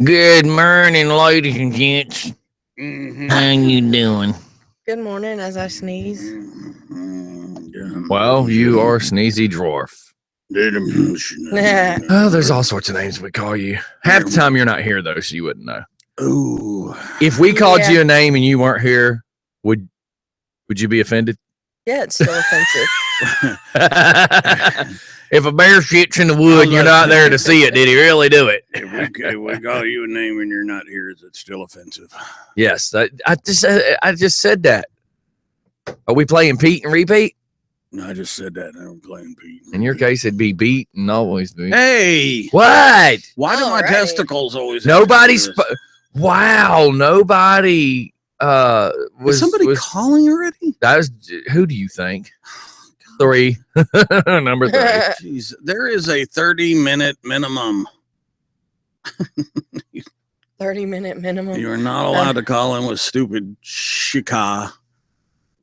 Good morning, ladies and gents. How you doing? Good morning as I sneeze. Well, you are Sneezy Dwarf. Oh, there's all sorts of names we call you. Half the time you're not here, though, so you wouldn't know. Ooh. If we called you a name and you weren't here, would you be offended? Yeah, it's still offensive. If a bear shits in the wood and you're not there to see it, did he really do it? If we call you a name and you're not here, is it still offensive? Yes, I just said that. Are we playing Pete and repeat? No, I just said that. I'm playing Pete. In your case, it'd be beat and always be. Hey! What? Why do my testicles always... Nobody's... Wow, nobody... Was somebody calling already? That was... Who do you think? 3. Number 3. Jeez, there is a 30-minute minimum. 30-minute minimum. You are not allowed to call in with stupid shika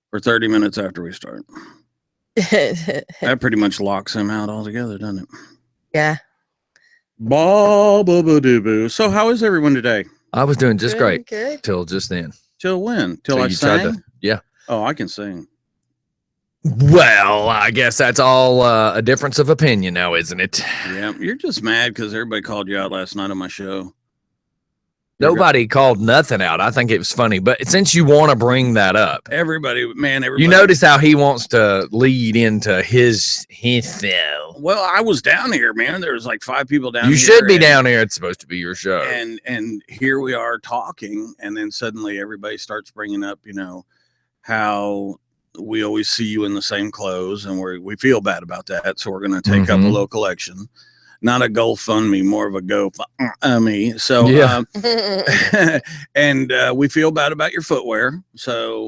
for 30 minutes after we start. That pretty much locks him out altogether, doesn't it? Yeah. So how is everyone today? I was doing just great. Good. Till just then. Till when? Till I sang? Yeah. Oh, I can sing. Well, I guess that's all a difference of opinion now, isn't it? Yeah, you're just mad because everybody called you out last night on my show. Nobody called nothing out. I think it was funny. But since you want to bring that up. Everybody. You notice how he wants to lead into his show. Well, I was down here, man. There was like 5 people down here. You should be down here. It's supposed to be your show. And here we are talking. And then suddenly everybody starts bringing up, how we always see you in the same clothes. And we feel bad about that. So we're going to take up a local election. Not a GoFundMe, more of a GoFundMe. So, yeah. And we feel bad about your footwear. So,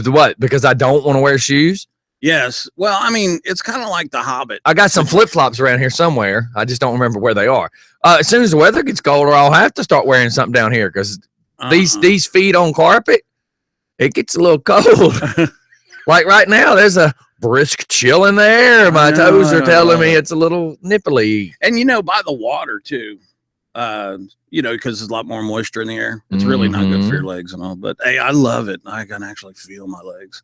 what? Because I don't want to wear shoes? Yes. Well, I mean, it's kind of like The Hobbit. I got some flip flops around here somewhere. I just don't remember where they are. As soon as the weather gets colder, I'll have to start wearing something down here because these feet on carpet, it gets a little cold. Like right now, there's a brisk chill in the air. My toes are telling me it's a little nipply. And by the water too, because there's a lot more moisture in the air. It's really not good for your legs and all. But hey, I love it. I can actually feel my legs.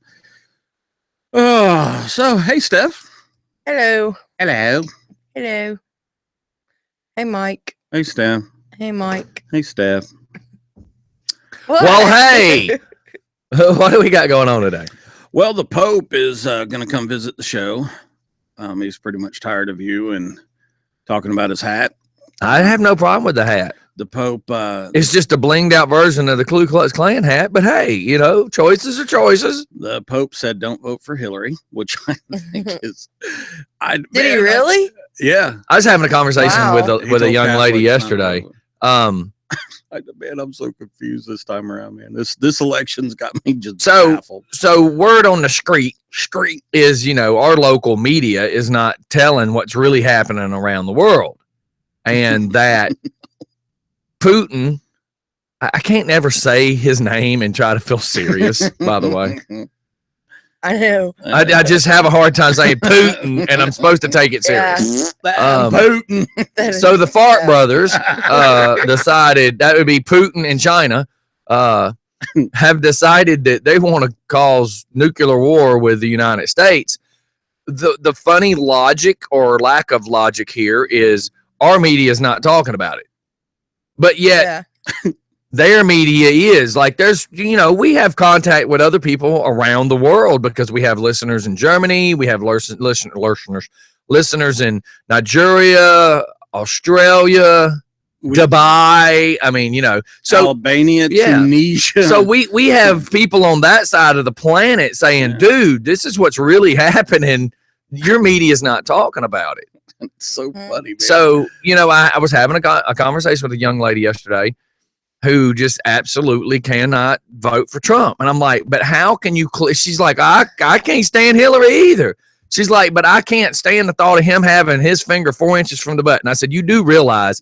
Oh, so hey, Steph. Hello. Hello. Hello. Hey, Mike. Hey, Steph. Hey, Mike. Hey, Steph. What? Well, hey, what do we got going on today? Well, the Pope is going to come visit the show. He's pretty much tired of you and talking about his hat. I have no problem with the hat. The Pope. It's just a blinged out version of the Ku Klux Klan hat. But hey, choices are choices. The Pope said, "Don't vote for Hillary," which I think is. Did he really? Yeah. I was having a conversation with a young lady yesterday. Man, I'm so confused this time around, man. This election's got me just baffled. So word on the street is, our local media is not telling what's really happening around the world. And that Putin, I can't never say his name and try to feel serious, by the way. I know. I just have a hard time saying Putin, and I'm supposed to take it serious. Putin. So the Fart brothers decided that would be Putin and China have decided that they want to cause nuclear war with the United States. The funny logic or lack of logic here is our media is not talking about it, but yet their media is. Like, there's, we have contact with other people around the world because we have listeners in Germany. We have listeners in Nigeria, Australia, Dubai. I mean, so Albania, Tunisia. So we have people on that side of the planet saying, dude, this is what's really happening. Your media is not talking about it. It's so funny, man. So, I was having a conversation with a young lady yesterday who just absolutely cannot vote for Trump. And I'm like, but how can you? She's like, I can't stand Hillary either. She's like, but I can't stand the thought of him having his finger 4 inches from the button. I said, you do realize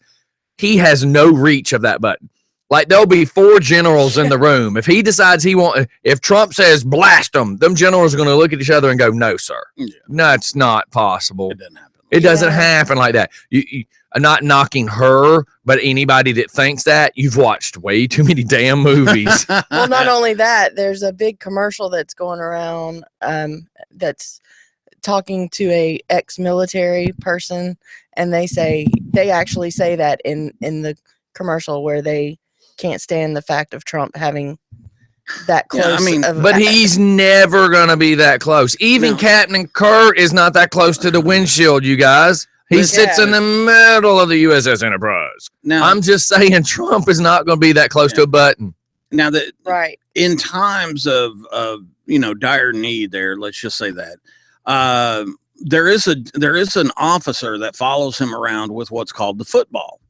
he has no reach of that button. Like, there'll be 4 generals in the room. If he decides if Trump says blast them generals are going to look at each other and go, no, sir. Yeah. No, it's not possible. It doesn't happen. It doesn't Yeah. happen like that. I'm not knocking her, but anybody that thinks that, you've watched way too many damn movies. Well, not only that, there's a big commercial that's going around that's talking to a ex-military person, and they actually say that in the commercial where they can't stand the fact of Trump having that close. Yeah, I mean, But he's never going to be that close. Even No. Captain Kurt is not that close to the windshield, you guys. He Listen- sits in the middle of the USS Enterprise. Now, I'm just saying Trump is not going to be that close to a button. now that right. in times of dire need, there, let's just say that there is an officer that follows him around with what's called the football,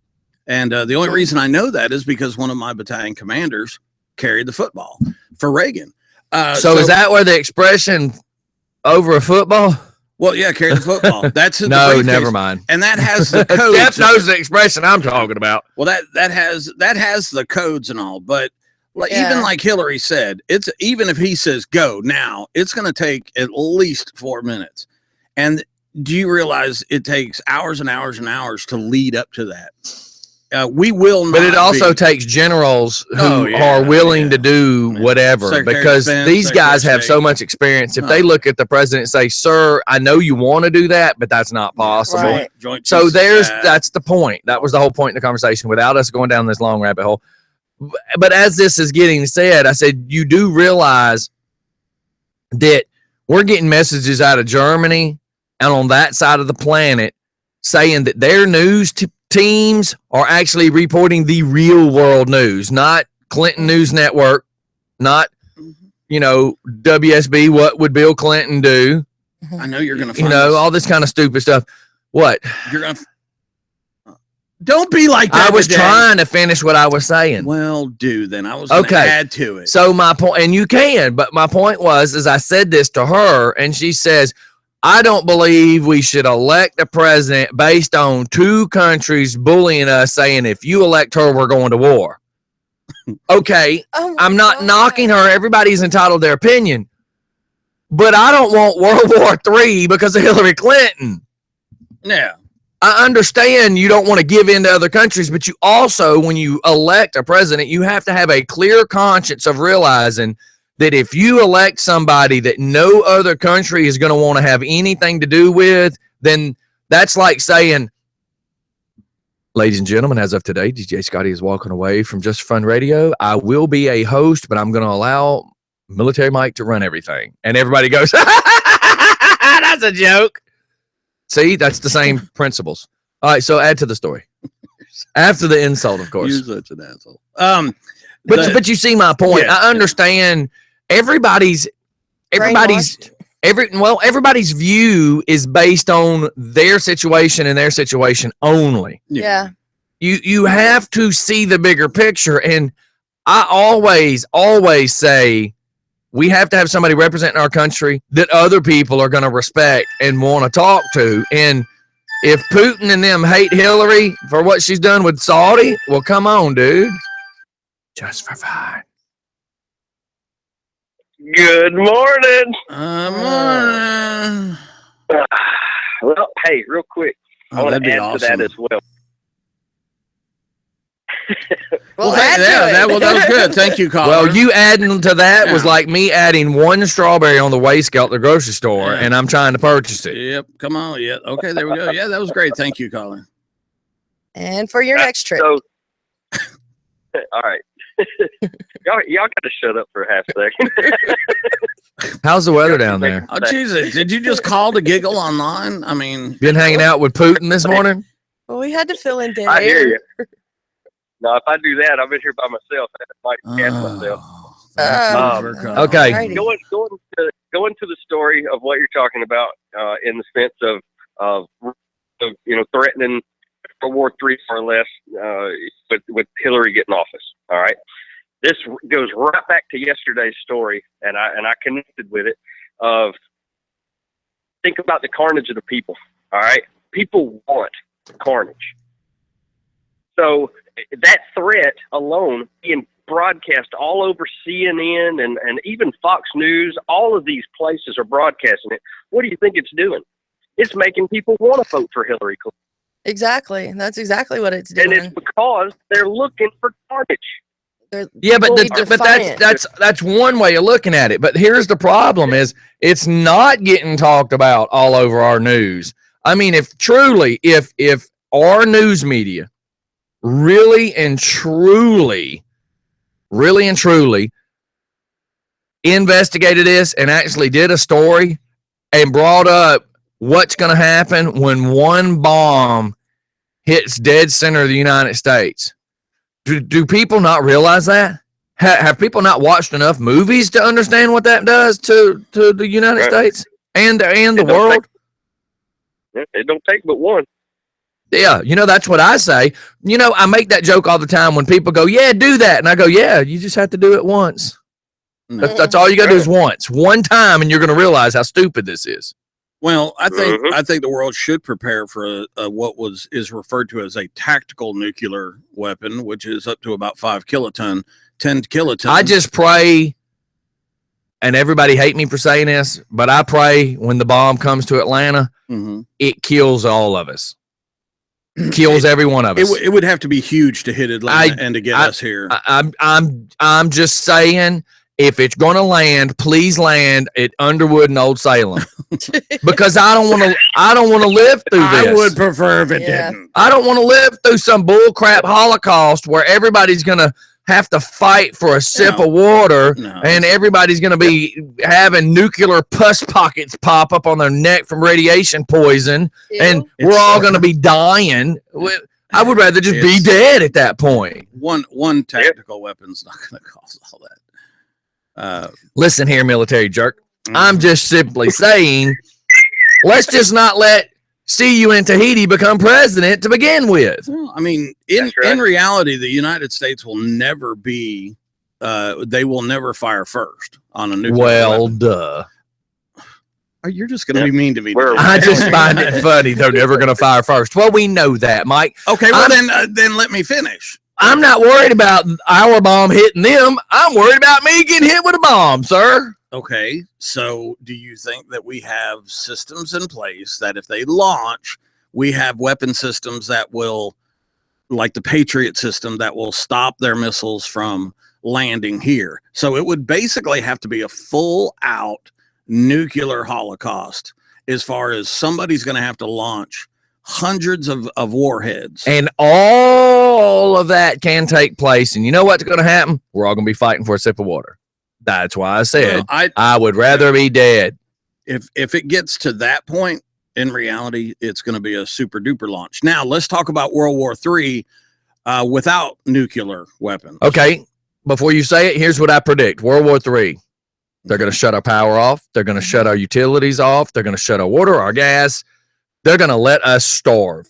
and the only reason I know that is because one of my battalion commanders carried the football for Reagan. So is that where the expression over a football? Well, yeah, carry the football. That's in the No, briefcase. never mind. And that has the codes. Jeff knows the expression I'm talking about. Well, that has the codes and all, but Yeah. even like Hillary said, it's even if he says go now, it's going to take at least 4 minutes. And do you realize it takes hours and hours and hours to lead up to that? We will not. But it also takes generals who are willing to do whatever, Secretary of because Defense, these guys Secretary of have so State. much experience. If they look at the president and say, "Sir, I know you want to do that, but that's not possible." Right. Joint So Chiefs of Staff. that's the point. That was the whole point in the conversation without us going down this long rabbit hole. But as this is getting said, I said, you do realize that we're getting messages out of Germany and on that side of the planet saying that their news teams are actually reporting the real world news, not Clinton News Network, not, WSB, what would Bill Clinton do? I know you're going to find All this kind of stupid stuff. What? You're going to don't be like that. I was today. trying to finish what I was saying. Well, do then. I was going to add to it. So my point, and you can, but my point was, is I said this to her, and she says, I don't believe we should elect a president based on two countries bullying us, saying if you elect her, we're going to war. Okay, I'm not knocking her. Everybody's entitled to their opinion, but I don't want World War III because of Hillary Clinton. Yeah. I understand you don't want to give in to other countries, but you also, when you elect a president, you have to have a clear conscience of realizing that if you elect somebody that no other country is going to want to have anything to do with, then that's like saying, ladies and gentlemen, as of today, DJ Scottie is walking away from Just Fun Radio. I will be a host, but I'm going to allow Military Mike to run everything. And everybody goes, that's a joke. See, that's the same principles. All right, so add to the story. After the insult, of course. You're such an asshole. But you see my point. Yeah, I understand everybody's view is based on their situation and their situation only. Yeah. You have to see the bigger picture, and I always say we have to have somebody representing our country that other people are going to respect and want to talk to. And if Putin and them hate Hillary for what she's done with Saudi, well, come on, dude. Just for fun. Good morning. Morning. Well, hey, real quick, I want to add to that as well. Well, add to it. That was good. Thank you, caller. Well, you adding to that was like me adding one strawberry on the waistcoat at the grocery store, and I'm trying to purchase it. Yep. Come on. Yeah. Okay. There we go. Yeah, that was great. Thank you, caller. And for your next trip. So, all right. y'all got to shut up for a half second. How's the weather down there? Oh, Jesus. Did you just call to giggle online? I mean, Been hanging out with Putin this morning? Well, we had to fill in dead I hear air. you. No, if I do that, I'm in here by myself. I might cast myself. Okay. Alrighty. Going to the story of what you're talking about in the sense of threatening World War III more or less with Hillary getting office. All right, this goes right back to yesterday's story, and I connected with it. Think about the carnage of the people. All right, people want carnage. So that threat alone being broadcast all over CNN and even Fox News, all of these places are broadcasting it. What do you think it's doing? It's making people want to vote for Hillary Clinton. Exactly. That's exactly what it's doing. And it's because they're looking for carnage. Yeah, but that's one way of looking at it. But here's the problem: is it's not getting talked about all over our news. I mean, if our news media really and truly investigated this and actually did a story and brought up what's going to happen when one bomb hits dead center of the United States. Do people not realize that? Have people not watched enough movies to understand what that does to the United States and the world? It don't take but one. Yeah, that's what I say. I make that joke all the time when people go, "Yeah, do that," and I go, "Yeah, you just have to do it once. That's all you got to do is one time, and you're going to realize how stupid this is." Well, I think the world should prepare for what is referred to as a tactical nuclear weapon, which is up to about 10 kilotons. I just pray, and everybody hate me for saying this, but I pray when the bomb comes to Atlanta, it kills all of us. Kills every one of us. It would have to be huge to hit Atlanta and to get us here. I'm just saying, if it's going to land, please land at Underwood and Old Salem, because I don't want to live through this. I would prefer if it didn't. I don't want to live through some bullcrap Holocaust where everybody's going to have to fight for a sip of water, and everybody's going to be having nuclear pus pockets pop up on their neck from radiation poison, and we're all going to be dying. I would rather just be dead at that point. One tactical weapon's not going to cause all that. Listen here, military jerk. I'm just simply saying, let's just not let see you in Tahiti become president to begin with. Well, I mean, in reality, the United States will never be, they will never fire first on a nuclear weapon. Duh. You're just going to be mean to me. I just find it funny. They're never going to fire first. Well, we know that, Mike. Okay, well, then let me finish. I'm not worried about our bomb hitting them. I'm worried about me getting hit with a bomb, sir. Okay, so do you think that we have systems in place that if they launch, we have weapon systems that will, like the Patriot system, that will stop their missiles from landing here? So it would basically have to be a full-out nuclear holocaust as far as somebody's going to have to launch hundreds of warheads. And all of that can take place. And you know what's going to happen? We're all going to be fighting for a sip of water. That's why I said I would rather be dead. If it gets to that point, in reality, it's going to be a super duper launch. Now, let's talk about World War III without nuclear weapons. Okay. Before you say it, here's what I predict. World War III. They're going to shut our power off. They're going to shut our utilities off. They're going to shut our water, our gas. They're going to let us starve.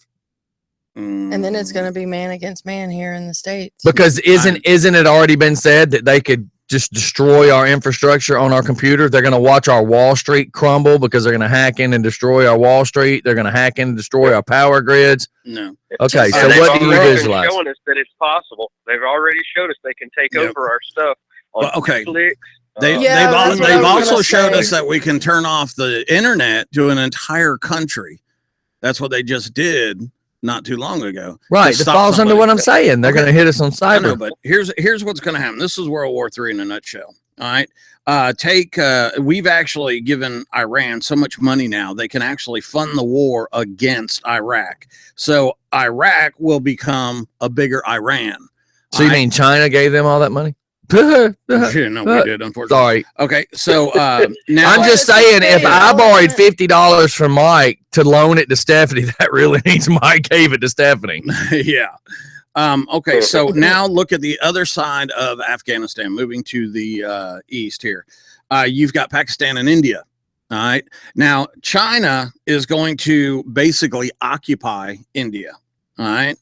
And then it's going to be man against man here in the States. Because isn't it already been said that they could just destroy our infrastructure on our computer? They're going to watch our Wall Street crumble because they're going to hack in and destroy our Wall Street. They're going to hack in and destroy our power grids. No. Okay, so what do you visualize? Showing us that it's possible. They've already showed us they can take over our stuff. Netflix. They've also showed us that we can turn off the internet to an entire country. That's what they just did not too long ago. Right. It falls under what I'm saying. They're going to hit us on cyber. I know, but here's what's going to happen. This is World War III in a nutshell. All right. We've actually given Iran so much money now, they can actually fund the war against Iraq. So Iraq will become a bigger Iran. So you mean China gave them all that money? No, we did, unfortunately. Sorry. Okay, so now I'm just saying, if I borrowed $50 from Mike to loan it to Stephanie, that really means Mike gave it to Stephanie. Yeah. Okay, so now look at the other side of Afghanistan, moving to the east here. You've got Pakistan and India. All right. Now, China is going to basically occupy India. All right.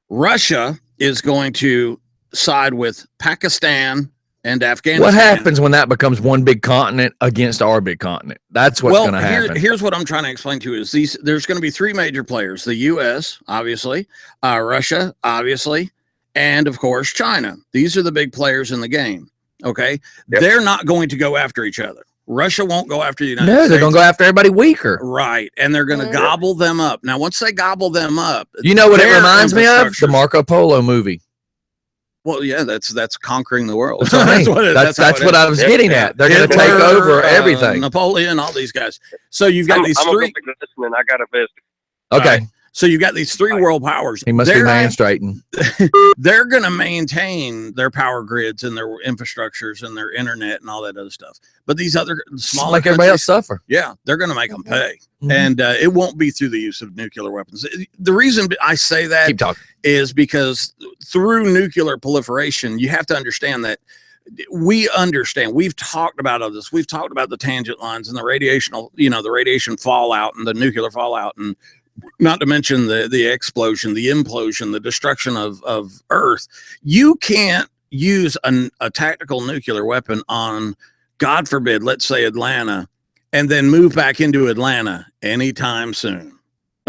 Russia is going to side with Pakistan and Afghanistan. What happens when that becomes one big continent against our big continent? That's what's going to happen. Here's what I'm trying to explain to you is there's going to be three major players: the U.S., obviously, Russia, obviously, and of course China. These are the big players in the game. Okay, they're not going to go after each other. Russia won't go after the United No, States. they're going to go after everybody weaker. Right. And they're going to gobble them up. Now, once they gobble them up, You know what it their reminds me of? The infrastructures- Marco Polo movie. Well, yeah, that's conquering the world. That's what I mean. That's what I was getting at. They're going to take over everything. Napoleon, all these guys. So you've got these I'm three. I'm gonna go listen, and I got a visit. Okay. So you've got these three world powers. He must be man straighten. They're going to maintain their power grids and their infrastructures and their internet and all that other stuff. But these other smaller Make everybody else countries, suffer. yeah, they're going to make them pay. Mhm. And it won't be through the use of nuclear weapons. The reason I say that Keep talking. is because through nuclear proliferation, you have to understand that we understand. We've talked about all this. We've talked about the tangent lines and the the radiation fallout and the nuclear fallout, and not to mention the explosion, the implosion, the destruction of Earth. You can't use a tactical nuclear weapon on, God forbid, let's say Atlanta, and then move back into Atlanta anytime soon.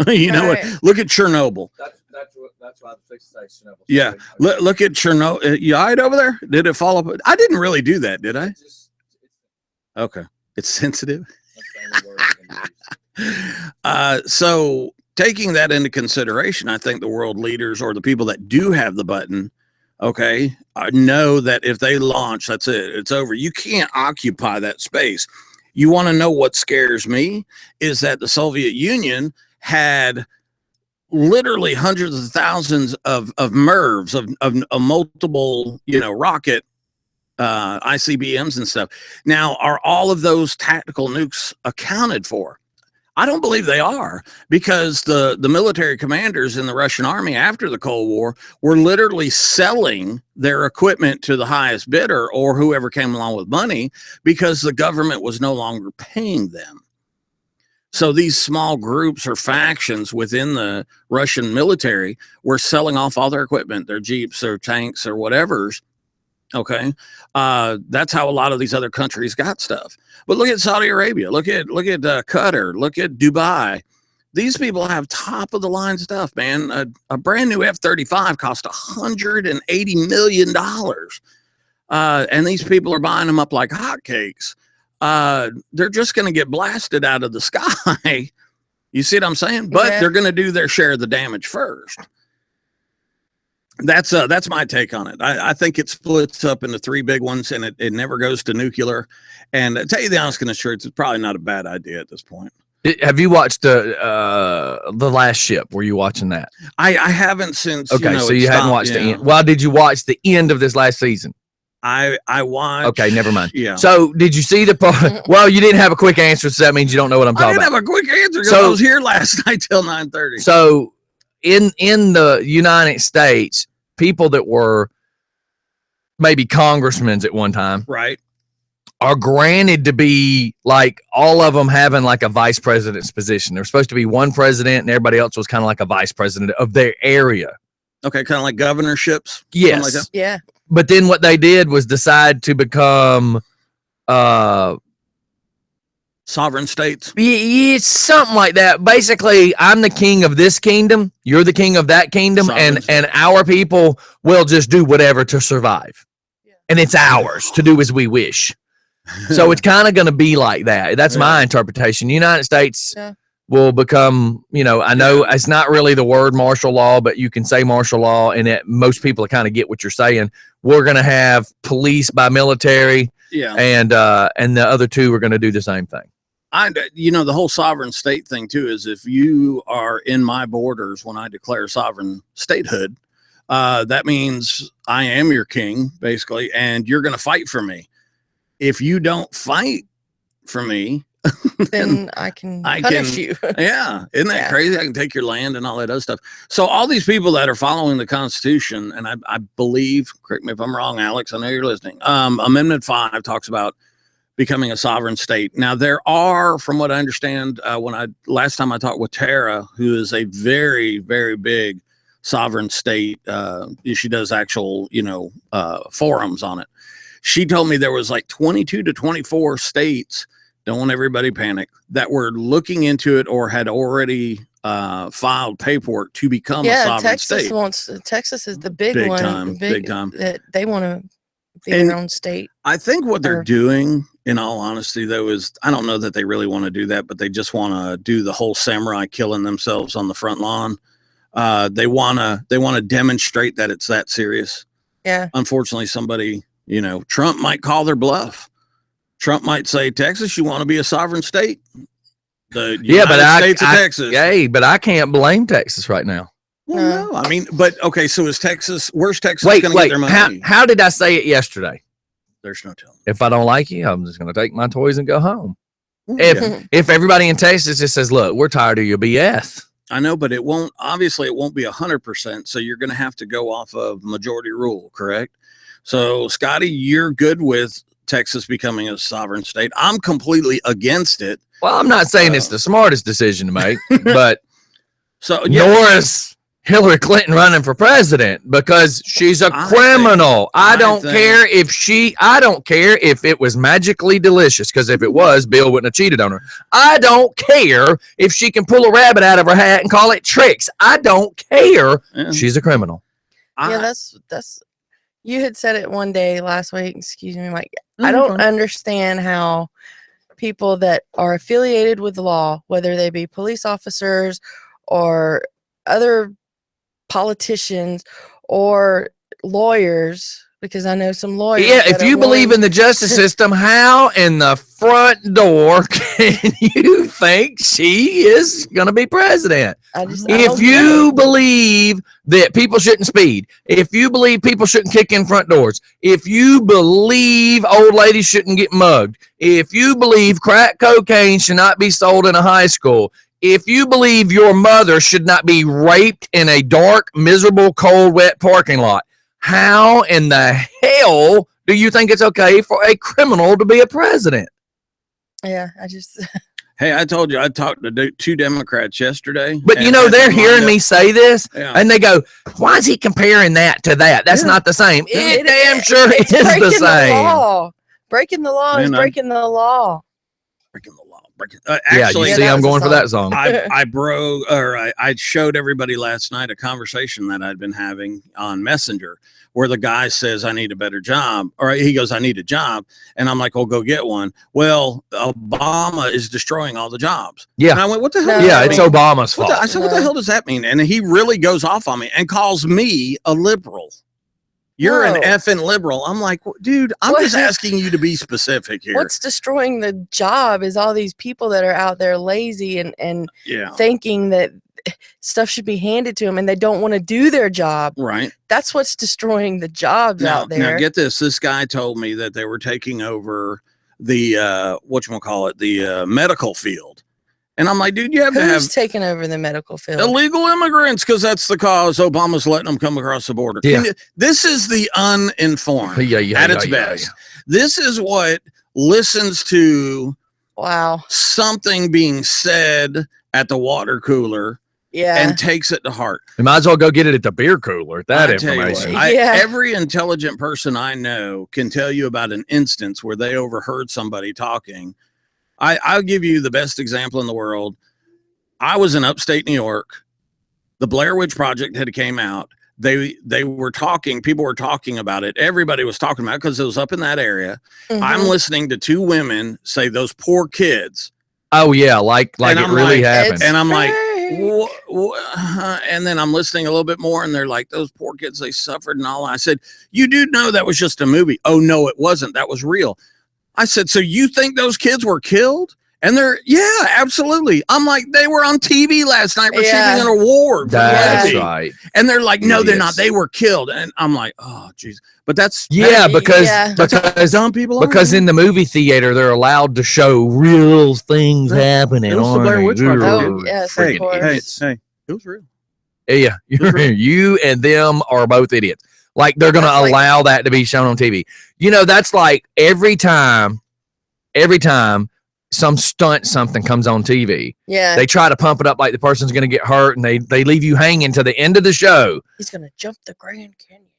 You know what? Look at Chernobyl. That's why the fix say Chernobyl. Yeah. Look at Chernobyl. You all right over there? Did it fall up? I didn't really do that, did I? Okay. It's sensitive. So taking that into consideration, I think the world leaders or the people that do have the button, okay, know that if they launch, that's it. It's over. You can't occupy that space. You want to know what scares me is that the Soviet Union had literally hundreds of thousands of MIRVs, of multiple, rocket ICBMs and stuff. Now, are all of those tactical nukes accounted for? I don't believe they are, because the military commanders in the Russian army after the Cold War were literally selling their equipment to the highest bidder or whoever came along with money, because the government was no longer paying them. So these small groups or factions within the Russian military were selling off all their equipment, their Jeeps, their tanks, or whatever's. Okay. That's how a lot of these other countries got stuff. But look at Saudi Arabia, look at Qatar, look at Dubai. These people have top of the line stuff, man. A brand new F-35 cost $180 million. And these people are buying them up like hotcakes. They're just going to get blasted out of the sky. You see what I'm saying? But they're going to do their share of the damage first. That's my take on it. I think it splits up into three big ones, and it never goes to nuclear. And to tell you the honest goodness truth, it's probably not a bad idea at this point. Have you watched the Last Ship? Were you watching that? I haven't since. Okay, so you hadn't watched the end. Well, did you watch the end of this last season? I watched. Okay, never mind. Yeah. So did you see the part? Well, you didn't have a quick answer, so that means you don't know what I'm talking about. I didn't have a quick answer because I was here last night till 9:30. So in the United States, people that were maybe congressmen at one time, right, are granted to be like all of them having like a vice president's position. They're supposed to be one president, and everybody else was kind of like a vice president of their area. Okay, kind of like governorships. Yes. Like that? Yeah. But then what they did was decide to become sovereign states. It's something like that. Basically, I'm the king of this kingdom, you're the king of that kingdom, and our people will just do whatever to survive. Yeah. And it's ours to do as we wish. So it's kind of going to be like that. That's my interpretation. United States will become, I know it's not really the word martial law, but you can say martial law, and most people kind of get what you're saying. We're going to have police by military, and the other two are going to do the same thing. The whole sovereign state thing too is if you are in my borders when I declare sovereign statehood, that means I am your king basically, and you're going to fight for me. If you don't fight for me, then I can punish you. Yeah. Isn't that crazy? I can take your land and all that other stuff. So all these people that are following the Constitution, and I believe, correct me if I'm wrong, Alex, I know you're listening. Amendment 5 talks about becoming a sovereign state. Now there are, from what I understand, last time I talked with Tara, who is a very, very big sovereign state, she does actual, forums on it. She told me there was like 22 to 24 states, don't want everybody panic, that were looking into it or had already filed paperwork to become a sovereign state. Texas is the big one. Big time. That they want to be their own state. I think what they're doing in all honesty, though, is I don't know that they really want to do that, but they just want to do the whole samurai killing themselves on the front lawn. They want to demonstrate that it's that serious. Yeah. Unfortunately, somebody, Trump might call their bluff. Trump might say, Texas, you want to be a sovereign state? The United States of Texas. Hey, but I can't blame Texas right now. Well, no, I mean, but okay, so is Texas, where's Texas going to get their money? How did I say it yesterday? There's no telling. If I don't like you, I'm just going to take my toys and go home. Yeah. If everybody in Texas just says, look, we're tired of your BS. I know, but it won't be 100%. So you're going to have to go off of majority rule, correct? So Scottie, you're good with Texas becoming a sovereign state. I'm completely against it. Well, I'm not saying it's the smartest decision to make, but so Norris, Hillary Clinton running for president because she's a criminal. I don't care if it was magically delicious, because if it was, Bill wouldn't have cheated on her. I don't care if she can pull a rabbit out of her hat and call it tricks. I don't care. Yeah. She's a criminal. Yeah, that's you had said it one day last week. Excuse me, Mike. I don't understand how people that are affiliated with the law, whether they be police officers or other politicians or lawyers, because I know some lawyers. Yeah, if you believe in the justice system, how in the front door can you think she is going to be president? If you believe that people shouldn't speed, if you believe people shouldn't kick in front doors, if you believe old ladies shouldn't get mugged, if you believe crack cocaine should not be sold in a high school, if you believe your mother should not be raped in a dark, miserable, cold, wet parking lot, how in the hell do you think it's okay for a criminal to be a president? Yeah, Hey, I told you I talked to 2 Democrats yesterday. But they're hearing me say this, and they go, why is he comparing that to that? That's not the same. It damn sure is the same. Breaking the law is breaking the law. Breaking the law. Actually, you see, I'm going for that song. I showed everybody last night a conversation that I'd been having on Messenger where the guy says, I need a better job. Or he goes, I need a job. And I'm like, well, go get one. Well, Obama is destroying all the jobs. Yeah. And I went, what the hell? Yeah, it's Obama's fault. I said, what the hell does that mean? And he really goes off on me and calls me a liberal. You're an effing liberal. I'm like, dude, I'm just asking you to be specific here. What's destroying the job is all these people that are out there lazy and thinking that stuff should be handed to them and they don't want to do their job. Right. That's what's destroying the jobs out there. Now get this. This guy told me that they were taking over the, the medical field. And I'm like, dude, you have to have... Who's taking over the medical field? Illegal immigrants, because that's the cause. Obama's letting them come across the border. Yeah. This is the uninformed at its best. This is what listens to something being said at the water cooler and takes it to heart. You might as well go get it at the beer cooler. That information. Every intelligent person I know can tell you about an instance where they overheard somebody talking. I'll give you the best example in the world. I was in upstate New York. The Blair Witch Project had came out. They were talking. People were talking about it. Everybody was talking about it because it was up in that area. Mm-hmm. I'm listening to 2 women say those poor kids. Oh yeah, like it really happened. And I'm like, and then I'm listening a little bit more, and they're like, those poor kids, they suffered and all. I said, you do know that was just a movie. Oh no, it wasn't. That was real. I said, so you think those kids were killed? And they're, absolutely. I'm like, they were on TV last night receiving an award. That's right. And they're like, no, they're not. They were killed. And I'm like, oh, geez. But that's because dumb people because in the movie theater, they're allowed to show real things happening. It was the Blair Witch Project. Oh, yes, of course. Hey, it was real. Yeah, you and them are both idiots. Like they're going to allow that to be shown on TV. That's like every time some something comes on TV, they try to pump it up like the person's going to get hurt, and they leave you hanging to the end of the show. He's going to jump the Grand Canyon.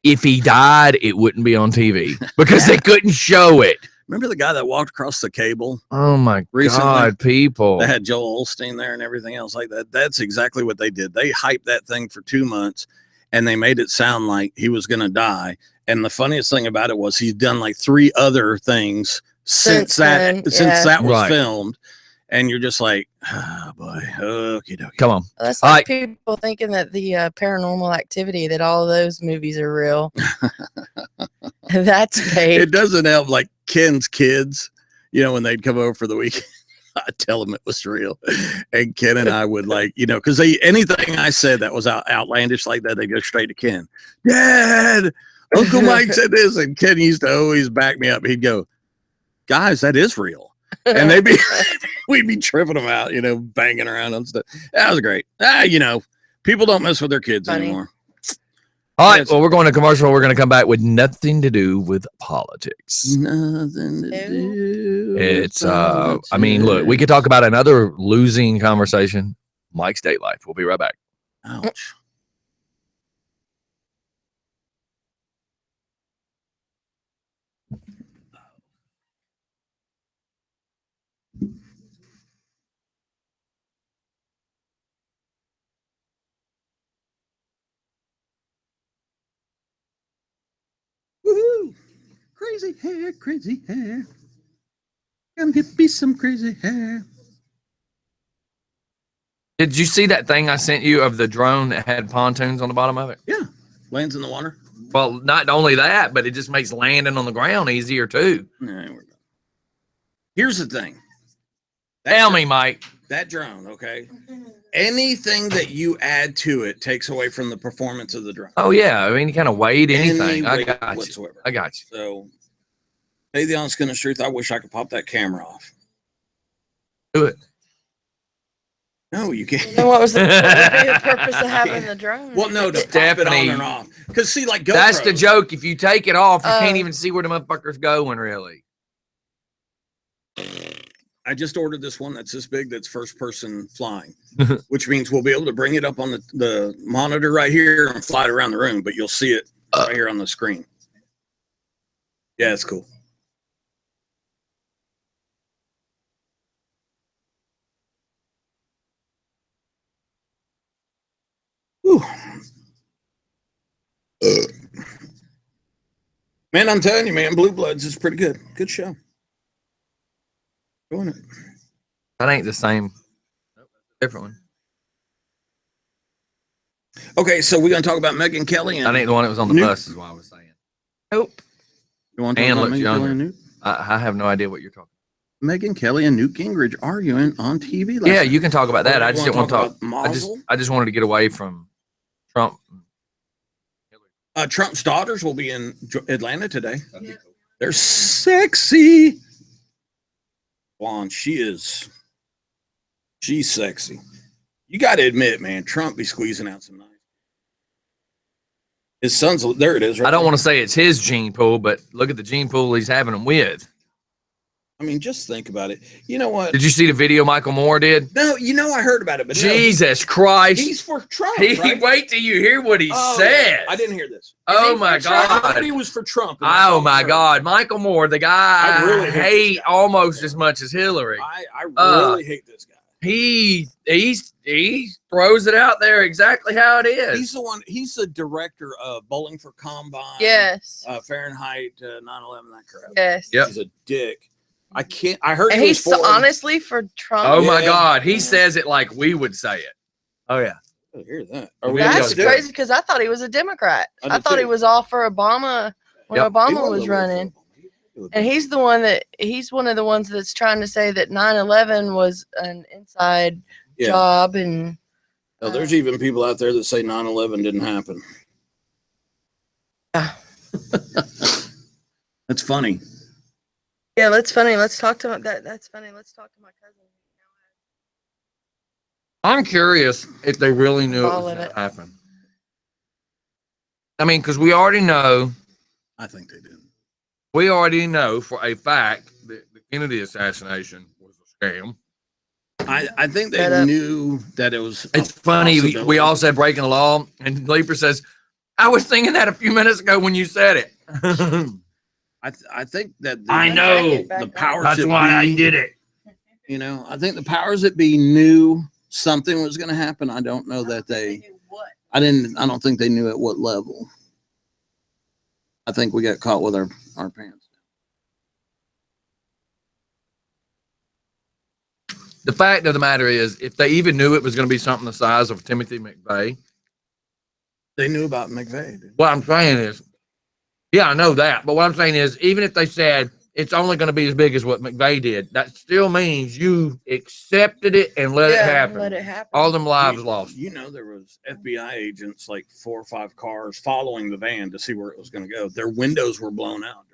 If he died, it wouldn't be on TV because they couldn't show it. Remember the guy that walked across the cable? Oh my God, people. They had Joel Osteen there and everything else like that. That's exactly what they did. They hyped that thing for 2 months. And they made it sound like he was going to die. And the funniest thing about it was he's done like 3 other things since then, that was Right. filmed, and you're just like, oh boy, okie dokie. Come on. That's All like right. people thinking that the Paranormal Activity, that all of those movies are real. That's fake. It doesn't help, like Ken's kids, you know, when they'd come over for the weekend, I'd tell them it was real. And Ken and I would, like, you know, because anything I said that was outlandish like that, they go straight to Ken. Dad, Uncle Mike said this. And Ken used to always back me up. He'd go, guys, that is real. And we'd be tripping them out, you know, banging around on stuff. That was great. You know, people don't mess with their kids anymore. All right. Well, we're going to commercial. We're going to come back with nothing to do with politics. Nothing to do. It's, I mean, look, we could talk about another losing conversation, Mike's date life. We'll be right back. Ouch. Woohoo! Crazy hair, crazy hair. Come get me some crazy hair. Did you see that thing I sent you of the drone that had pontoons on the bottom of it? Yeah. Lands in the water. Well, not only that, but it just makes landing on the ground easier too. We're done. Here's the thing. Tell me, Mike. That drone, okay? Anything that you add to it takes away from the performance of the drone. Oh yeah, I mean, any kind of weight, anything. Any I weight got you. whatsoever. I got you. So, say the honest goodness truth, I wish I could pop that camera off. Do it. No, you can't. And what would be the purpose of having the drone? Well, no, to pop it Stephanie, on and off. Because see, like GoPros, That's the joke. If you take it off, you Oh. can't even see where the motherfucker's going, really. I just ordered this one that's this big, that's first person flying, which means we'll be able to bring it up on the monitor right here and fly it around the room, but you'll see it right here on the screen. Yeah, it's cool. Whew. Man, I'm telling you, man, Blue Bloods is pretty good. Good show. Doing it. That ain't the same. Different one. Okay, so we're gonna talk about Megyn Kelly and That ain't the one that was on the Newt. bus, is what I was saying. Nope. You want to talk And about looks Megyn Kelly younger. and Newt? I have no idea what you're talking Megyn Kelly and Newt Gingrich arguing on TV. about. Yeah, you can talk about that. I just didn't want to talk. Mazel? I just wanted to get away from Trump. Trump's daughters will be in Atlanta today. They're sexy. Blonde, she's sexy. You got to admit, man, Trump be squeezing out some nice. His son's there. It is. Right I don't there. want to say it's his gene pool, but look at the gene pool he's having them with. I mean, just think about it. You know what? Did you see the video Michael Moore did? No, you know I heard about it, but Jesus Christ! he's for Trump. He right? wait till you hear what he Oh, said. I didn't hear this. Oh my I God! heard he was for Trump. Oh my God! Michael Moore, the guy I really I hate hate this guy. almost as much as Hillary. I really hate this guy. He throws it out there exactly how it is. He's the one. He's the director of Bowling for Combine. Yes. Fahrenheit 9/11. That crap. Yes. Yep. He's a dick. I can't. I heard And he was he's for him. honestly for Trump. Oh my Yeah. God! He says it like we would say it. Oh yeah. I hear that. That's Yeah. crazy because I thought he was a Democrat. I I did thought too. he was all for Obama when Yep. Obama was running. And he's one of the ones that's trying to say that 9/11 was an inside Yeah. job. And No, there's even people out there that say 9/11 didn't happen. Yeah. That's funny. yeah, that's funny. Let's talk to that. That's funny. Let's talk to my cousin. I'm curious if they really knew it All was of going it. to happen. I mean, because we already know I think they did. We already know for a fact that the Kennedy assassination was a scam. I think they Shut up. knew that it was. It's funny. We possibility. all said breaking the law, and Leaper says, "I was thinking that a few minutes ago when you said it." I think that I know. the powers That's that why I be, did it. You know, I think the powers that be knew something was going to happen. I don't know that they. I don't think they knew at what level. I think we got caught with our pants. The fact of the matter is, if they even knew it was going to be something the size of Timothy McVeigh, They knew about McVeigh. what I'm saying is, yeah, I know that. But what I'm saying is, even if they said it's only going to be as big as what McVeigh did, that still means you accepted it and let it happen. Let it happen. All them lives lost. You know, there was FBI agents, like 4 or 5 cars following the van to see where it was going to go. Their windows were blown out.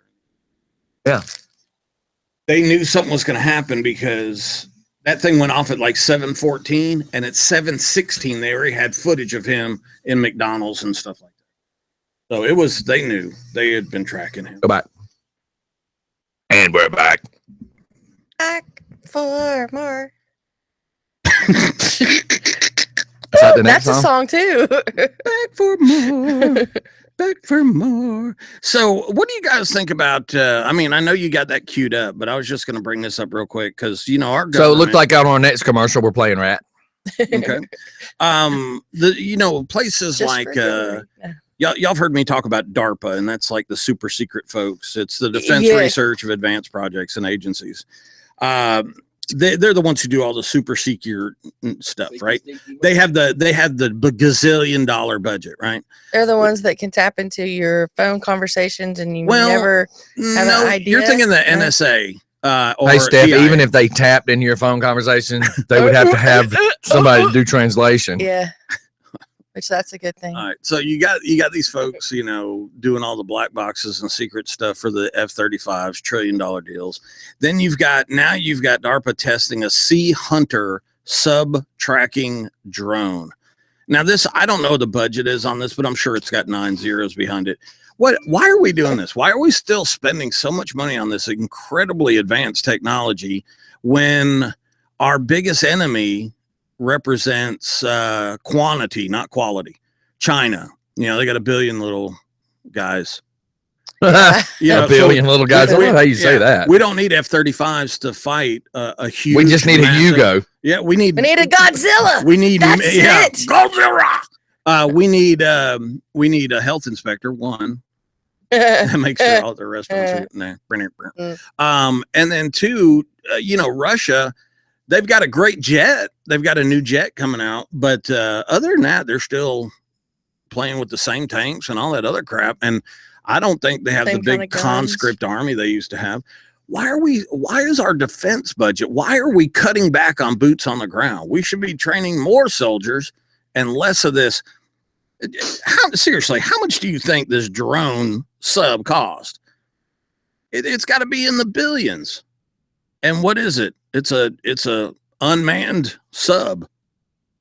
Yeah. They knew something was going to happen because that thing went off at like 7:14, and at 7:16 they already had footage of him in McDonald's and stuff like that. So it was, they knew, they had been tracking him. Go back. And we're back. Back for more. That's a song too. Back for more. Back for more. So what do you guys think about, I mean, I know you got that queued up, but I was just going to bring this up real quick because, you know, our government. So it looked like out on our next commercial, we're playing Rat. Okay. You know, places Just like, for y'all have heard me talk about DARPA, and that's like the super secret folks. It's the Defense Yeah. Research of Advanced Projects and Agencies. They're the ones who do all the super secret stuff, right? They have the gazillion-dollar budget, right? They're the ones that can tap into your phone conversations and you never have an idea. You're thinking the NSA. Or Hey, Steph, DIA. even if they tapped into your phone conversation, they would have to have somebody to do translation. Yeah. Which that's a good thing. All right, so you got these folks, you know, doing all the black boxes and secret stuff for the F-35s, $1 trillion deals. Then you've got DARPA testing a Sea Hunter sub-tracking drone. Now this, I don't know what the budget is on this, but I'm sure it's got 9 zeros behind it. Why are we doing this? Why are we still spending so much money on this incredibly advanced technology when our biggest enemy represents quantity, not quality? China, you know, they got 1 billion little guys. You know, A billion little guys. I don't know how you say that. We don't need F-35s to fight a huge. We just need a massive- Hugo. Yeah, we need a Godzilla. We need That's it. Godzilla. We need a health inspector. One that makes sure all the restaurants are there. And then 2, you know, Russia. They've got a great jet. They've got a new jet coming out, but other than that, they're still playing with the same tanks and all that other crap. And I don't think they have Same the big kind of guns. conscript army they used to have. Why is our defense budget? Why are we cutting back on boots on the ground? We should be training more soldiers and less of this. Seriously, how much do you think this drone sub cost? It's got to be in the billions. And what is it? It's a unmanned sub.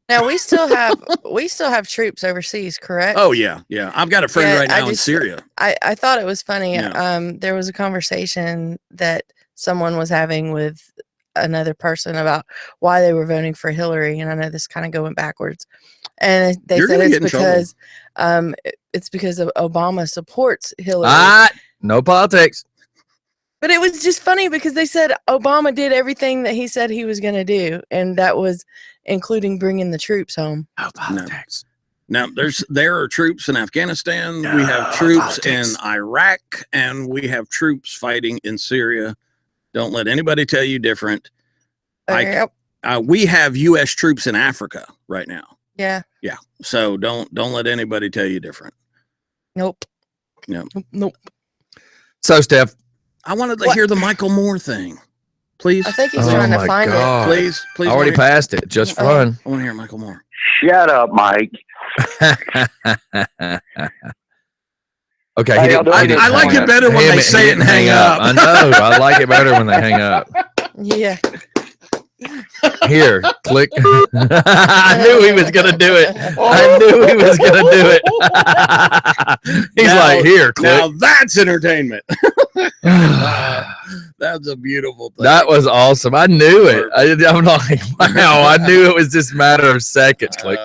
Now we still have troops overseas, correct? Oh yeah. I've got a friend Yeah, right now in Syria. I thought it was funny. Yeah. There was a conversation that someone was having with another person about why they were voting for Hillary, and I know this kind of going backwards. And they You're said gonna it's get in trouble. it's because of Obama supports Hillary. No politics. But it was just funny because they said Obama did everything that he said he was going to do, and that was including bringing the troops home. No politics. Now there are troops in Afghanistan. We have troops in Iraq, and we have troops fighting in Syria. Don't let anybody tell you different. We have U.S. troops in Africa right now. Yeah. Yeah. So don't let anybody tell you different. Nope. No. Nope. So, Steph, I wanted to hear the Michael Moore thing, please. I think he's trying to find it. Please. I already passed it. Just fun. I want to hear Michael Moore. Shut up, Mike. Okay. Hey, I like it better when they say it and hang up. I know. I like it better when they hang up. Yeah. Here, click. I knew he was gonna do it. I knew he was gonna do it. He's like, here, click. Now that's entertainment. That's a beautiful thing. That was awesome. I knew it. I'm like, wow. I knew it was just a matter of seconds. Click.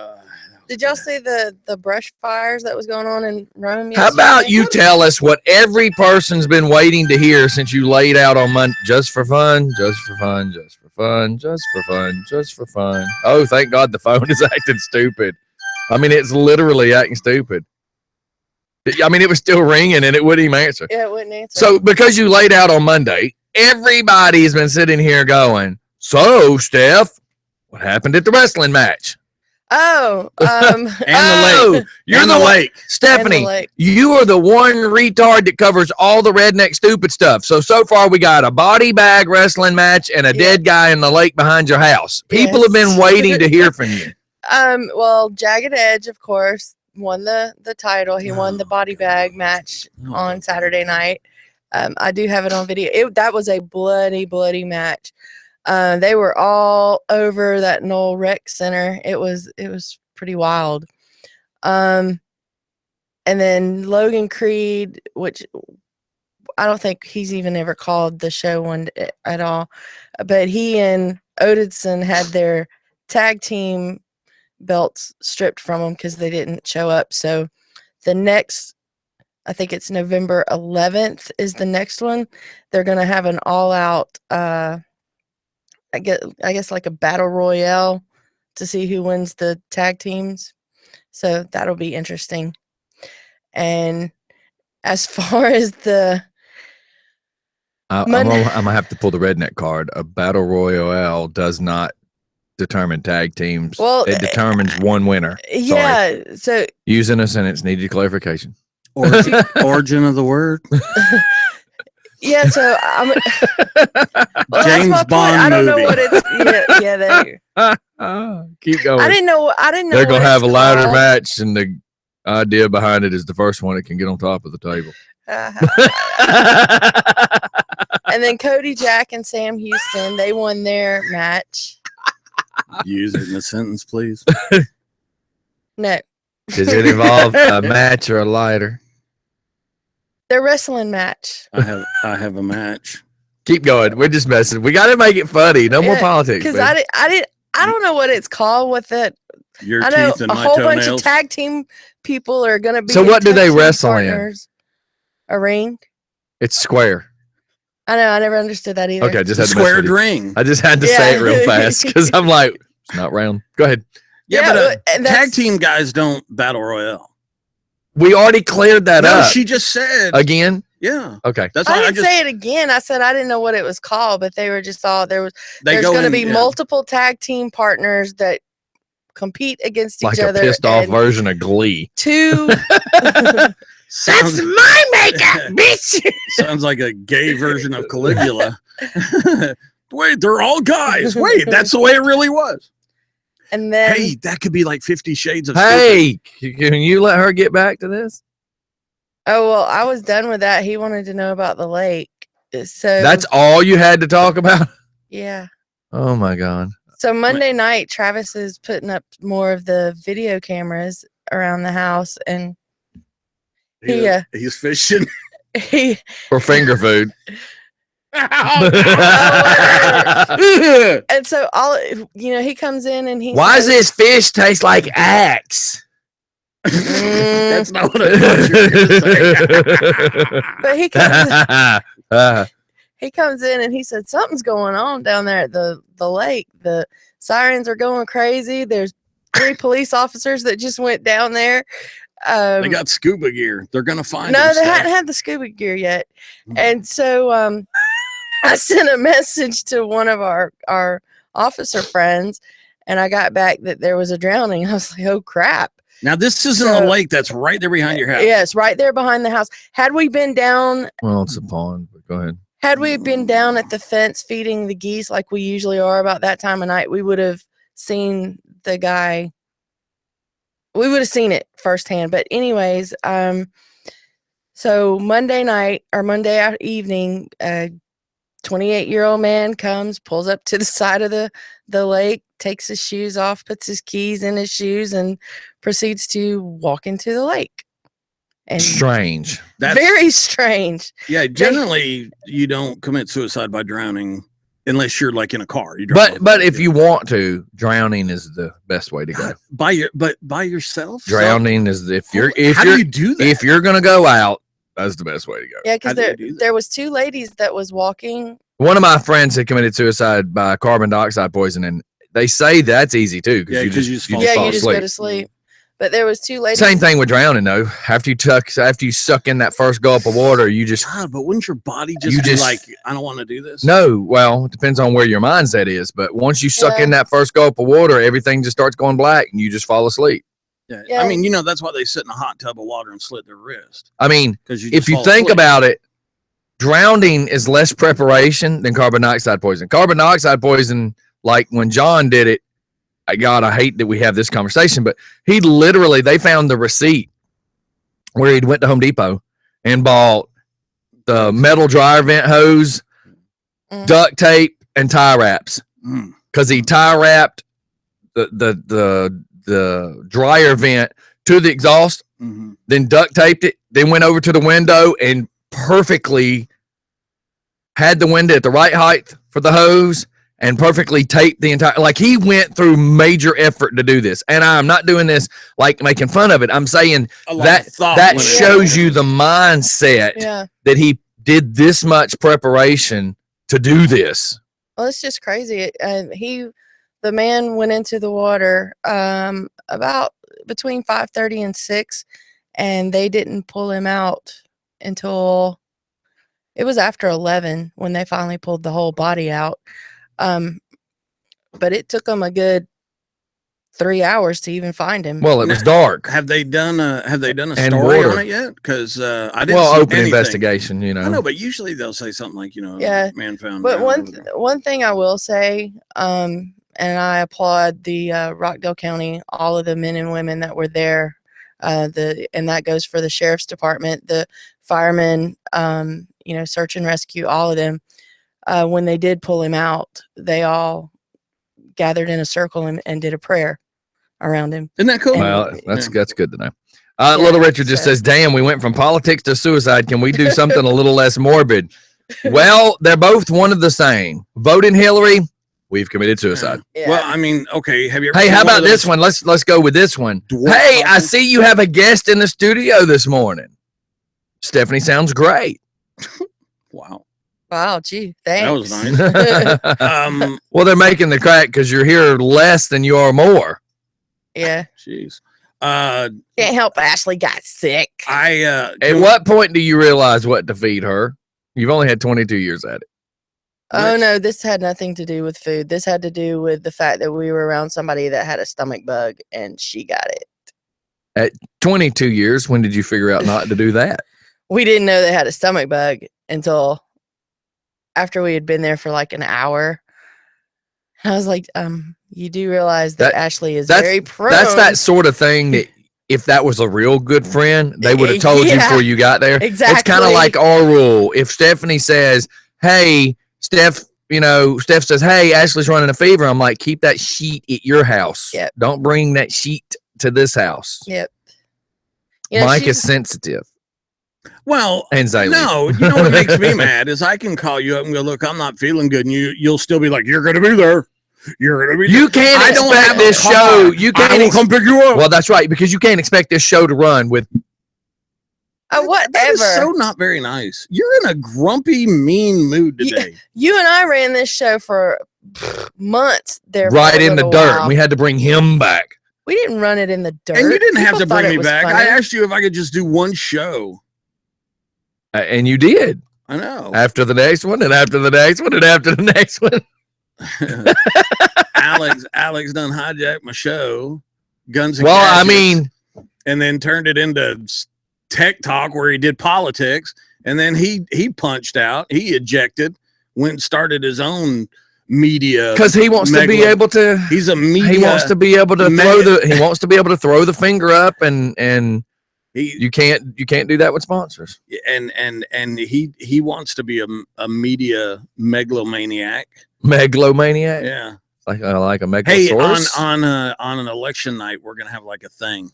Did y'all see the brush fires that was going on in Rome yesterday? How about you tell us what every person's been waiting to hear since you laid out on Monday? Just for fun, just for fun, just for fun, just for fun, just for fun. Oh, thank God the phone is acting stupid. I mean, it's literally acting stupid. I mean, it was still ringing and it wouldn't even answer. Yeah, it wouldn't answer. So because you laid out on Monday, everybody's been sitting here going, so, Steph, What happened at the wrestling match? Oh, And the lake. You're And the the one, lake. Stephanie. lake. You are the one retard that covers all the redneck stupid stuff. So far we got a body bag wrestling match and a dead guy in the lake behind your house. People have been waiting to hear from you. Well, Jagged Edge, of course, won the title. He won the body bag match on Saturday night. I do have it on video. That was a bloody match. They were all over that Knoll Rec Center. It was pretty wild. And then Logan Creed, which I don't think he's even ever called the show one at all, but he and Odinson had their tag team belts stripped from them because they didn't show up. So the next, I think it's November 11th is the next one. They're going to have an all-out I guess like a battle royale to see who wins the tag teams. So that'll be interesting. And as far as the I'm gonna have to pull the redneck card. A battle royale does not determine tag teams. Well, it determines one winner. Yeah. So using a sentence needed clarification. Origin of the word. Yeah, so I'm James Bond I don't movie. know what it's. Yeah, there. Keep going. I didn't know. They're gonna have a ladder called. match, and the idea behind it is the first one that can get on top of the table. And then Cody Jack and Sam Houston, they won their match. Use it in a sentence, please. No. Does it involve a match or a lighter? Their wrestling match. I have a match. Keep going. We're just messing. We got to make it funny. No more politics. Because I don't know what it's called with it. Your I know teeth and a my whole toenails. bunch of tag team people are going to be. So what do tag they team wrestle partners. In? A ring. It's square. I know. I never understood that either. Okay, just had to squared ring. I just had to say it real fast because I'm like, it's not round. Go ahead. Yeah, but and tag team guys don't battle royale. We already cleared that up. She just said again. Yeah. Okay. That's I why didn't say it again. I said I didn't know what it was called, but they were just all there's going to be multiple tag team partners that compete against each other. Like a pissed off version of Glee. Two. That's my makeup, bitch. Sounds like a gay version of Caligula. Wait, they're all guys. Wait, that's the way it really was. And then, hey, that could be like 50 Shades of Hey, can you let her get back to this? Oh, well, I was done with that. He wanted to know about the lake. So that's all you had to talk about? Yeah. Oh my God. So Monday night, Travis is putting up more of the video cameras around the house, and he's fishing for finger food. And so he comes in and he why does this fish taste like axe? That's not what I thought you were going to say. But he comes in and he said something's going on down there at the lake. The sirens are going crazy. There's 3 police officers that just went down there. They got scuba gear. They're gonna find. No, they hadn't had the scuba gear yet. And so I sent a message to one of our officer friends, and I got back that there was a drowning. I was like, oh crap. Now this is in the lake that's right there behind your house. Yes, right there behind the house. Had we been down, well, it's a pond, but go ahead. Had we been down at the fence feeding the geese like we usually are about that time of night, we would have seen the guy. We would have seen it firsthand. But anyways, so Monday night or Monday evening, a 28-year-old man comes, pulls up to the side of the lake, takes his shoes off, puts his keys in his shoes, and proceeds to walk into the lake. And strange. That's very strange. Yeah, generally you don't commit suicide by drowning unless you're like in a car. But if you want to, drowning is the best way to go. By yourself? Drowning is how do you do that? If you're gonna go out, that's the best way to go. Yeah, because there was 2 ladies that was walking. One of my friends had committed suicide by carbon dioxide poisoning. They say that's easy too, because you just go to sleep. But there was 2 ladies. Same thing with drowning though. After you suck in that first gulp of water, you just God, but wouldn't your body just be like, I don't want to do this? no. Well, it depends on where your mindset is. But once you suck in that first gulp of water, everything just starts going black, and you just fall asleep. Yeah. I mean, that's why they sit in a hot tub of water and slit their wrist. I mean, if you think asleep. about it, drowning is less preparation than carbon dioxide poison. Carbon dioxide poison, like when John did it, I hate that we have this conversation, but they found the receipt where he'd went to Home Depot and bought the metal dryer vent hose, duct tape, and tie wraps. Because he tie wrapped the dryer vent to the exhaust, then duct taped it, then went over to the window and perfectly had the window at the right height for the hose and perfectly taped the entire, like he went through major effort to do this. And I'm not doing this like making fun of it. I'm saying that shows you the mindset that he did this much preparation to do this. Well, it's just crazy. The man went into the water about between 5:30 and 6, and they didn't pull him out until it was after 11 when they finally pulled the whole body out. But it took them a good 3 hours to even find him. Well, it was dark. Have they done a story on it yet? Because I didn't. Well, see open anything. investigation. I know, but usually they'll say something like, man found. But one thing I will say, and I applaud the Rockdale County, all of the men and women that were there. And that goes for the sheriff's department, the firemen, search and rescue, all of them. When they did pull him out, they all gathered in a circle and did a prayer around him. Isn't that cool? Well, that's good to know. Little Richard just says, damn, we went from politics to suicide. Can we do something a little less morbid? Well, they're both one of the same. Voting Hillary, we've committed suicide. Yeah. Well, I mean, okay. Have you ever? Hey, how about this one? Let's go with this one. Hey, I see you have a guest in the studio this morning. Stephanie sounds great. Wow, gee, thanks. That was nice. Well, they're making the crack because you're here less than you are more. Yeah. Jeez. Can't help Ashley got sick. At what point do you realize what to feed her? You've only had 22 years at it. Oh, no, this had nothing to do with food. This had to do with the fact that we were around somebody that had a stomach bug and she got it. At 22 years, when did you figure out not to do that? We didn't know they had a stomach bug until after we had been there for like an hour. I was like, you do realize that Ashley is very prone. That's that sort of thing that if that was a real good friend, they would have told you before you got there. Exactly. It's kind of like our rule. If Stephanie says, hey, Steph says, hey, Ashley's running a fever. I'm like, keep that sheet at your house. Yep. Don't bring that sheet to this house. Yep. Mike is sensitive. Well, and Zaylee. No, you know what makes me mad is I can call you up and go, look, I'm not feeling good. And you'll still be like, you're going to be there. You're going to be there. You can't expect this show. You can't come pick you up. Well, that's right. Because you can't expect this show to run with. Whatever. That is so not very nice. You're in a grumpy, mean mood today. You and I ran this show for months there. Right in the dirt. And we had to bring him back. We didn't run it in the dirt. And you didn't have to bring me back. Funny. I asked you if I could just do one show. And you did. I know. After the next one, and after the next one, and after the next one. Alex done hijacked my show, Guns and Well, Gadgets, I mean, and then turned it into Tech Talk where he did politics, and then he punched out, he ejected, went and started his own media because he wants to be able to. He's a media. He wants to be able to throw the finger up, and you can't do that with sponsors. And he wants to be a media megalomaniac. Megalomaniac. Yeah. Like a megalosaurus. Hey, on an election night, we're gonna have like a thing.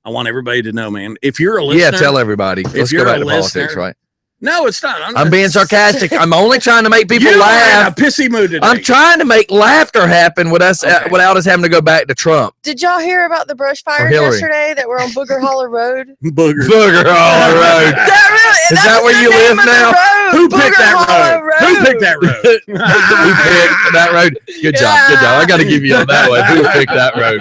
I want everybody to know, man. If you're a listener, tell everybody. Let's go back to politics, right? No, it's not. I'm being sarcastic. I'm only trying to make people You're in laugh. a pissy mood today. I'm trying to make laughter happen with us without us having to go back to Trump. Did y'all hear about the brush fires Hillary. yesterday that were on Booger Hollow Road? Booger. Booger Hollow Road. Is that where you live now? Who picked that road? Who picked that road? Who picked that road? Good job. Good job. I got to give you on that one. Who picked that road?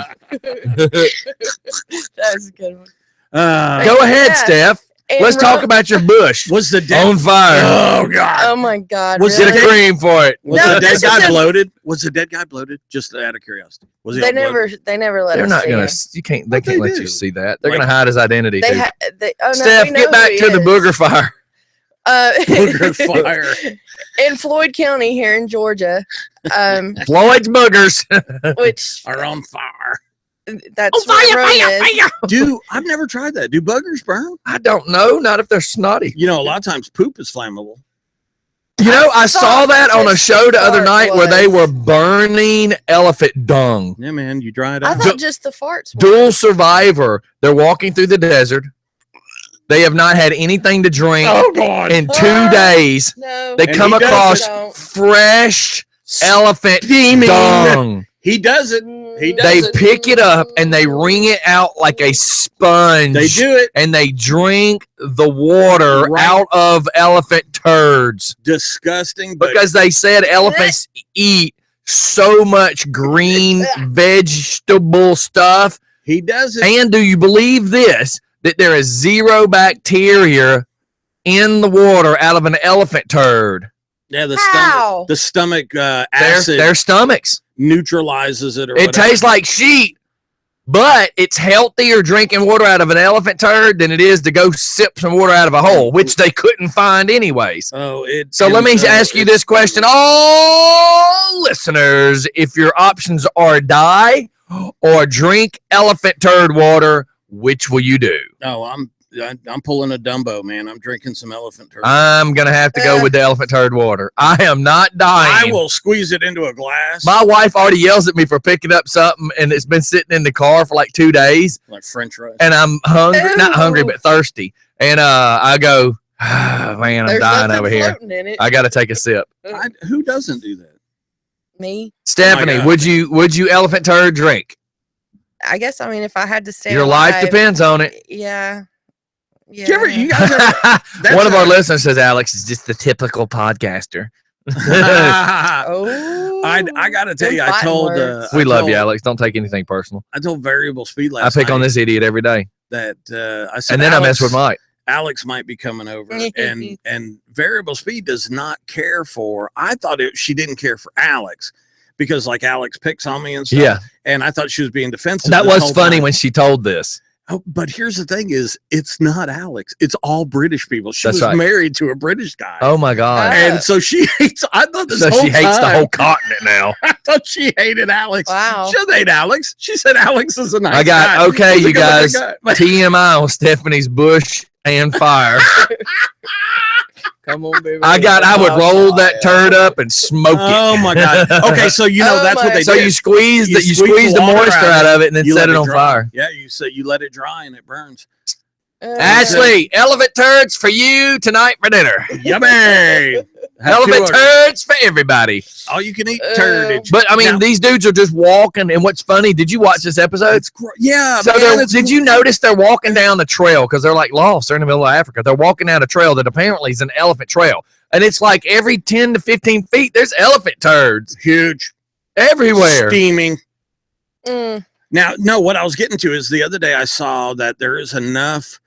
That's a good one. Go ahead, Yeah. Steph. And Let's talk about your bush. Was the dead On fire. Oh God! Oh my God! Was Get really? a cream for it. Was No, the dead this guy was in- bloated? Was the dead guy bloated? Just out of curiosity. Was he? They all bloated? never let They're us not see gonna. him. You can't. They What can't they let do? you see that. They're Like- gonna hide his identity. They Too. oh no, Steph, we know get back who he to the is. booger fire. Booger fire. In Floyd County here in Georgia, Floyd's boogers. which Are on fire. that's where Rome is. Do I've never tried that. Do buggers burn? I don't know. Not if they're snotty. You know, a lot of times poop is flammable. You know, I saw thought that on a this show the other fart night where they were was- burning elephant dung. Yeah, man, you dry it I out. thought just the farts. were. Dual survivor. They're walking through the desert. They have not had anything to drink God! in 2 days. No, They And come he does across don't. fresh elephant Steaming. dung. He does it. He does They it. pick it up and they wring it out like a sponge. They do it. And they drink the water Right. out of elephant turds Disgusting, but because they said elephants eat so much green vegetable stuff. he does it. And do you believe this? That there is zero bacteria in the water out of an elephant turd. Yeah, How? the stomach acid Their stomachs. neutralizes it. Or It whatever. tastes like sheet, but it's healthier drinking water out of an elephant turd than it is to go sip some water out of a hole, which they couldn't find anyways. Oh, it. So let me ask you this question, all listeners: if your options are die or drink elephant turd water, which will you do? Oh, I'm pulling a Dumbo, man. I'm drinking some elephant turd. I'm gonna have to go with the elephant turd water. I am not dying. I will squeeze it into a glass. My wife already yells at me for picking up something, and it's been sitting in the car for like 2 days, like French fries. and I'm hungry, not hungry, Ew. but thirsty. And I go, man, I'm There's dying nothing over here. floating in it. I got to take a sip. Who doesn't do that? Me, Stephanie, God. would you elephant turd drink? I guess. I mean, if I had to stay Your alive, life depends on it. Yeah. Yeah. You guys ever, One of our listeners says Alex is just the typical podcaster. Oh. I gotta tell them you, I fighting told words. We love you, Alex. Don't take anything personal. I told Variable Speed I last pick on night this idiot every day, that I said, and then I mess with Mike. Alex might be coming over, and Variable Speed does not care for. I thought she didn't care for Alex because like Alex picks on me and stuff. Yeah, and I thought she was being defensive. that the was whole funny time. when she told this. Oh, but here's the thing: is it's not Alex. It's all British people. She That's was right. married to a British guy. Oh my god! And so she hates. I thought this So whole she hates the time- whole continent now. I thought she hated Alex. Wow. She doesn't hate Alex. She said Alex is a nice I got guy. okay, He's a you good-looking guys. guy. But- TMI on Stephanie's bush and fire. Come on, baby. I would roll that turd up and smoke it. Oh my god. Okay, so you know Oh that's what my they So do. you squeeze You you squeeze squeeze the water moisture out of it and then You set let it on dry. fire. Yeah, you let it dry and it burns. Ashley, elephant turds for you tonight for dinner. Yummy. Have Elephant two turds for everybody. All you can eat turd. But I mean, Now- these dudes are just walking. And what's funny? Did you watch this episode? It's yeah. So man, did you notice they're walking down the trail because they're like lost? They're in the middle of Africa. They're walking down a trail that apparently is an elephant trail, and it's like every 10 to 15 feet there's elephant turds huge everywhere. steaming? Mm. Now, no, what I was getting to is the other day I saw that there is enough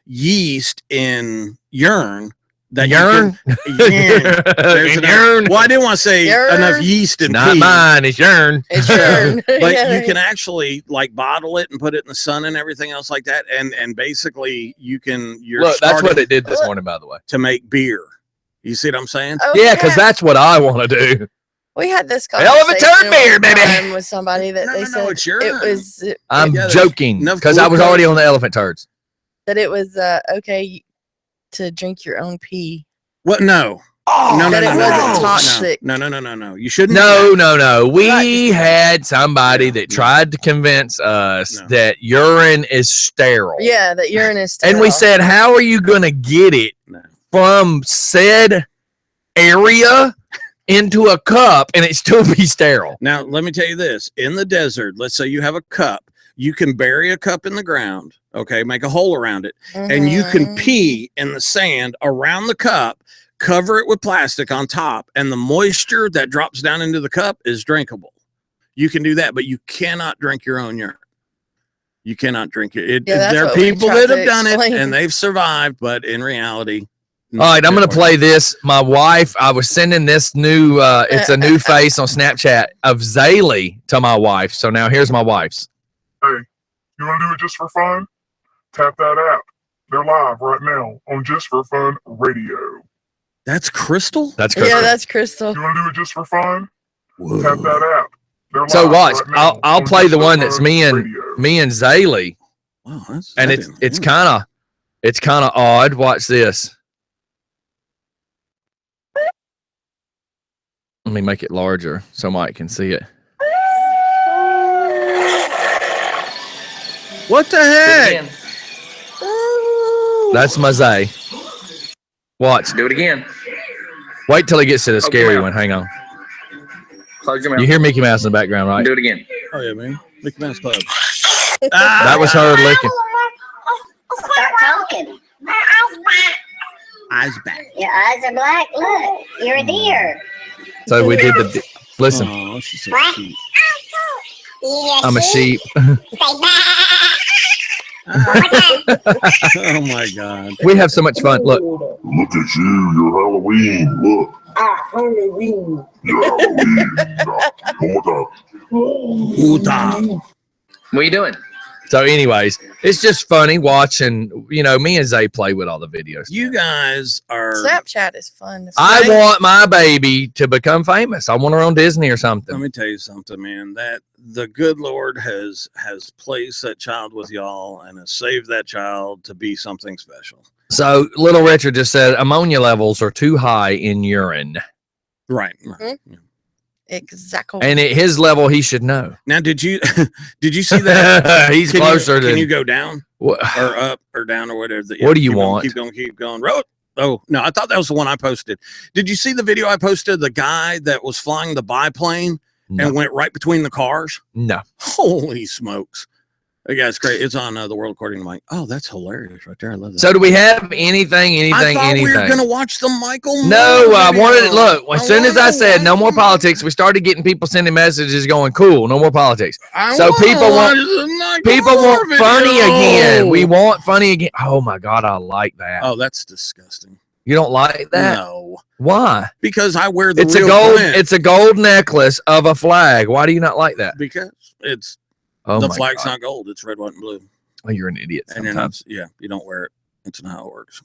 yeast in urine that you Urine? can- urine. There's In enough- urine? Well, I didn't want to say Urine? enough yeast in Not pee, mine. It's urine. It's urine. but Yeah. you can actually like bottle it and put it in the sun and everything else like that, and basically you're Look, that's what starting it did this morning, by the way. to make beer. You see what I'm saying? Oh, Yeah, because that's what I want to do. we had this Elephant turd conversation beer, one baby. time with somebody that No, they no, no, said it's urine. it was I'm Yeah, there's joking enough because I was glucose. already on the elephant turds. that it was okay to drink your own pee. What? No. Oh, No, no, that no, it no, wasn't no, toxic. No. You shouldn't. No, do that. no. We Right. had somebody Yeah, that no. tried to convince us No. that urine is sterile. Yeah, that urine is And we sterile. said, how are you going to get it No. from said area into a cup and it still be sterile. Now, let me tell you this. In the desert, let's say you have a cup. You can bury a cup in the ground, okay, make a hole around it, and you can pee in the sand around the cup, cover it with plastic on top, and the moisture that drops down into the cup is drinkable. You can do that, but you cannot drink your own urine. You cannot drink it. There are people that have done it, and they've survived, but in reality... All right, I'm going to play this. My wife, I was sending this new, it's a new face on Snapchat of Zaylee to my wife. So now here's my wife's. Hey, you want to do it just for fun? Tap that app. They're live right now on Just for Fun Radio. That's Crystal? That's Crystal. Yeah, that's Crystal. You want to do it just for fun? Whoa. Tap that app. They're So live watch, right now I'll on play Just the for one Fun that's me and Zaylee. Wow, And it's kind of odd. Watch this. Let me make it larger so Mike can see it. What the heck? That's my Zay. Watch. Do it again. Wait till he gets to the scary one. Hang on. Close your mouth. You hear Mickey Mouse in the background, right? Do it again. Oh, yeah, man. Mickey Mouse Club. That was her licking. Start talking. Eyes back. Your eyes are black. Look, you're a deer. So we did the. Listen, Oh, she's so cute. I'm a sheep. Oh, my God. We have so much fun. Look, Look at you. You're Halloween. Look. Halloween. You're Halloween. One more time. What are you doing? so anyways, it's just funny watching, me and Zay play with all the videos. You guys are... Snapchat is fun. to I see. want my baby to become famous. I want her on Disney or Let something. me tell you something, man. That the good Lord has placed that child with y'all and has saved that child to be something special. So little Richard just said ammonia levels are too high in urine. Right. Mhm. Exactly. And at his level, he should know. Now, did you see that? He's Can closer you, to. Can you go down What? or up or down or whatever? What do you keep going, want? Keep going. Oh, no, I thought that was the one I posted. Did you see the video I posted? The guy that was flying the biplane No. and went right between the cars? No. Holy smokes. That guy's great. It's on The World According to Mike. Oh, that's hilarious right there. I love that. So do we have anything? I thought we were going to watch the Michael No, Moore I video. wanted it. Look, as soon as I wanna said no more watch- politics, we started getting people sending messages going, cool, no more politics. I So wanna people want- watch the Michael People Moore want funny video. again. We want funny again. Oh my God, I like that. Oh, that's disgusting. You don't like that? No, Why? because I wear the It's a real gold. Clint. It's a gold necklace of a flag. Why do you not like that? Because it's Oh the my flag's God. not gold. It's red, white, and blue. Oh, you're an idiot. And you're not. Sometimes. Yeah, you don't wear it. It's not how it works.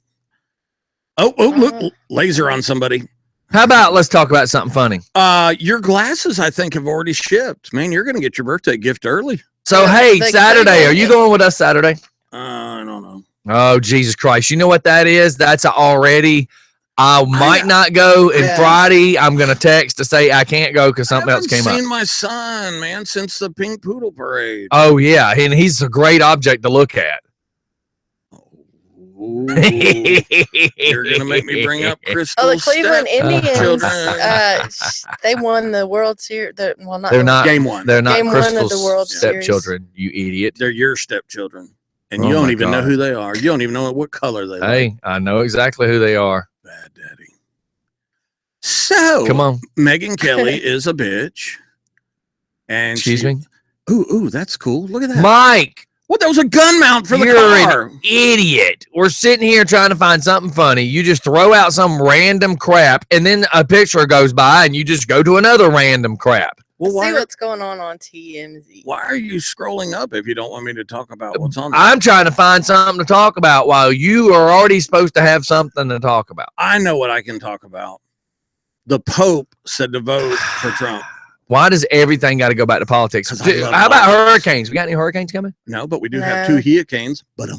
Oh, look, laser on somebody. How about let's talk about something funny? Your glasses, I think, have already shipped. Man, you're going to get your birthday gift early. So Yeah, hey, like, Saturday, are you going with us Saturday? I don't know. Oh Jesus Christ! You know what that is? That's already. I might not go, and Yeah. Friday I'm gonna text to say I can't go because something else came I up. haven't seen my son, man, since the Pink Poodle Parade. Oh yeah, and he's a great object to look at. Ooh, you're going to make me bring up Crystal. Oh, the Cleveland Indians. children. They won the World Series. Well, not They're the- not. Game one. They're not Game one of the Crystal's World Series. stepchildren. You idiot. They're your stepchildren. And Oh you don't my even know God. who they are. You don't even know what color they are. Hey, I know exactly who they are. Bad daddy. So, Come on. Megan Kelly is a bitch. And Excuse me, Ooh, that's cool. Look at that. Mike. What? That was a gun mount for the You're car. an idiot. We're sitting here trying to find something funny. You just throw out some random crap, and then a picture goes by, and you just go to another random crap. Well, See why, what's going on TMZ. why are you scrolling up if you don't want me to talk about what's on there? I'm trying to find something to talk about while you are already supposed to have something to talk about. I know what I can talk about. The Pope said to vote for Trump. Why does everything got to go back to politics? 'Cause I love How about politics. hurricanes? We got any hurricanes coming? No, but we do have No. two hurricanes. Bum.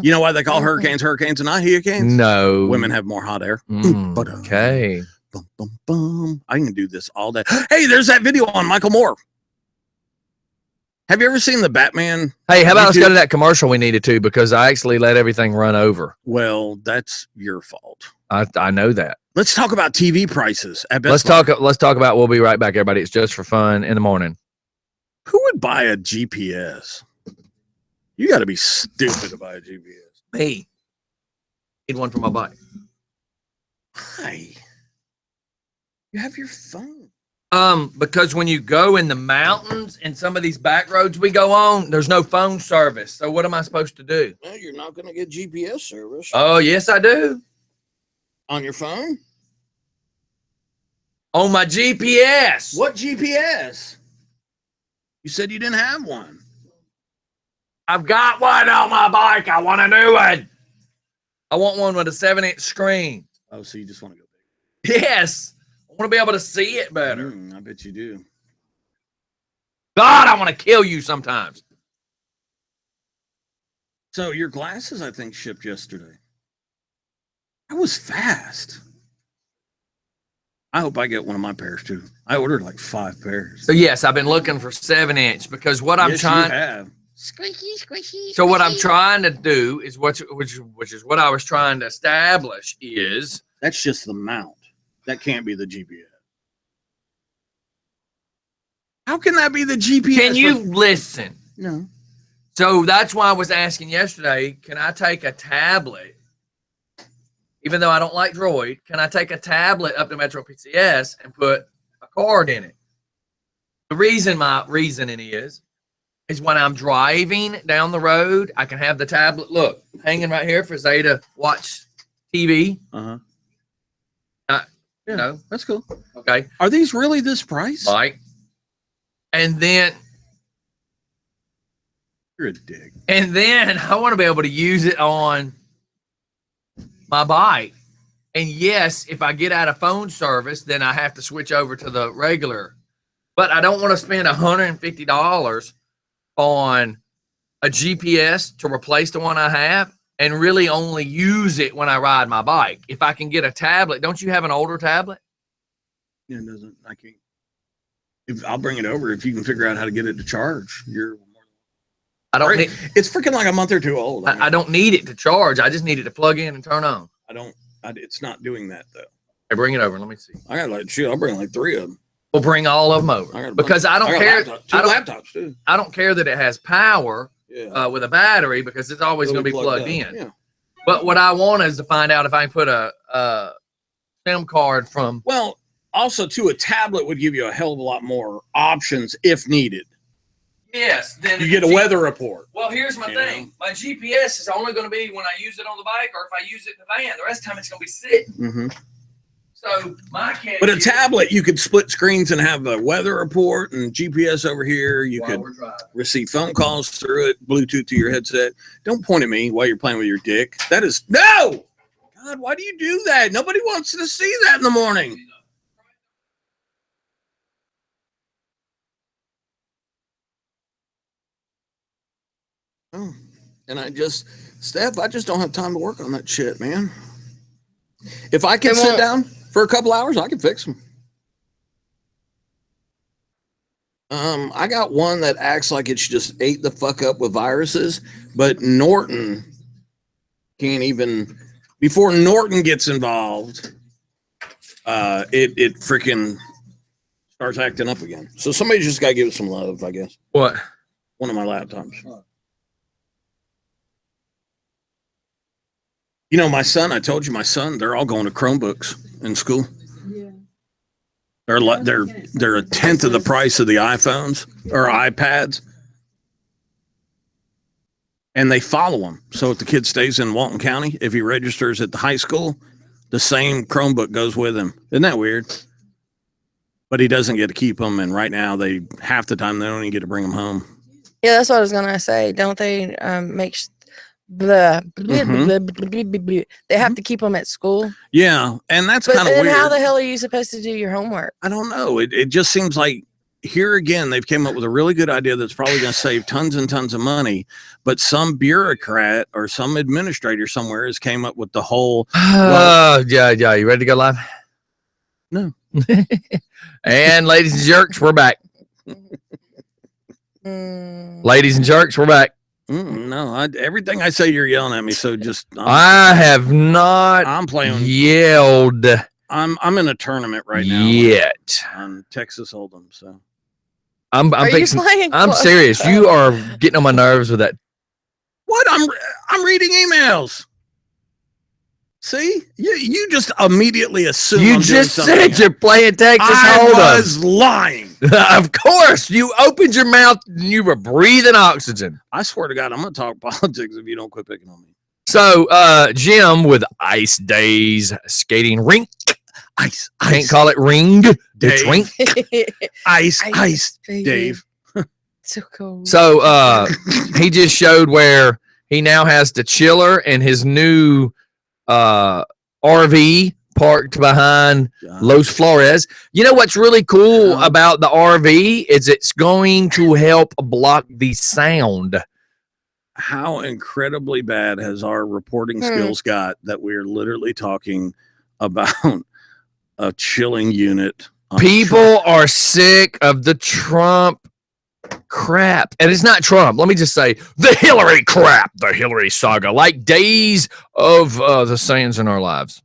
You know why they call hurricanes and not hurricanes? No. Women have more hot air. Mm, But, okay. Bum. I can do this all day. Hey, there's that video on Michael Moore. Have you ever seen the Batman? Hey, how about let's go to that commercial we needed to, because I actually let everything run over. Well, that's your fault. I know that. Let's talk about TV prices at Best Let's Buy. talk about. We'll be right back, everybody. It's Just for Fun in the Morning. Who would buy a GPS? You got to be stupid to buy a GPS. Me. Need one for my bike. Why? You have your phone. Because when you go in the mountains and some of these back roads we go on, there's no phone service. So what am I supposed to do? Well, you're not going to get GPS service. Oh, yes, I do. On your phone? On my GPS. What GPS? You said you didn't have one. I've got one on my bike. I want a new one. I want one with a 7-inch screen. Oh, so you just want to go big? Yes. I want to be able to see it better. I bet you do. God, I want to kill you sometimes. So your glasses, I think, shipped yesterday. That was fast. I hope I get one of my pairs too. I ordered like 5 pairs. So yes, I've been looking for 7-inch because what I'm trying. You have. Squishy. So what I'm trying to do is which is what I was trying to establish is That's just the mount. That can't be the GPS. How can that be the GPS? Can you listen? No. So that's why I was asking yesterday, can I take a tablet? Even though I don't like Droid, can I take a tablet up to Metro PCS and put a card in it? The reason my reasoning is when I'm driving down the road, I can have the tablet, look, hanging right here for Zay to watch TV. Uh-huh. You know, That's cool. okay. Are these really this price? Like, and then You're a dick. And then I want to be able to use it on my bike. And yes, if I get out of phone service, then I have to switch over to the regular. But I don't want to spend $150 on a GPS to replace the one I have and really only use it when I ride my bike. If I can get a tablet, don't you have an older tablet? Yeah, it doesn't. I can't. I'll bring it over if you can figure out how to get it to charge. I don't need. It's freaking like a month or two old. I don't need it to charge. I just need it to plug in and turn on. It's not doing that though. Hey, bring it over. Let me see. I got like I'll bring like 3 of them. We'll bring all of them over because I don't care. Two laptops too. I don't care that it has power Yeah. with a battery because it's always going to be plugged in. Yeah. But what I want is to find out if I can put a SIM card from. Well, also too, a tablet would give you a hell of a lot more options if needed. Yes. Then You get a weather report. Well, here's my thing. My GPS is only going to be when I use it on the bike or if I use it in the van. The rest of the time it's going to be sitting. Mm-hmm. So my catch. But a tablet, you could split screens and have a weather report and GPS over here. You could receive phone calls through it, Bluetooth to your headset. Don't point at me while you're playing with your dick. That is no. God, why do you do that? Nobody wants to see that in the morning. Oh, and Steph, I just don't have time to work on that shit, man. If I can sit down for a couple hours, I can fix them. I got one that acts like it's just ate the fuck up with viruses, but Norton can't even. Before Norton gets involved, it freaking starts acting up again. So somebody just got to give it some love, I guess. What? One of my laptops. You know, my son, I told you my son, they're all going to Chromebooks in school. Yeah. They're a tenth of the price of the iPhones or iPads. And they follow them. So if the kid stays in Walton County, if he registers at the high school, the same Chromebook goes with him. Isn't that weird? But he doesn't get to keep them. And right now, half the time, they don't even get to bring them home. Yeah, that's what I was gonna say. Don't they make they have to keep them at school? Yeah, and that's But kind of then weird. how the hell are you supposed to do your homework? I don't know. It just seems like here again, they've came up with a really good idea that's probably going to save tons and tons of money. But some bureaucrat or some administrator somewhere has came up with the whole. Yeah. You ready to go live? No. And ladies and jerks, we're back. Ladies and jerks, we're back. No, everything I say, you're yelling at me. So just I have not. I'm playing yelled. I'm in a tournament right now. Yet on Texas Hold'em. So I'm you playing? I'm serious. You are getting on my nerves with that. What? I'm reading emails. See, you just immediately assume You I'm just doing said something. you're playing Texas Hold'em. I was lying. Of course, you opened your mouth and you were breathing oxygen. I swear to God, I'm going to talk politics if you don't quit picking on me. So, Jim with Ice Days Skating Rink. Ice. Can't call it ring. Dave. It's rink. Ice, baby. Dave. So cool. So, he just showed where he now has the chiller and his new RV parked behind Los Flores. You know what's really cool about the RV is it's going to help block the sound. How incredibly bad has our reporting skills got that we're literally talking about a chilling unit? People are sick of the Trump crap. And it's not Trump. Let me just say the Hillary crap, the Hillary saga, like days of the sayings in our lives.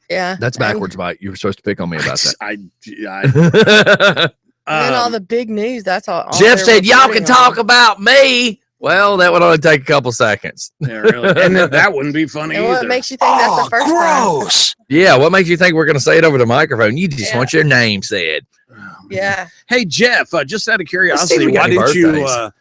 Yeah. That's backwards, Mike. You were supposed to pick on me about that. And then all the big news, that's all Jeff they're said, y'all can reporting talk on. about me. Well, that would only take a couple seconds. Yeah, really. And that wouldn't be funny And either. what makes you think that's the first gross. Yeah, what makes you think we're going to say it over the microphone? You just Yeah. want your name said. Oh, time? Yeah. Hey, Jeff, just out of Let's see curiosity, if we got any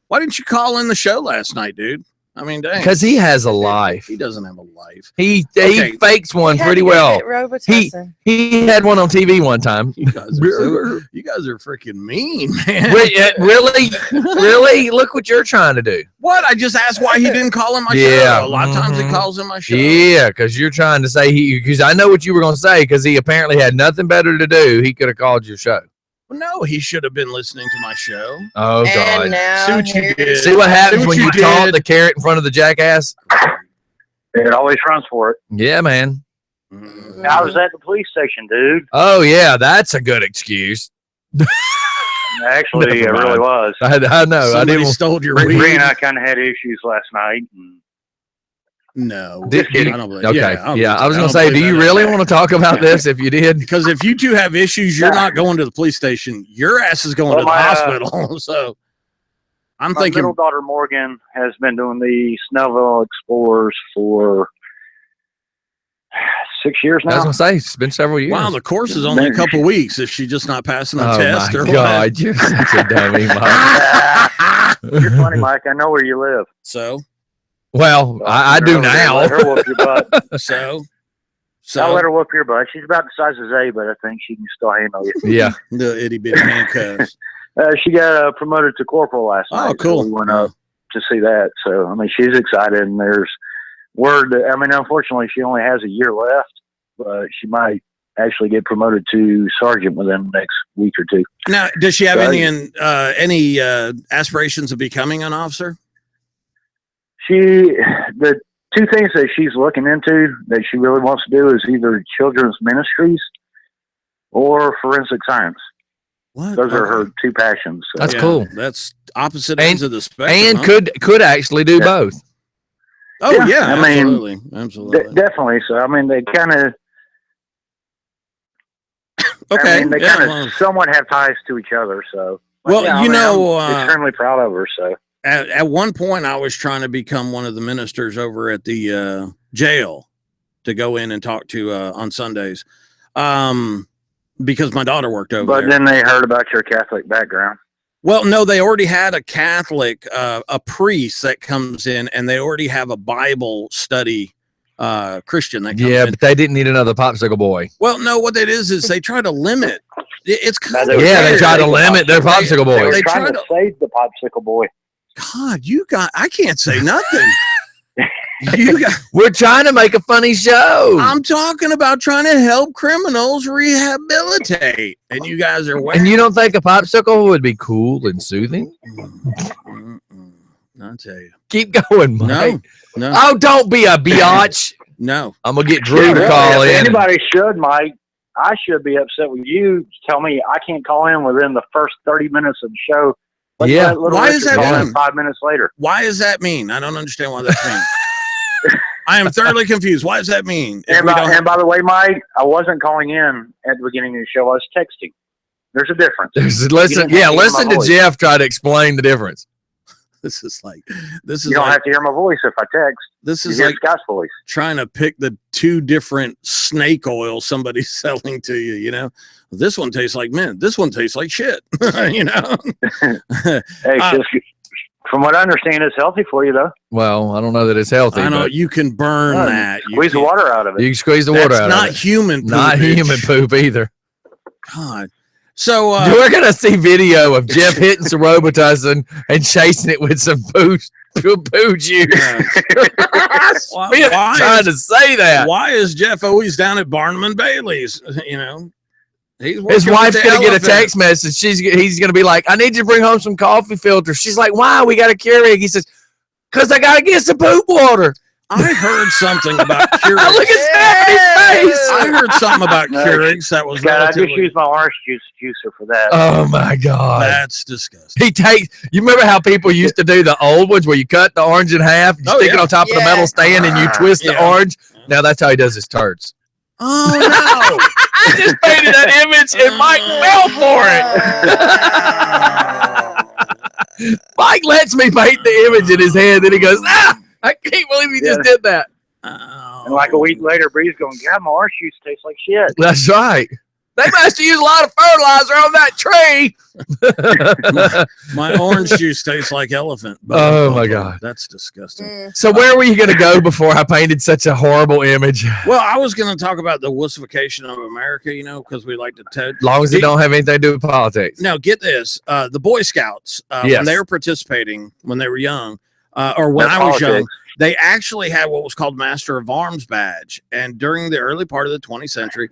why didn't you call in the show last night, dude? I mean, dang. Because he has a life. He doesn't have a life. He Okay. fakes one He had pretty to go well. get Robitussin. He had one on TV one time. You guys are freaking mean, man. Really? Really? Look what you're trying to do. What? I just asked why he didn't call in my Yeah. show. A lot of times he Mhm. calls in my show. Yeah, because you're trying to say because I know what you were going to say because he apparently had nothing better to do. He could have called your show. Well, no, he should have been listening to my show. Oh, And God. now See what you here- did. See what happens See what when you you taunt did. the carrot in front of the jackass? It always runs for it. Yeah, man. Mm. I was at the police station, dude. Oh, yeah, that's a good excuse. Actually, it Never mind. really was. I know. I Somebody didn't. stole your Bree weed. and I kind of had issues last night. And No. Did- I don't believe. Okay. Yeah, I was going to don't say, do believe you that. really want to talk about this if you did? Because if you two have issues, you're not going to the police station. Your ass is going Well, to the my, hospital. So I'm my thinking, middle daughter, Morgan, has been doing the Snellville Explorers for 6 years I was now. going to say, it's been several years. wow, the course is only a couple weeks. Is she just not passing a Oh, test my or God. You're such a dummy, Mike. what? You're funny, Mike. I know where you live. So, Well, I do now. Let her whoop your butt. so I'll let her whoop your butt. She's about the size of Zay, but I think she can still handle you. Yeah. the itty bitty handcuffs. She got promoted to corporal last night. Oh, cool. So we went up to see that. So, I mean, she's excited, and there's word that, I mean, unfortunately, she only has a year left, but she might actually get promoted to sergeant within the next week or two. Now, does she have So, any aspirations of becoming an officer? The two things that she's looking into that she really wants to do is either children's ministries or forensic science. What? Those are her two passions. So. That's cool. That's opposite And- ends of the spectrum. And huh? could actually do Yeah. both. Oh Yeah, yeah, I mean, absolutely, absolutely. Definitely. So, I mean, they kind of, Okay, I mean, they yeah, kind of well, somewhat have ties to each other. So, Well, yeah, you I mean, know, I'm extremely proud of her. So, at one point, I was trying to become one of the ministers over at the jail to go in and talk to on Sundays, because my daughter worked over but there. then they heard about your Catholic background. Well, no, they already had a Catholic, a priest that comes in, and they already have a Bible study Christian that comes Yeah, in. but they didn't need another popsicle boy. Well, no, what it is they try to limit. It's kind of Yeah, they weird. try to limit their popsicle They were boys. They trying try to to- save the popsicle boy. God, I can't say nothing. You got, We're trying to make a funny show. I'm talking about trying to help criminals rehabilitate, and you guys are And you don't think a popsicle would be cool and soothing? I'll tell you. Keep going, Mike. No, no, Oh, don't be a biatch. no. I'm gonna get Drew to Really, call if in. anybody should, Mike, I should be upset with you. Tell me I can't call in within the first 30 minutes of the show. Yeah. Why does that mean? 5 minutes later. Why does that mean? I don't understand what that means. I am thoroughly confused. Why does that mean? And by the way, Mike, I wasn't calling in at the beginning of the show. I was texting. There's a difference. Listen to Jeff try to explain the difference. This is you don't have to hear my voice if I text. This is you like Scott's voice. Trying to pick the two different snake oil somebody's selling to you. You know, this one tastes like mint. This one tastes like shit. You know. Hey, from what I understand, it's healthy for you, though. Well, I don't know that it's healthy. I know you can burn that. Squeeze the water out of it. You can squeeze the water out of it. Not human poop. Not human poop either. God. So we're gonna see video of Jeff hitting some Robitussin and chasing it with some poo juice. Why trying to say that? Why is Jeff always down at Barnum and Bailey's? You know, his wife's gonna get a text message. He's gonna be like, "I need you to bring home some coffee filters." She's like, "Why? We got a Keurig." He says, "Cause I gotta get some poop water." I heard something about Keurigs. Look at Stephanie's face. I heard something about Keurigs that was I just use my orange juice juicer for that. Oh my God, that's disgusting. You remember how people used to do the old ones where you cut the orange in half, you stick it on top of the metal stand, and you twist the orange? Now that's how he does his turds. Oh no! I just painted that image, and Mike fell for it. Mike lets me paint the image in his head, then he goes, I can't believe he just did that. And like a week later, Bree's going, God, my orange juice tastes like shit. That's right. They must have used a lot of fertilizer on that tree. My orange juice tastes like elephant. Oh, my God. That's disgusting. So where were you going to go before I painted such a horrible image? Well, I was going to talk about the wussification of America, you know, because we like to as long as it don't have anything to do with politics. Now, get this. The Boy Scouts, when they were participating, when they were young, or when I was young, they actually had what was called Master of Arms badge. And during the early part of the 20th century,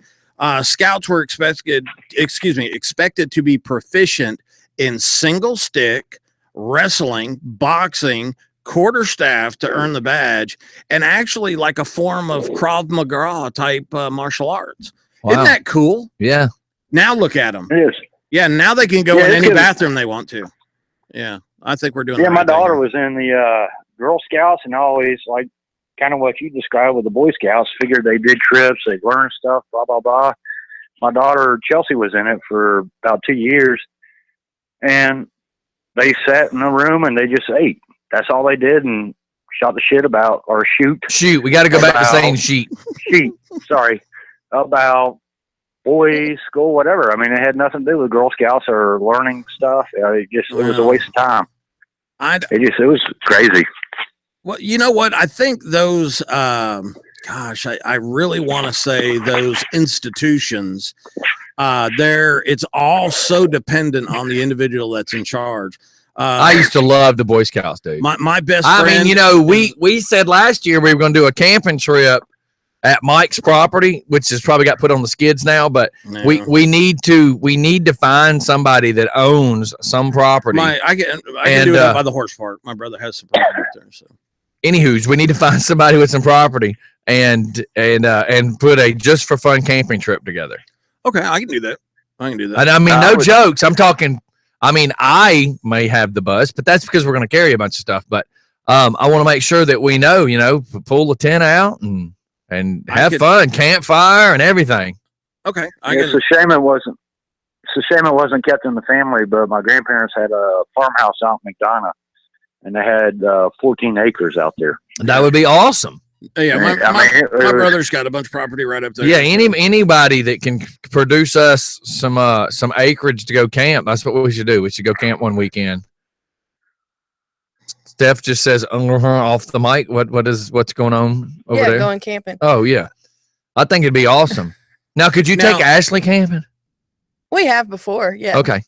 scouts were expected to be proficient in single stick, wrestling, boxing, quarterstaff to earn the badge, and actually like a form of Krav Maga type martial arts. Wow. Isn't that cool? Yeah. Now look at them. It is. Yeah, now they can go in any bathroom they want to. Yeah, I think we're doing. Yeah, my daughter was in the Girl Scouts, and always like kind of what you described with the Boy Scouts. Figured they did trips, they learned stuff, blah blah blah. My daughter Chelsea was in it for about 2 years, and they sat in a room and they just ate. That's all they did, and shot the shit about or shoot. We got to go back to saying sheet. Sorry, about boys, school, whatever. I mean, it had nothing to do with Girl Scouts or learning stuff. It was a waste of time. It was crazy. Well, you know what? I think those, I really want to say those institutions, it's all so dependent on the individual that's in charge. I used to love the Boy Scouts, dude. My best friend. I mean, you know, we said last year we were going to do a camping trip at Mike's property, which has probably got put on the skids now, but we need to find somebody that owns some property. I can do it by the horse park. My brother has some property up there. So, anywho's, we need to find somebody with some property and put a just for fun camping trip together. Okay, I can do that. And I mean, no jokes. I'm talking. I mean, I may have the bus, but that's because we're going to carry a bunch of stuff. But I want to make sure that we know, you know, pull the tent out and have fun, campfire and everything. Okay. It's a shame it wasn't kept in the family, but my grandparents had a farmhouse out in McDonough, and they had 14 acres out there. That would be awesome. Yeah, my brother's got a bunch of property right up there. Yeah, anybody that can produce us some acreage to go camp, that's what we should do. We should go camp one weekend. Steph just says off the mic. What's going on over there? Yeah, going camping. Oh yeah, I think it'd be awesome. Now, could you take Ashley camping? We have before. Yeah. Okay.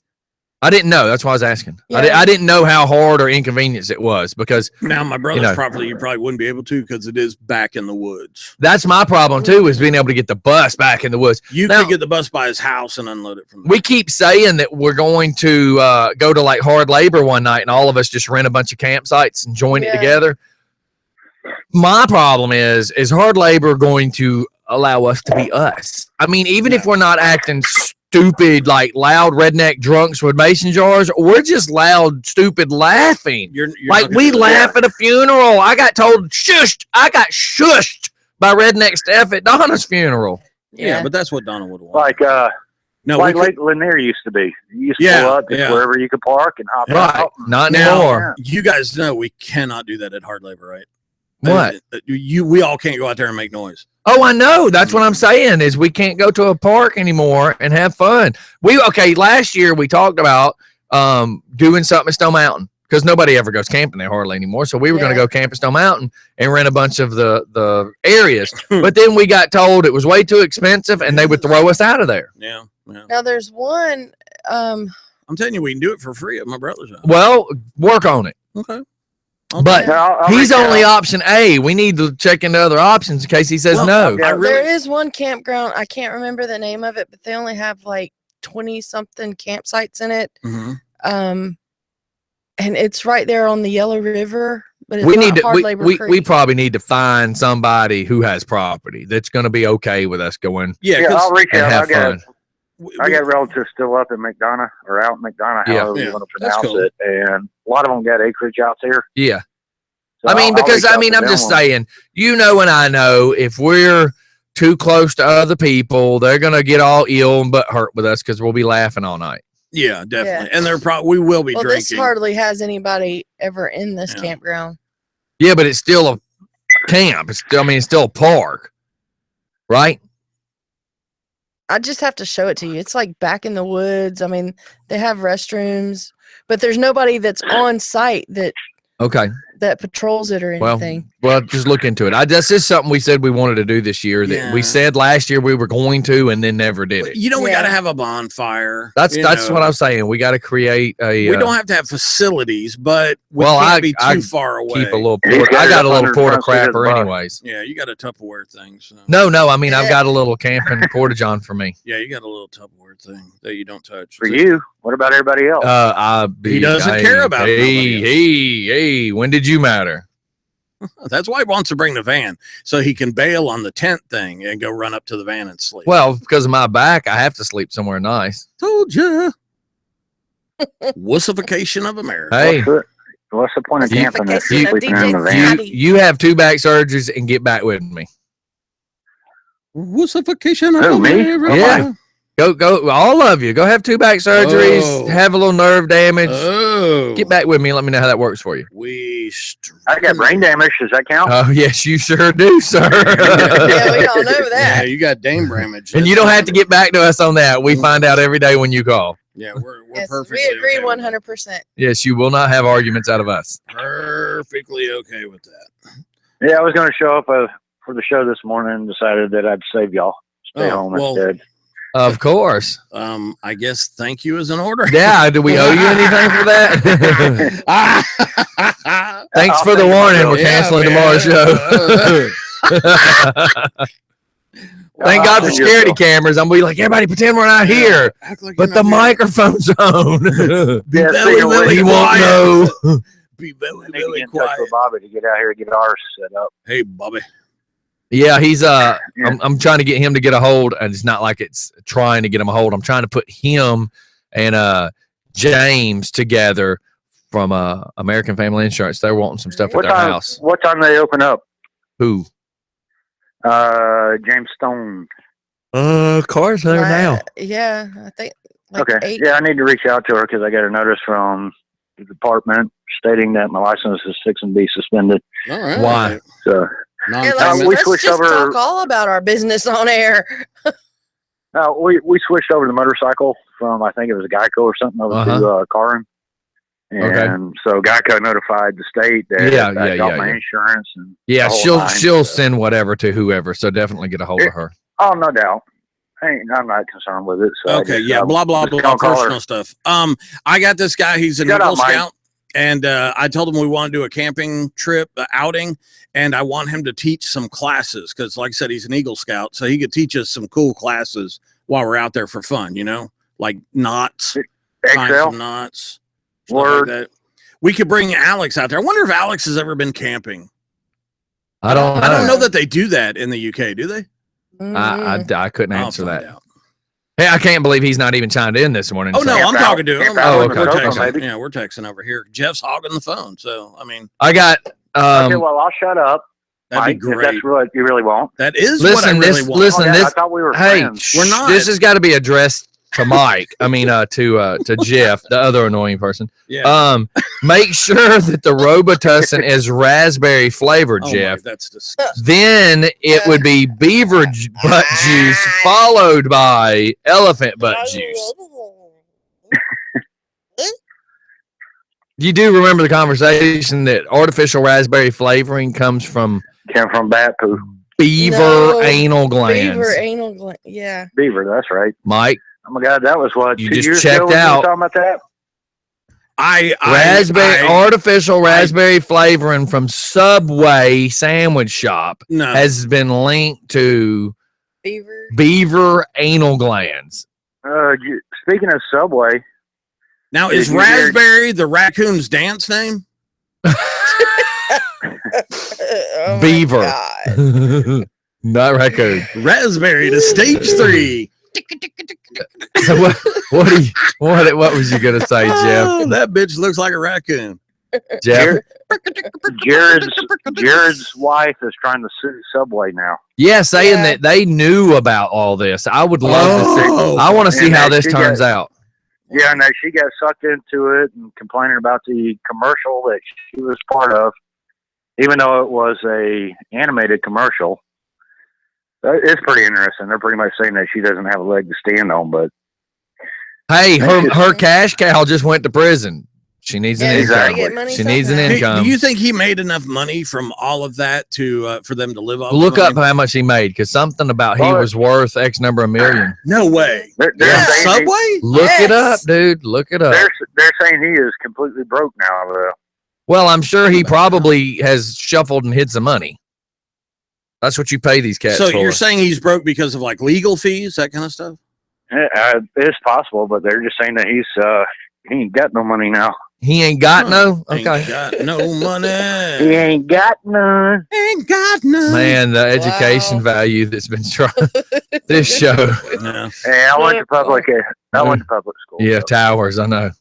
I didn't know. That's why I was asking. Yeah. I didn't know how hard or inconvenience it was because now my brother's property, you probably wouldn't be able to because it is back in the woods. That's my problem too, is being able to get the bus back in the woods. You could get the bus by his house and unload it from there. We keep saying that we're going to go to like hard labor one night and all of us just rent a bunch of campsites and join it together. My problem is hard labor going to allow us to be us. I mean, even if we're not acting stupid, like loud redneck drunks with mason jars, we're just loud, stupid laughing. You're Like we laugh at a funeral. I got told shushed. I got shushed by redneck Steph at Donna's funeral. Yeah, but that's what Donna would want. Like no, like Lake Lanier used to be. You used to pull up just wherever you could park and hop Right. out. Not anymore. You guys know we cannot do that at hard labor, right? What? We all can't go out there and make noise. Oh, I know. That's what I'm saying is we can't go to a park anymore and have fun. Last year we talked about doing something at Stone Mountain because nobody ever goes camping there hardly anymore. So we were going to go camp at Stone Mountain and rent a bunch of the areas. But then we got told it was way too expensive and they would throw us out of there. Yeah. Now there's one. I'm telling you, we can do it for free at my brother's house. Well, work on it. Okay. But he's only option A. We need to check into other options in case he says no. There is one campground. I can't remember the name of it, but they only have like 20 something campsites in it. Mm-hmm. And it's right there on the Yellow River. But it's we not need to. hard labor We free. probably need to find somebody who has property that's going to be okay with us going. Yeah, I'll reach and out. have fun. I got relatives still up in McDonough or out in McDonough, however you want to pronounce it, and a lot of them got acreage out there. Yeah. So I mean, I'm just saying, and I know if we're too close to other people, they're going to get all ill and butt hurt with us because we'll be laughing all night. Yeah, definitely. And we will be drinking. This hardly has anybody ever in this campground. Yeah, but it's still a camp. It's still a park, right? I just have to show it to you. It's like back in the woods. I mean, they have restrooms, but there's nobody that's on site that patrols it or anything. Well, just look into it. That's just something we said we wanted to do this year that we said last year we were going to and then never did it. We got to have a bonfire. That's what I'm saying. We got to create a. We don't have to have facilities, but we can't be too far away. Keep a little. I got a little porta crapper, anyways. Yeah, you got a Tupperware thing. So. No. I mean, I've got a little camping porta john for me. Yeah, you got a little Tupperware thing that you don't touch. For you, what about everybody else? He doesn't care about. Hey! When did you matter? That's why he wants to bring the van so he can bail on the tent thing and go run up to the van and sleep. Well, because of my back, I have to sleep somewhere nice. Told you. Wussification of America. Hey, what's the point of camping if you're sleeping in the van? You have 2 back surgeries and get back with me. Wussification of America. Yeah. Go, all of you. Go have 2 back surgeries. Have a little nerve damage. Get back with me and let me know how that works for you. I got brain damage. Does that count? Oh, yes, you sure do, sir. Yeah, we all know that. Yeah, you got dame damage. And you don't have to get back to us on that. We find out every day when you call. Yeah, we're yes, perfectly we agree okay 100%. Yes, you will not have arguments out of us. Perfectly okay with that. Yeah, I was going to show up for the show this morning and decided that I'd save y'all. Stay home instead. Of course. I guess thank you is in order. Yeah. Do we owe you anything for that? Thanks for the warning. We're canceling tomorrow's show. Thank God for security cameras. I'm going to be like, everybody pretend we're not here. But the microphone's on. He won't know. Be very, Get very in touch quiet. with Bobby to get out here and get ours set up. Hey, Bobby. Yeah, he's I'm trying to get him to get a hold, and it's not like it's trying to get him a hold. I'm trying to put him and James together from American Family Insurance. They're wanting some stuff at their house. What time they open up? Who? James Stone. Cars there now. Yeah, I think. Okay. 8. Yeah, I need to reach out to her because I got a notice from the department stating that my license is fixing to be suspended. All right. Why? So. Yeah, let's just talk all about our business on air. We switched over to the motorcycle from, I think it was Geico or something, over to Caron. And so Geico notified the state that I got my insurance. And she'll send whatever to whoever. So definitely get a hold of her. Oh, no doubt. I'm not concerned with it. So okay, blah, blah, blah, personal stuff. I got this guy. He's an Eagle Scout. And I told him we want to do a camping trip, outing, and I want him to teach some classes because, like I said, he's an Eagle Scout, so he could teach us some cool classes while we're out there for fun, like knots, tying some knots, stuff like that. We could bring Alex out there. I wonder if Alex has ever been camping. I don't know. I don't know that they do that in the UK, do they? I couldn't I'll answer find that. out. Hey, I can't believe he's not even chimed in this morning. Oh no, I'm talking to him. Oh, We're okay. texting. Maybe. Yeah, we're texting over here. Jeff's hogging the phone, so I mean, I got. Okay, well, I'll shut up. that'd Mike, be great. If that's what you really want. That is what I Listen, really want. listen, Oh, yeah, this. I thought we were Hey, friends. We're not. This has got to be addressed to Mike. I mean, to Jeff, the other annoying person. Yeah. Make sure that the Robitussin is raspberry flavored, Oh, Jeff. Mike, that's disgusting. Then it would be beaver butt juice followed by elephant butt juice. You do remember the conversation that artificial raspberry flavoring comes from Came from bat poo. beaver No, anal glands. Beaver anal gland. Yeah. Beaver, that's right. Mike, Oh my God, that was what, You 2 just years checked ago when you out. were talking about that? artificial raspberry flavoring from Subway sandwich shop No. has been linked to Beaver. beaver anal glands. Speaking of Subway, Now, is Did you hear- Raspberry the raccoon's dance name? Oh my Beaver. God. Not raccoon. Raspberry to stage 3. So what was you gonna say, Jeff? Oh, that bitch looks like a raccoon. Jeff? Jared's wife is trying to sue Subway now. Yeah, saying Yeah. that they knew about all this. I would love to see. Oh. I want to see And how that this she turns out. Yeah, no, she got sucked into it and complaining about the commercial that she was part of, even though it was a animated commercial. It's pretty interesting. They're pretty much saying that she doesn't have a leg to stand on, but Hey, her cash cow just went to prison. She needs an Yeah, she's gotta income. get money She needs an somehow. income. Do you think he made enough money from all of that to for them to live off? Look of up him? how much he made, because something about he Well, was worth X number of million. No way. they're Yeah. saying Subway? Look it up, Yes. dude. Look it up. they're saying he is completely broke now. Though. Well, I'm sure he probably has shuffled and hid some money. That's what you pay these cats So for. you're saying he's broke because of like legal fees, that kind of stuff? It's possible, but they're just saying that he ain't got no money now. He ain't got no? Ain't Okay. got no money. He ain't got none. Ain't got none. Man, the education Wow. value that's been tried. This show. Yeah. Hey, I went to public school. Yeah, so. towers, I know.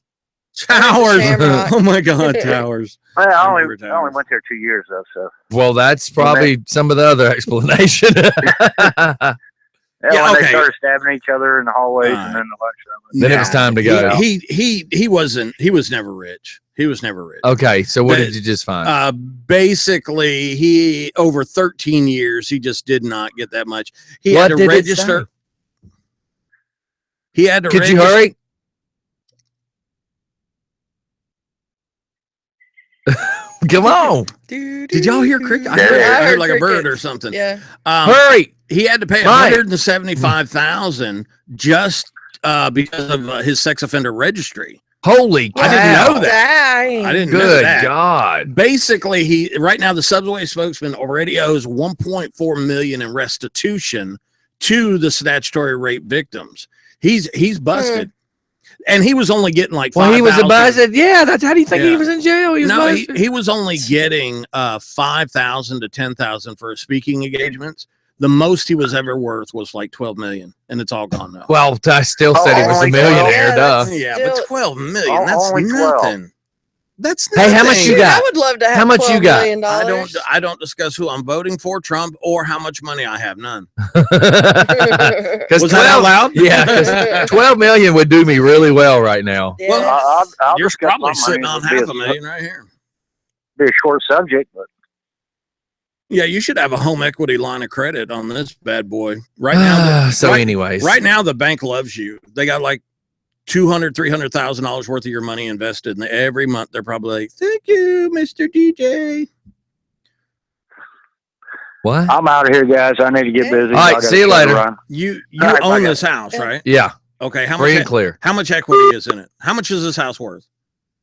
Towers. Shamrock. Oh my God, towers. Well, I only Towers. went there 2 years though, so Well, that's probably some of the other explanation. Yeah, when okay. they started stabbing each other in the hallways, Alright. and then the lunchroom. Then it was time to go. He was never rich. He was never rich. Okay, so what But- did you just find? Basically, he over 13 years, he just did not get that much. He What had to did it register. He had to Could you register. hurry? Come on. Did y'all hear cricket? I Yeah, heard, I I heard heard like a bird crickets. or something. Yeah. Hurry. He had to pay Mike. $175,000 just because of his sex offender registry. Holy cow. I didn't know that. Dang. I didn't know Good that. God. Basically, he right now the Subway spokesman already owes $1.4 million in restitution to the statutory rape victims. He's busted, and he was only getting like Well, he was a 5,000. busted. Yeah, that's how do you think he Yeah. was in jail? He was No, busted. he was only getting 5,000 to 10,000 for speaking engagements. The most he was ever worth was like 12 million, and it's all gone now. Well, I still said he was a only millionaire, Yeah, duh. that's- Yeah, Still- but 12 million, that's Only 12. nothing. That's Hey, nothing. how much you Dude, got? I would love to have How much you $12 got? million. I don't discuss who I'm voting for, Trump, or how much money I have. None. Because Was that out loud? Yeah, 'cause 12 million would do me really well right now. Yeah. Well, I'll You're discuss probably my sitting money. on It'll half be a million right here. Be a short subject, but Yeah, you should have a home equity line of credit on this bad boy right now. So, right, anyways, right now the bank loves you. They got like $200,000-$300,000 worth of your money invested, and every month they're probably like, "Thank you, Mr. DJ." what? I'm out of here, guys. I need to get busy. All right, I gotta see you start later. run. You All right, own bye, this house, right? Yeah, Okay, how free and much? clear. How much equity is in it? How much is this house worth?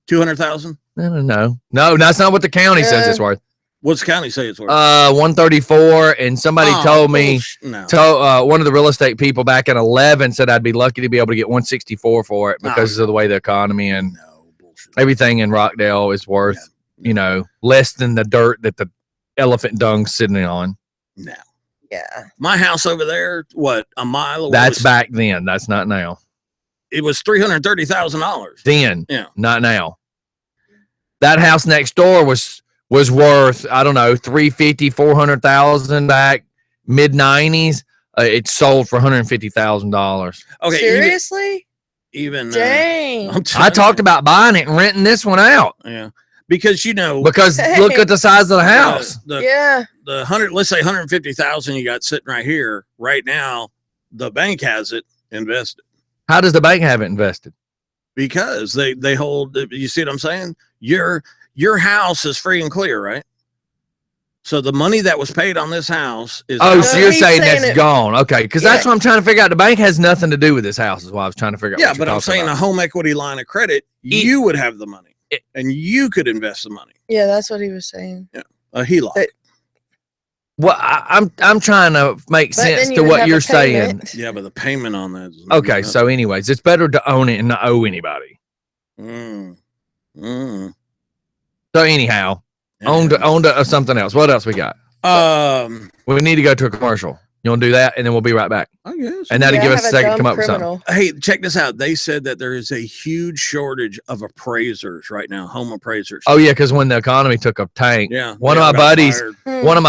200,000. No, that's not what the county says it's worth. What's the county say it's worth? 134, and somebody Oh, told me, no. one of the real estate people back in 11 said I'd be lucky to be able to get 164 for it because Oh, of the way the economy and No bullshit. everything in Rockdale is worth, less than the dirt that the elephant dung's sitting on. No. Yeah. My house over there, what, a mile away? That's back then. That's not now. It was $330,000. Then, Yeah. not now. That house next door was worth, I don't know, 350, 400,000 back mid 90s. It sold for $150,000. Okay. Seriously? Even Dang. I talked about buying it and renting this one out. Yeah. Because because look at the size of the house. Yeah. The let's say 150,000 you got sitting right here right now, the bank has it invested. How does the bank have it invested? Because they hold, you see what I'm saying? Your house is free and clear, right? So the money that was paid on this house is so you're saying that's it, gone. Okay, because that's what I'm trying to figure out. The bank has nothing to do with this house is what I was trying to figure out. Yeah, but I'm saying a home equity line of credit, you would have the money and you could invest the money. Yeah, that's what he was saying. Yeah, a HELOC. Well, I'm trying to make sense to what you're saying. Yeah, but the payment on that is okay. So, anyways, it's better to own it and not owe anybody. So, anyhow, on to something else. What else we got? We need to go to a commercial. You want to do that, and then we'll be right back. I guess. And that'll give us a second to come up with something. Hey, check this out. They said that there is a huge shortage of appraisers right now, home appraisers. Oh yeah, because when the economy took a tank, one of my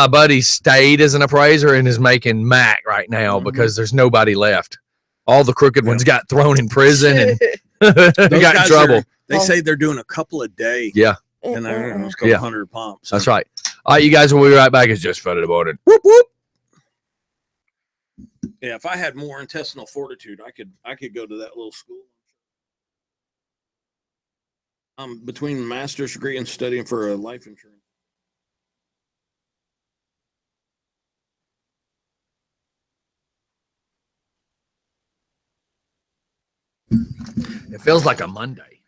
buddies stayed as an appraiser and is making Mac right now because there's nobody left. All the crooked ones got thrown in prison and got in trouble. They say they're doing a couple a day. Yeah. And they're almost got 100 pumps. So. That's right. All right, you guys will be right back. It's just for the morning. Whoop whoop. Yeah, if I had more intestinal fortitude, I could go to that little school. I'm between master's degree and studying for a life insurance. It feels like a Monday.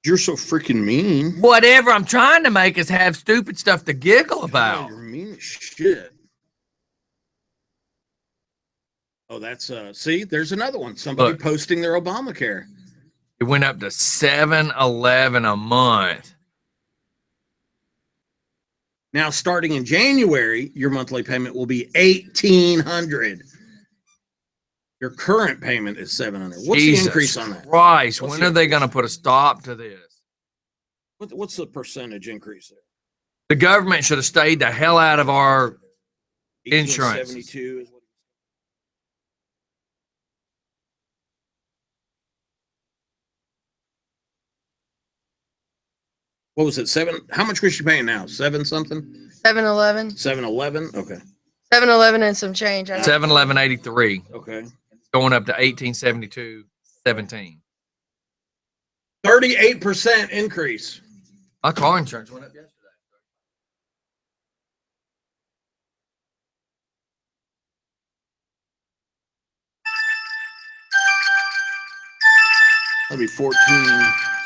You're so freaking mean. Whatever I'm trying to make is have stupid stuff to giggle about. You're mean as shit. Oh, that's see, there's another one. Somebody posting their Obamacare. It went up to $7.11 a month. Now, starting in January, your monthly payment will be $1,800. Your current payment is $700. What's the increase on that? Christ, when are they going to put a stop to this? What's the percentage increase there? The government should have stayed the hell out of our insurance. 72 is what. What was it? 7? How much was she paying now? 7 something? 7-Eleven. 7-11? Okay. 7-Eleven and some change. 7-11.83. Okay. Going up to 1872.17. 38% increase. My car insurance went up yesterday. That'd be 14.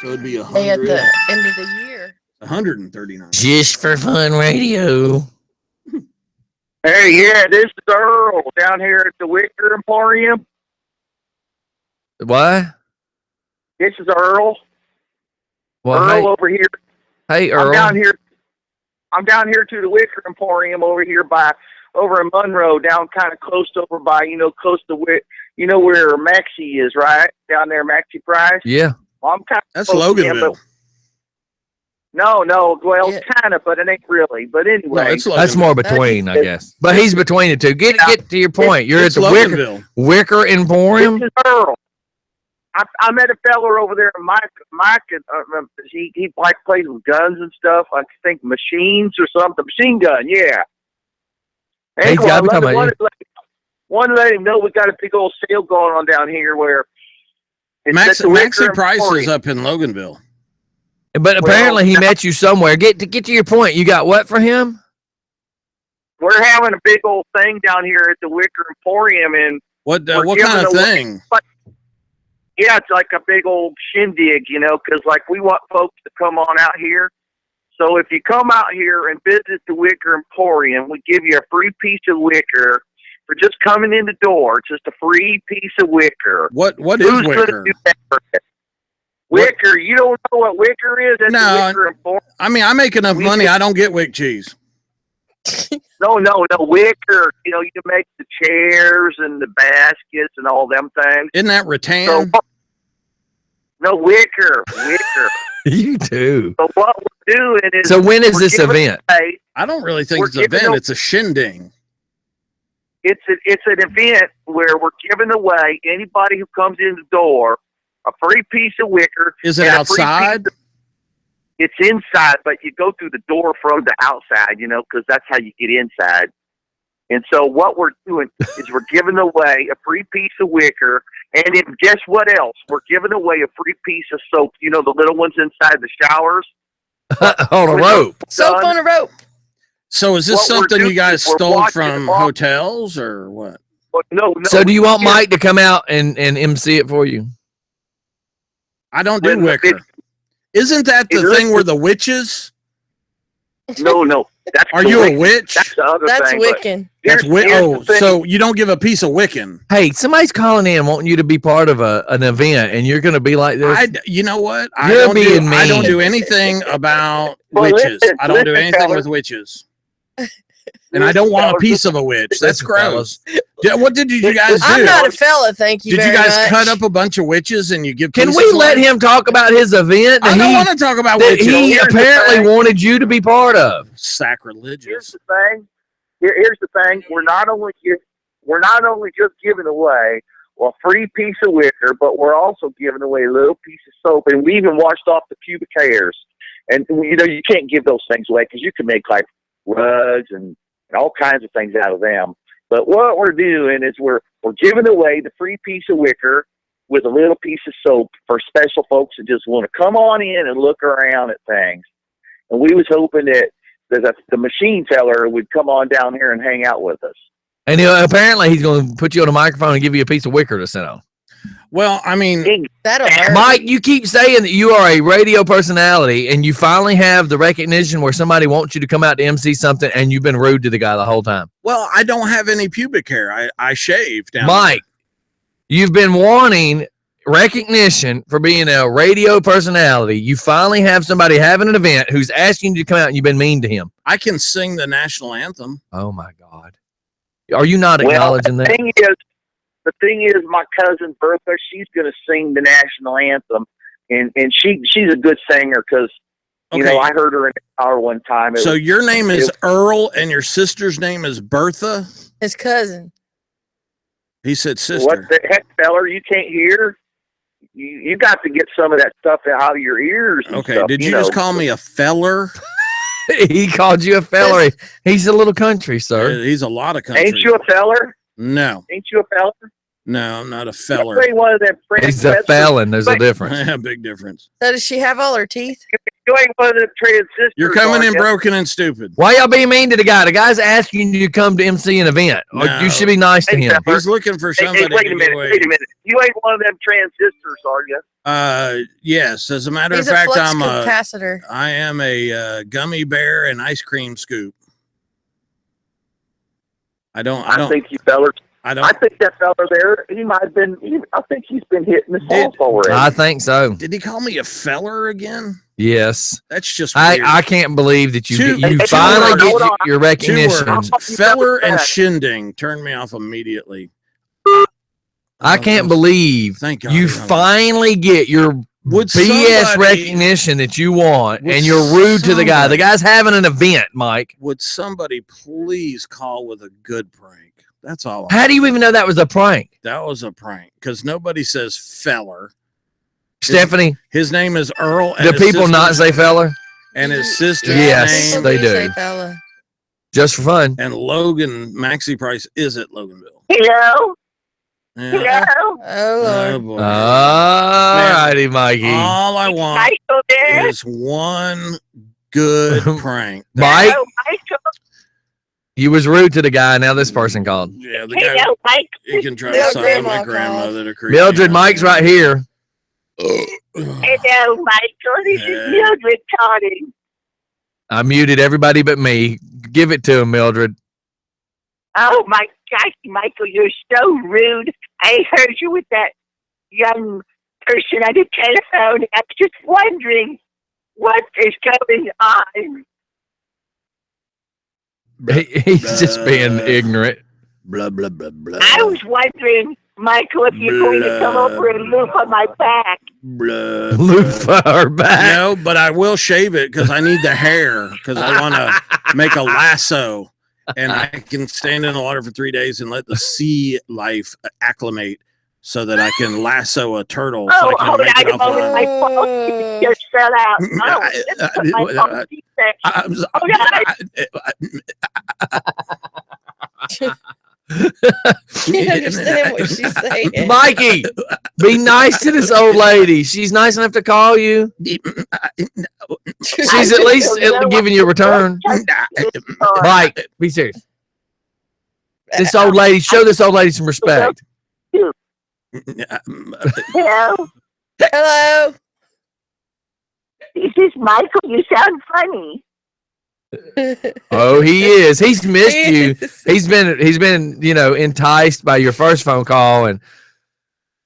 So it'd be 100. Hey, at the end of the year. 139. Just for fun radio. Hey, yeah, this is Earl down here at the Wicker Emporium. What? This is Earl. Well, Earl over here. Hey, Earl. I'm down here to the Wicker Emporium over in Monroe, down kind of close over by, close to where, where Maxie is, right? Down there, Maxie Price. Yeah. Well, I'm kind of That's Loganville. No, well, kind of, but it ain't really. But anyway, that's more between, I guess. But he's between the two. Get to your point. You're at the Wicker Emporium. This is Earl. I met a fella over there, Mike. He like plays with guns and stuff. I think machines or something. Machine gun, yeah. Anyway, I want to let him know we got a big old sale going on down here where Maxie Price is up in Loganville. But apparently he met you somewhere. Get to your point. You got what for him? We're having a big old thing down here at the Wicker Emporium, and what kind of thing? Yeah, it's like a big old shindig, because like we want folks to come on out here. So if you come out here and visit the Wicker Emporium, we give you a free piece of wicker for just coming in the door. Just a free piece of wicker. What is Who's wicker? Gonna do that for you? Wicker, you don't know what wicker is? That's no, Wicker Emporium. I mean I make enough money. I don't get wick cheese. No, wicker. You know, you make the chairs and the baskets and all them things. Isn't that rattan? So, no, wicker. You too. So what we're doing is. So when is we're this giving event? away- I don't really think We're it's an giving event. them- It's a shindig. It's an event where we're giving away anybody who comes in the door a free piece of wicker. Is it and a free outside? piece of- It's inside, but you go through the door from the outside, you know, because that's how you get inside. And so what we're doing is we're giving away a free piece of wicker. And then guess what else? We're giving away a free piece of soap. You know, the little ones inside the showers? On a rope. Soap on a rope. So is this What we're something you doing guys is we're stole washing from them off. hotels or what? But no. So do you want here- Mike to come out and MC it for you? I don't do when the wicker. big- Isn't that the It is- thing where the witches? No. That's Are the you a Wiccan. witch? That's the other That's thing. but Wiccan. That's here's oh, the thing. so you don't give a piece of Wiccan. Hey, somebody's calling in wanting you to be part of an event, and you're going to be like this. You know what? You're being I don't mean. do anything about Well, witches. listen, I don't do listen, anything fellas. with witches. And I don't want a piece of a witch. That's Listen, gross. Yeah, what did you guys do? I'm not a fella, thank you Did you very guys much. cut up a bunch of witches and you give Can pieces we of let them? him talk about his event I that don't he, want to talk about that witches. he Here's the apparently thing. wanted you to be part of? Here's Sacrilegious. the thing. Here's the thing. We're not only just giving away a free piece of wicker, but we're also giving away a little piece of soap, and we even washed off the pubic hairs. And you know, you can't give those things away because you can make like rugs and all kinds of things out of them. But what we're doing is we're giving away the free piece of wicker with a little piece of soap for special folks that just want to come on in and look around at things. And we was hoping that the machine teller would come on down here and hang out with us. And apparently he's going to put you on a microphone and give you a piece of wicker to sit on. Well, I mean, That'll hurt. Mike, you keep saying that you are a radio personality, and you finally have the recognition where somebody wants you to come out to MC something, and you've been rude to the guy the whole time. well, I don't have any pubic hair. I shave down. Mike, you've been wanting recognition for being a radio personality. You finally have somebody having an event who's asking you to come out, and you've been mean to him. I can sing the national anthem. Oh my God. Are you not acknowledging the that? thing is, my cousin Bertha, she's going to sing the national anthem, and she's a good singer because you Okay. know I heard her in the car one time. So your name is it- Earl and your sister's name is Bertha? His cousin. He said sister. What the heck, feller? You can't hear? You got to get some of that stuff out of your ears. And Okay, stuff, did you know. just call me a feller? He called you a feller. He's a little country, sir. He's a lot of country. Ain't you a feller? No, Ain't you a feller? no, I'm not a You feller. ain't one of them friends. He's a felon. There's a But- difference. Yeah, big difference. So does she have all her teeth? You ain't one of them transistors. You're coming are in ya? broken and stupid. Why y'all being mean to the guy? The guy's asking you to come to MC an event. Or No. you should be nice to Hey, him. He's looking for Hey, somebody wait a to minute. give away. Wait a minute. You ain't one of them transistors, are you? Yes, as a matter He's of a fact, flux I capacitor. am a gummy bear and ice cream scoop. I don't. I think you fellers. I I don't. think that fella there, he might have been. I think he's been hitting the soft already. I think so. Did he call me a feller again? Yes. That's just weird. I can't believe that you Two- you two finally words. get Hold on. your Two recognition. words. Feller and shinding turned me off immediately. I can't believe Thank God. you finally get your Would BS somebody- recognition that you want, Would and you're rude to the guy. The somebody- guy's having an event, Mike. Would somebody please call with a good prank? That's all. How do you even know that was a prank? That was a prank because nobody says feller. Stephanie, His name is Earl. And do his people not sister's- say feller? And his sister's Yes, name they do. Say fella. Just for fun. and Logan Maxi Price is at Loganville. Hello. Yeah. Hello. Oh Oh, Lord. boy. All righty, Mikey. All I want Michael there. is one good prank. Mike, Hello, Michael. you was rude to the guy. Now this person called. Yeah, the guy. Hello, Mike. You can try Yeah, to sign my grandma grandmother to create. Oh, Mildred, Mike's right here. Hello, Michael. This Yeah. is Mildred calling. I muted everybody but me. Give it to him, Mildred. Oh my gosh, Michael, you're so rude. I heard you with that young person on the telephone. I'm just wondering what is going on. He's just being ignorant. Blah, blah, blah, blah. I was wondering, Michael, if you're going to come over and loop on my back. Blah, Loop her back. No, but I will shave it because I need the hair because I want to make a lasso and I can stand in the water for 3 days and let the sea life acclimate so that I can lasso a turtle. So I can make it off the line. My phone just fell out. Oh, this is my phone C-section. Can't understand what she's saying. Mikey, be nice to this old lady. She's nice enough to call you. She's at least giving you a return. Mike, be serious. This old lady, show this old lady some respect. Hello, Hello. this is Michael. You sound funny. Oh, he is. He's missed you. He's been, enticed by your first phone call, and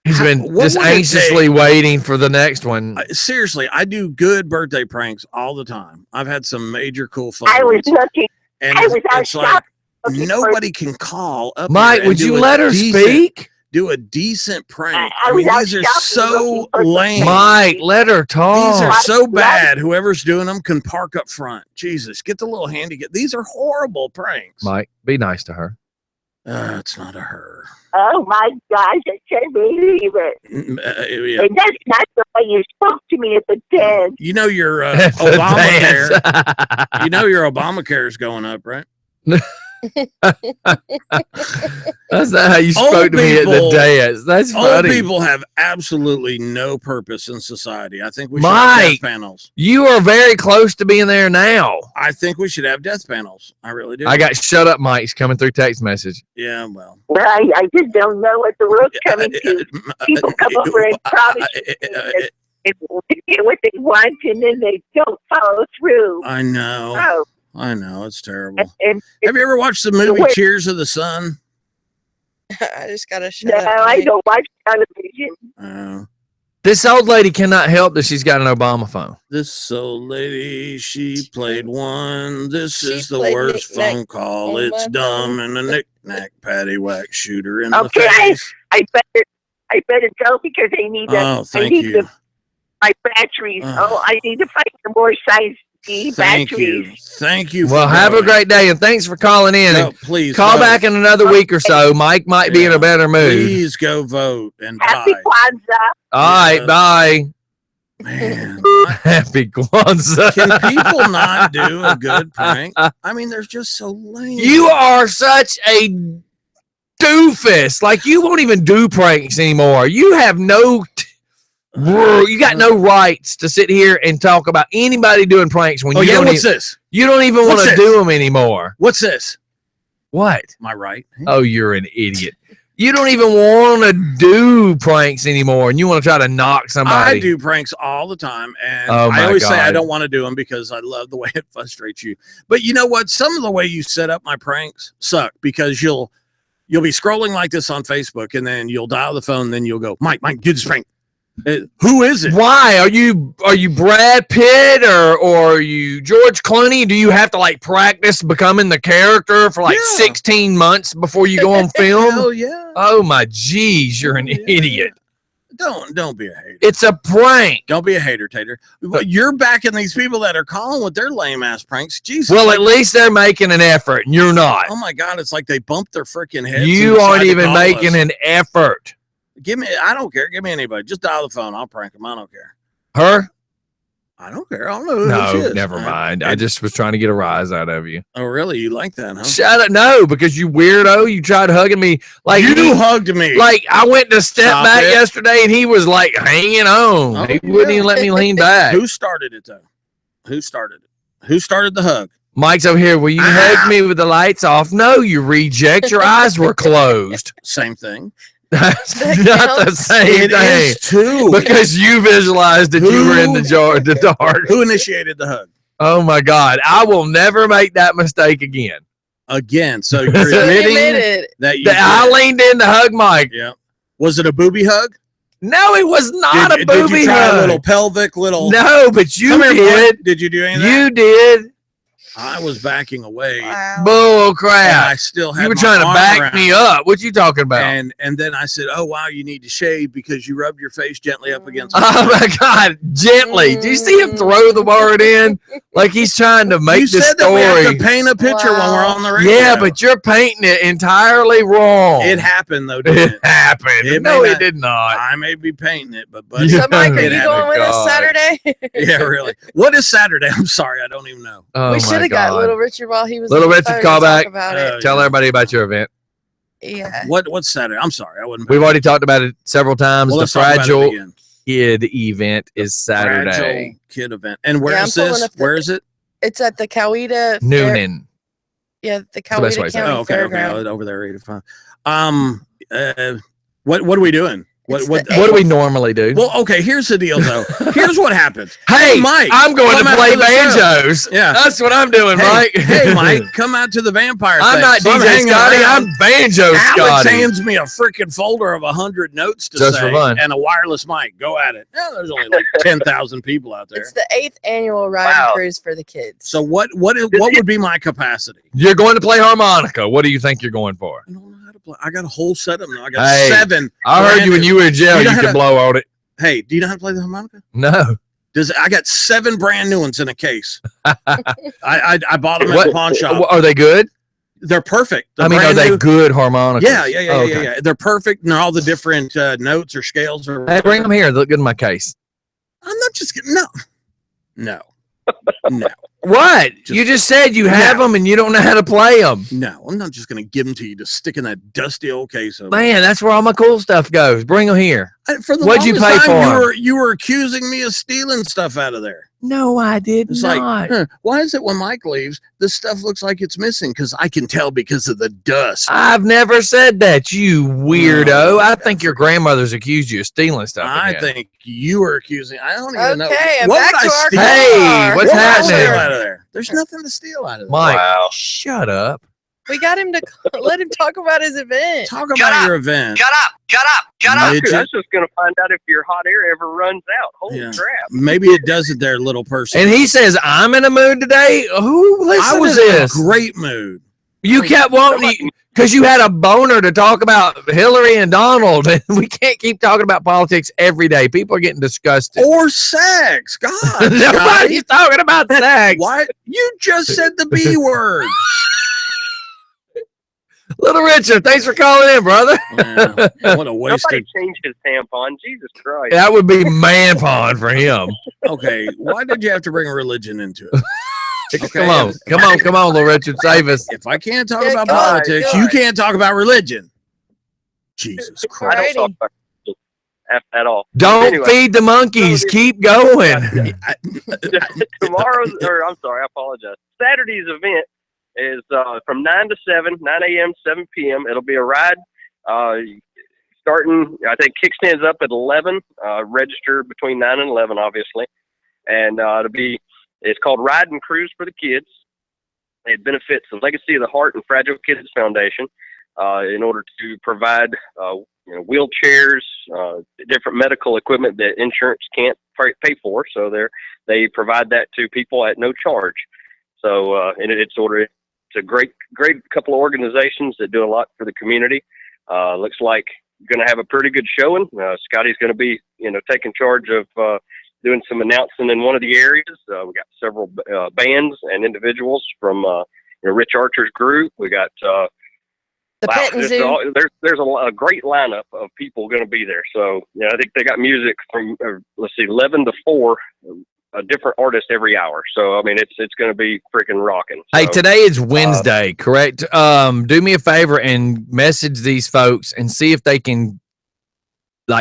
he's been What just would it anxiously take? waiting for the next one. Seriously, I do good birthday pranks all the time. I've had some major cool fun I was ones. looking. And I was out it's like shopping looking for- nobody can call up. Mike, here and would do you a let her decent- speak? Do a decent prank. I I mean, was out these are shopping so looking for lame. Mike, let her talk. These are Right, so right. bad. Whoever's doing them can park up front. Jesus, get the little handy. These are horrible pranks. Mike, be nice to her. It's not a her. Oh my gosh, I can't believe it. Yeah. And that's not the way you spoke to me at the dance. You know your The Obamacare. dance. You know your Obamacare is going up, right? That's not how you Old spoke to me at the people- dance. That's Old funny. people have absolutely no purpose in society. I think we should have Mike. death panels. You are very close to being there now. I think we should have death panels. I really do. I got shut up Mike's coming through text message. Yeah, well. Well, I just don't know what the world's coming to. People come over and promise and get what they want, and then they don't follow through. I know. Oh, I know. It's terrible. and Have you ever watched the movie Wait. Cheers of the Sun? I just gotta shut no, up. I Mike. don't watch television. This old lady cannot help that she's got an Obama phone. This old lady, she played one. This She is the played worst knick-knack phone call. on It's my dumb phone. and a knick-knack paddywhack shooter in Okay, the face. I better go because I need Oh, I thank need you. my batteries. Oh. I need to find some more size D Thank batteries. you. Thank you. Well, for have a going. great day, and thanks for calling in. No, And please call vote. back in another week or so. Mike might be in Yeah. a better mood. Please go vote and Happy die. Kwanzaa. All right, Yeah. bye. Man, Happy Kwanzaa. can people not do a good prank? I mean, they're just so lame. You are such a doofus. Like, you won't even do pranks anymore. You have no you got no rights to sit here and talk about anybody doing pranks when Oh, you yeah, don't what's even, this? you don't even want What's to this? do them anymore. What's this? What? Am I right? Oh, you're an idiot. You don't even want to do pranks anymore, and you want to try to knock somebody. I do pranks all the time, and Oh, my I always say I God. don't want to do them because I love the way it frustrates you. But you know what? Some of the way you set up my pranks suck because you'll be scrolling like this on Facebook, and then you'll dial the phone, and then you'll go, Mike, do this prank. Who is it? Why are you Brad Pitt or are you George Clooney? Do you have to like practice becoming the character for like Yeah. 16 months before you go on film? Hell yeah. Oh my geez, you're an Yeah. idiot. Don't be a hater. It's a prank. Don't be a hater, Tater. But you're backing these people that are calling with their lame ass pranks. Jesus. Well, like, at least they're making an effort, and you're not. oh my God, it's like they bumped their freaking heads. You and aren't decided to even call making us. an effort. Give me. I don't care. Give me anybody. Just dial the phone. I'll prank them. I don't care. Her? I don't care. I don't know who she No, is. never mind. I just was trying to get a rise out of you. Oh, really? You like that, huh? Shut up. No, because you weirdo. You tried hugging me. Like you hugged me. Like I went to step Stop back it. yesterday and he was like hanging on. Oh, He wouldn't yeah. even let me lean back. Who started it though? Who started it? Who started the hug? Mike's over here. Will you hug me with the lights off? No, you reject. Your eyes were closed. Same thing. That's That not the counts. same It thing. is too. Because you visualized that you were in the dark. Who initiated the hug? Oh my God. I will never make that mistake again. Again. So you're So So he admitting admitted. that you. That I did. leaned in to hug Mike. Yeah. Was it a booby hug? No, it was not a Did booby you try hug. a little pelvic little? No, but you Come here, boy. did. Did you do any of that? You did. I was backing away. Wow. Bull And crap. I still had You were my trying to arm back around me her. up. What you talking about? And then I said, "Oh wow, you need to shave because you rubbed your face gently up against." Oh my God, gently. Do you see him throw the word in? Like he's trying to make You the said that we have story. to paint a picture when we're on the radio. Yeah, but you're painting it entirely wrong. it happened though, didn't It it? happened. It No, may it not- did not. I may be painting it, but buddy, So, Mike, are it you happened. going with us God. Saturday? Yeah, really. What is Saturday? I'm sorry, I don't even know. Oh we my should have got God. Little Richard while he was Little on the Richard, phone call to talk back. about it. Oh, Tell yeah. everybody about your event. Yeah. What's Saturday? I'm sorry, I wasn't. We've already talked about it several times. Well, The let's talk about it Fragile again. Kid event is Saturday. Fragile Kid event. And where Yeah, is I'm pulling this? up the- Where is it? It's at the Coweta. Noonan. Yeah, the the best way Coweta to say it. County Oh, okay, Fairground. over there, 85. What are we doing? It's What the What do we normally do? Well, okay, here's the deal though. Here's what happens. Hey, Mike, I'm going come to out play the show. banjos. Yeah. That's what I'm doing, Hey, Mike. hey, Mike, come out to the vampire I'm thing. not So DJ hanging Scotty. around. I'm Banjo Alex Scotty. hands me a freaking folder of 100 notes to Just say for fun. and a wireless mic. Go at it. Yeah, there's only like 10,000 people out there. It's the 8th annual riding cruise for the kids. So what would be my capacity? You're going to play harmonica. What do you think you're going for? I don't know how to play. I got a whole set of them. I got Hey, 7. I heard you when you were in jail. You know You how could to- blow on it. Hey, do you know how to play the harmonica? No. I got 7 brand new ones in a case. I bought them at What- the pawn shop. Are they good? They're perfect. They're I mean, are brand they new. good harmonicas? Yeah. Oh, okay. Yeah. They're perfect, and all the different notes or scales or. Hey, bring them here. They look good in my case. I'm not just kidding. No. What? You just said you have them and you don't know how to play them. No, I'm not just going to give them to you to stick in that dusty old case. Over Man, that's where all my cool stuff goes. Bring them here. For the What'd you longest pay time, for 'em? You were accusing me of stealing stuff out of there. No, I did It's not. like, why is it when Mike leaves, this stuff looks like it's missing? Because I can tell because of the dust. I've never said that, you weirdo. I think your grandmother's accused you of stealing stuff. I again. think you were accusing. I don't even know. Okay, and What back would to I our steal? Hey, what's What would I happening? steal out of there? There's nothing to steal out of there. Mike, Wow. shut up. We got him to let him talk about his event. Talk about your event. I Midget. was just going to find out if your hot air ever runs out. Holy Yeah. crap. Maybe it does it there, little person. And he says, I'm in a mood today. Who I listens was to in a this? great mood. You kept wanting, because you had a boner to talk about Hillary and Donald. And we can't keep talking about politics every day. People are getting disgusted. Or sex. God. Nobody's talking about sex. Why? You just said the B word. Little Richard, thanks for calling in, brother. Yeah, what a wasted. Somebody changed his tampon. Jesus Christ. That would be man pond for him. Okay, why did you have to bring religion into it? Okay, Come on, little Richard, save us. If I can't talk Yeah, about go on, politics, go you on. can't talk about religion. Jesus I Christ. don't talk about it at all. Don't Anyway. feed the monkeys. Keep going. Tomorrow's, or I'm sorry, I apologize. Saturday's event is from 9 to 7, 9 a.m., 7 p.m. It'll be a ride starting, I think, kickstands up at 11. Register between 9 and 11, obviously. And it's called Ride and Cruise for the Kids. It benefits the Legacy of the Heart and Fragile Kids Foundation in order to provide wheelchairs, different medical equipment that insurance can't pay for. So they provide that to people at no charge. So and it's a great couple of organizations that do a lot for the community. Looks like going to have a pretty good showing. Scotty's going to be taking charge of doing some announcing in one of the areas. We got several bands and individuals from Rich Archer's group. We got The petting zoo. there's a great lineup of people going to be there. So I think they got music from 11 to 4, a different artist every hour. So I mean it's going to be freaking rocking. Hey, So, today is Wednesday, correct? Do me a favor and message these folks and see if they can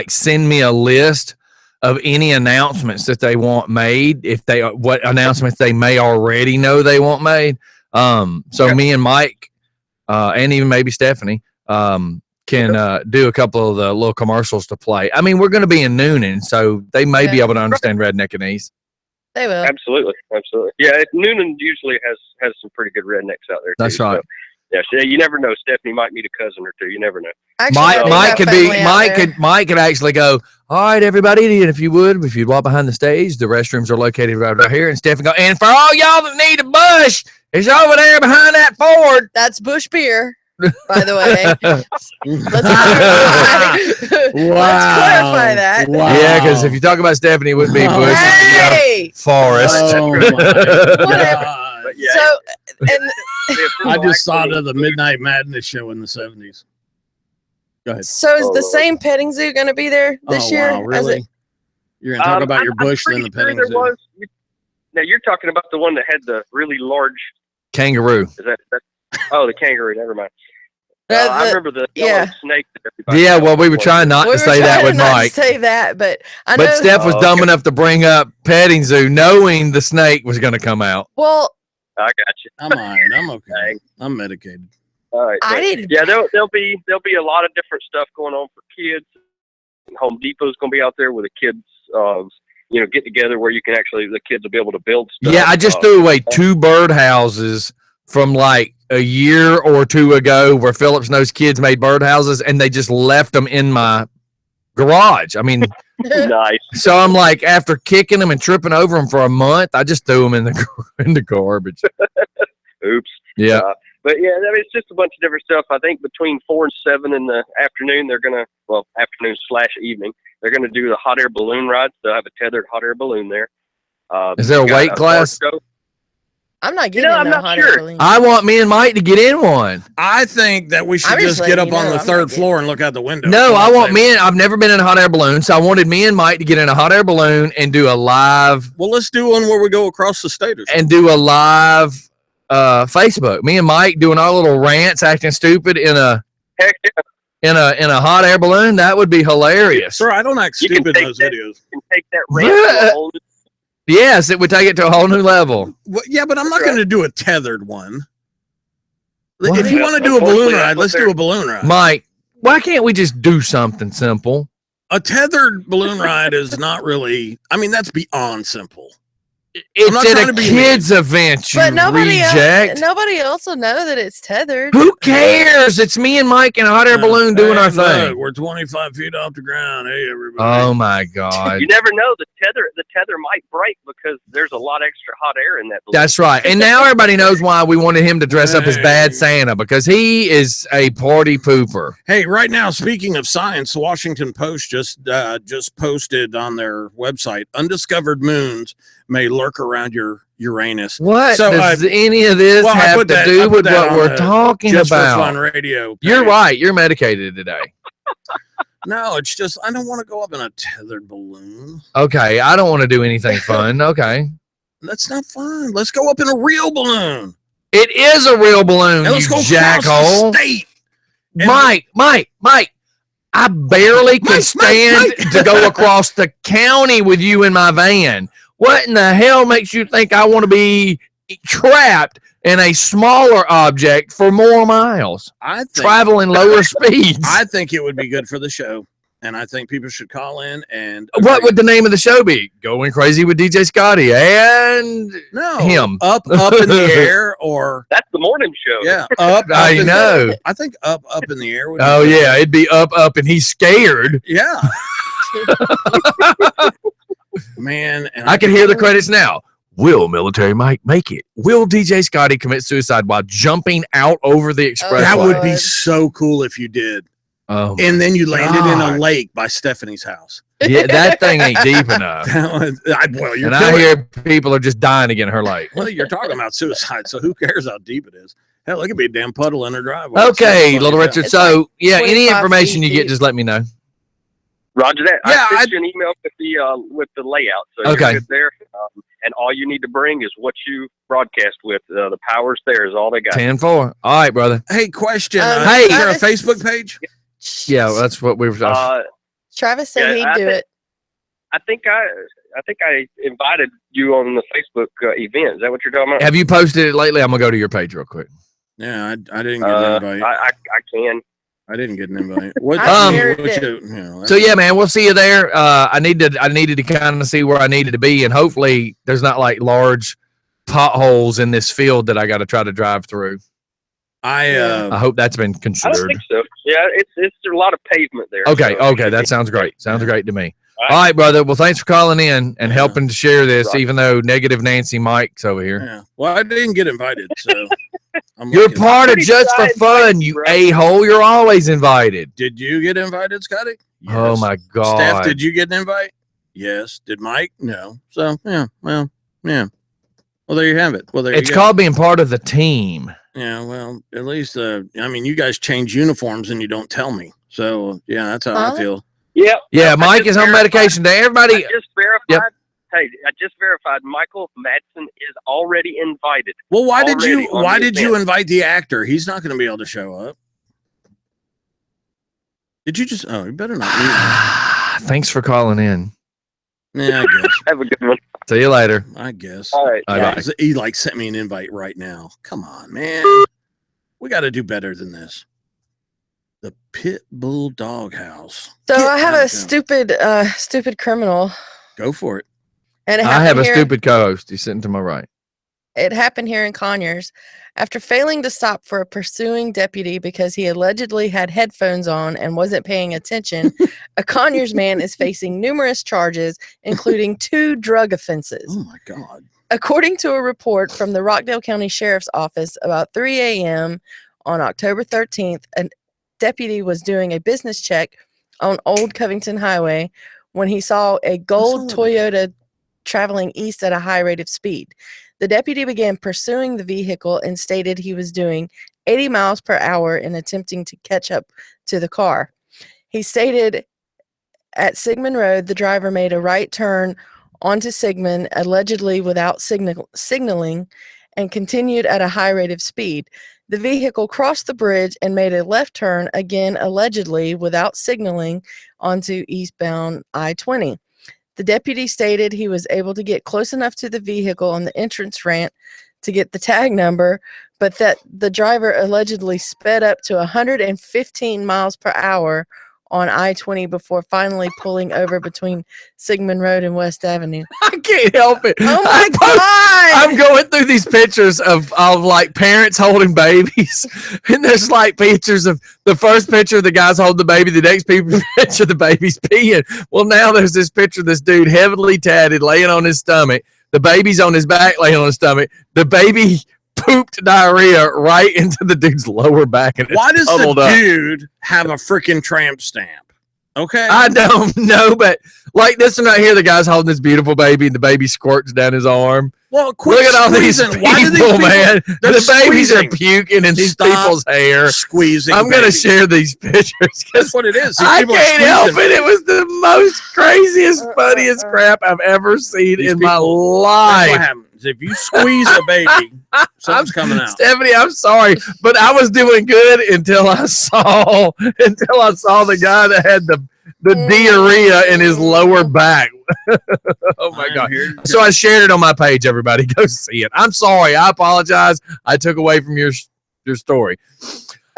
send me a list of any announcements that they want made. What announcements they may already know they want made. So me and Mike, and even maybe Stephanie, can do a couple of the little commercials to play. I mean, we're going to be in Noonan, so they may be able to understand redneckanese. They will. Absolutely. Yeah, Noonan usually has some pretty good rednecks out there. That's too, right. So, yeah, you never know. Stephanie might meet a cousin or two. You never know. Actually, Mike could actually go, all right, everybody, and if you'd walk behind the stage, the restrooms are located right here. And Stephanie go, and for all y'all that need a bush, it's over there behind that Ford. That's Bush beer, by the way. Let's clarify that. Wow. Yeah, because if you talk about Stephanie, it would be Bush. Hey! Forest. Oh, my Whatever. God. But yeah, So, and I just thought of the Midnight Madness show in the 70s. Go ahead. so is the same petting zoo going to be there this year? Wow, as really? it- You're going to talk about your bush, I'm then the pretty petting sure there zoo. was. Now you're talking about the one that had the really large. Kangaroo. Is that? Oh, the kangaroo. Never mind. Uh, I the- remember the yellow yeah. snake. That everybody Yeah, thought well, we were was trying not we to were say that trying with not to Mike. say that, but I know. But Steph was Oh, dumb okay. enough to bring up petting zoo, knowing the snake was going to come out. Well, I got you. I'm all right. I'm okay. Dang. I'm medicated. All right. I but, need- Yeah, there'll be a lot of different stuff going on for kids. Home Depot's going to be out there with the kids. Get together where you can the kids will be able to build stuff. Yeah, I just threw away 2 birdhouses from like a year or 2 ago where Philip Snow's kids made birdhouses and they just left them in my garage. I mean, Nice. so I'm like, after kicking them and tripping over them for a month, I just threw them in the garbage. Oops. Yeah. But yeah, I mean, it's just a bunch of different stuff. I think between 4 and 7 in the afternoon, afternoon/evening, they're gonna do the hot air balloon rides. They'll have a tethered hot air balloon there. Is there a got weight class? car show. I'm not getting I'm no not hot sure. air balloon. I want me and Mike to get in one. I think that we should I'm just just get letting up you on know, the I'm third not floor and look out the window. No, That's I all want saying. I've never been in a hot air balloon, so I wanted me and Mike to get in a hot air balloon and do a live Well, let's do one where we go across the state or something. and do a live Facebook. Me and Mike doing our little rants, acting stupid in a Heck yeah. in a hot air balloon. That would be hilarious. Sir, I don't act You can stupid in take those that- videos. You can take that rant to a whole new. Yes, it would take it to a whole new level. Well, yeah, but I'm not Right. going to do a tethered one. What? If you want to do a Unfortunately, balloon that's ride, what let's do a balloon ride. Mike, why can't we just do something simple? A tethered balloon ride is not really, I mean, that's beyond simple. It's not at trying a to be kids event, you but nobody reject. nobody else will know that it's tethered. Who cares? It's me and Mike in a hot air balloon doing our Hey, look, thing. we're 25 feet off the ground. Hey, everybody. Oh my God. You never know. The tether might break because there's a lot extra hot air in that balloon. That's right. And now everybody knows why we wanted him to dress up as Bad Santa, because he is a party pooper. Hey, right now, speaking of science, the Washington Post just posted on their website, undiscovered moons may lurk around your Uranus. What So, does any of this well, I have put to that- I do put with that what on we're the talking Just for about? Fun Radio. You're page. right. You're medicated today. No, it's just I don't want to go up in a tethered balloon. Okay. I don't want to do anything fun. Okay. That's not fun. Let's go up in a real balloon. It is a real balloon, And let's you go across jackhole. the state. And- Mike, I barely can Mike, stand Mike. to go across the county with you in my van. What in the hell makes you think I want to be trapped in a smaller object for more miles, I think traveling lower speeds? I think it would be good for the show, and I think people should call in and What would the name of the show be? Going Crazy with DJ Scottie and no him. up in the air or That's the morning show. yeah up. I in know. The, I think up in the air. Would be Oh good. yeah, it'd be up, and he's scared. Yeah. Man, and I can hear the credits now. Will Military Mike make it? Will DJ Scottie commit suicide while jumping out over the expressway? That would be God. so cool if you did. Oh, And then you landed in God. a lake by Stephanie's house. yeah, that thing ain't deep enough. Well, you're And I killing- hear people are just dying to get in her lake. well, you're talking about suicide, so who cares how deep it is? Hell, it could be a damn puddle in her driveway. Okay, It's Little funny. Richard. It's So, yeah, any 25 information you feet get, deep. just let me know. Roger that. Yeah, I sent you an email with the layout, so Okay. you're good there. And all you need to bring is what you broadcast with. The power's there is all they got. 10-4. All right, brother. Hey, question. Hey. Is there a Facebook page? Yeah, well, that's what we were. Travis said Yeah, he'd do it. I think I invited you on the Facebook event. Is that what you're talking about? Have you posted it lately? I'm gonna go to your page real quick. Yeah, I didn't get an invite. I can. I didn't get an invite. What? I Um, shared what it. So yeah, man, we'll see you there. I needed to kind of see where I needed to be, and hopefully there's not like large potholes in this field that I got to try to drive through. I I hope that's been I don't considered. think so. Yeah, it's a lot of pavement there. Okay, so okay, that sounds great. Sounds great to me. All All right, brother. Well, thanks for calling in and Yeah. helping to share this, Right. even though negative Nancy Mike's over here. Yeah. Well, I didn't get invited, so I'm You're looking. part of pretty Just sure for I Fun, invited you you, bro. a-hole. You're always invited. Did you get invited, Scotty? Oh, Yes. my God. Steph, did you get an invite? Yes. Did Mike? No. So yeah. Well, yeah. Well, there you have it. Well, there It's you go. called being part of the team. Yeah. Well, at least I mean, you guys change uniforms and you don't tell me. So yeah, that's how Huh? I feel. Yeah. Yeah, well, I Mike just is on verified- medication today. Everybody, I just verified. Yep. Hey, I just verified. Michael Madsen is already invited. Well, why did Already you on why the did you event. invite the actor? He's not going to be able to show up. Did you just? Oh, you better not. thanks for calling in. Yeah, I guess. Have a good one. See you later. I guess. All right. Bye-bye. Yeah, he like sent me an invite right now. Come on, man. We got to do better than this. The Pit Bull Doghouse. So Get I have out a of town. stupid criminal, Go for it. and it I have a happened here- stupid co-host. He's sitting to my right. It happened here in Conyers. After failing to stop for a pursuing deputy because he allegedly had headphones on and wasn't paying attention, a Conyers man is facing numerous charges, including 2 drug offenses. Oh my God. According to a report from the Rockdale County Sheriff's Office, about 3 a.m. on October 13th, a deputy was doing a business check on Old Covington Highway when he saw a gold Toyota traveling east at a high rate of speed. The deputy began pursuing the vehicle and stated he was doing 80 miles per hour in attempting to catch up to the car. He stated at Sigmund Road, the driver made a right turn onto Sigmund, allegedly without signaling, and continued at a high rate of speed. The vehicle crossed the bridge and made a left turn, again allegedly without signaling, onto eastbound I-20. The deputy stated he was able to get close enough to the vehicle on the entrance ramp to get the tag number, but that the driver allegedly sped up to 115 miles per hour on I-20 before finally pulling over between Sigmund Road and West Avenue. I can't help it. Oh my I'm God! going through these pictures of like parents holding babies, and there's like pictures of the first picture of the guys holding the baby, the next picture the baby's peeing. Well, now there's this picture of this dude heavily tatted, laying on his stomach. The baby's on his back, laying on his stomach. The baby pooped diarrhea right into the dude's lower back, and it's Why does the bubbled up. dude have a freaking tramp stamp? Okay. I don't know, but like this one right here, the guy's holding this beautiful baby, and the baby squirts down his arm. Well, quit Look at all these squeezing. people, Why do these people man. they're The babies squeezing. are puking in Stop people's hair. squeezing? I'm going to babies. share these pictures That's because what it is. These I people are can't help squeezing. it. It was the most craziest, funniest crap I've ever seen These in my people- That's life. what happens. If you squeeze a baby, something's coming out. Stephanie, I'm sorry, but I was doing good until I saw the guy that had the diarrhea in his lower back. Oh my I am God. here. So I shared it on my page. Everybody go see it. I'm sorry. I apologize. I took away from your story.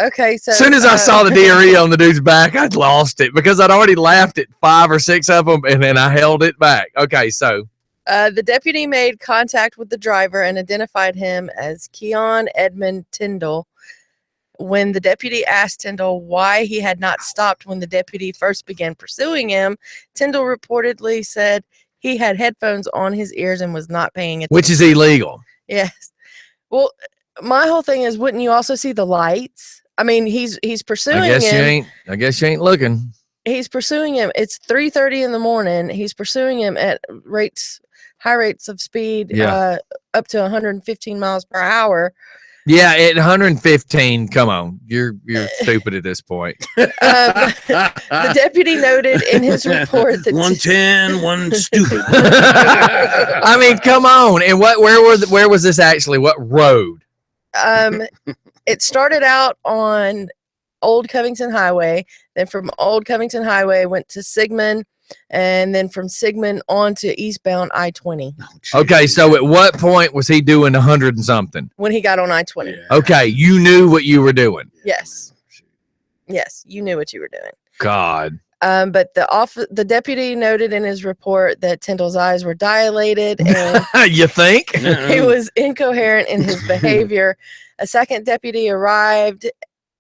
Okay, so As soon as I saw the diarrhea on the dude's back, I'd lost it because I'd already laughed at 5 or 6 of them, and then I held it back. Okay, so the deputy made contact with the driver and identified him as Keon Edmund Tyndall. When the deputy asked Tyndall why he had not stopped when the deputy first began pursuing him, Tyndall reportedly said he had headphones on his ears and was not paying attention. which is illegal. Yes. Well, my whole thing is, wouldn't you also see the lights? I mean, he's pursuing I guess you ain't looking. He's pursuing him. It's 3:30 in the morning. He's pursuing him at high rates of speed, up to 115 miles per hour. Yeah, at 115. Come on, you're stupid at this point. The deputy noted in his report that 110, one stupid. I mean, come on. And where was this actually? What road? it started out on Old Covington Highway. Then from Old Covington Highway went to Sigmund, and then from Sigmund on to eastbound I-20 Okay, so at what point was he doing 100 and something? when he got on I-20. Yeah. Okay, you knew what you were doing. Yes. Yes, you knew what you were doing. God. But the deputy noted in his report that Tyndall's eyes were dilated and You think? he was incoherent in his behavior. A second deputy arrived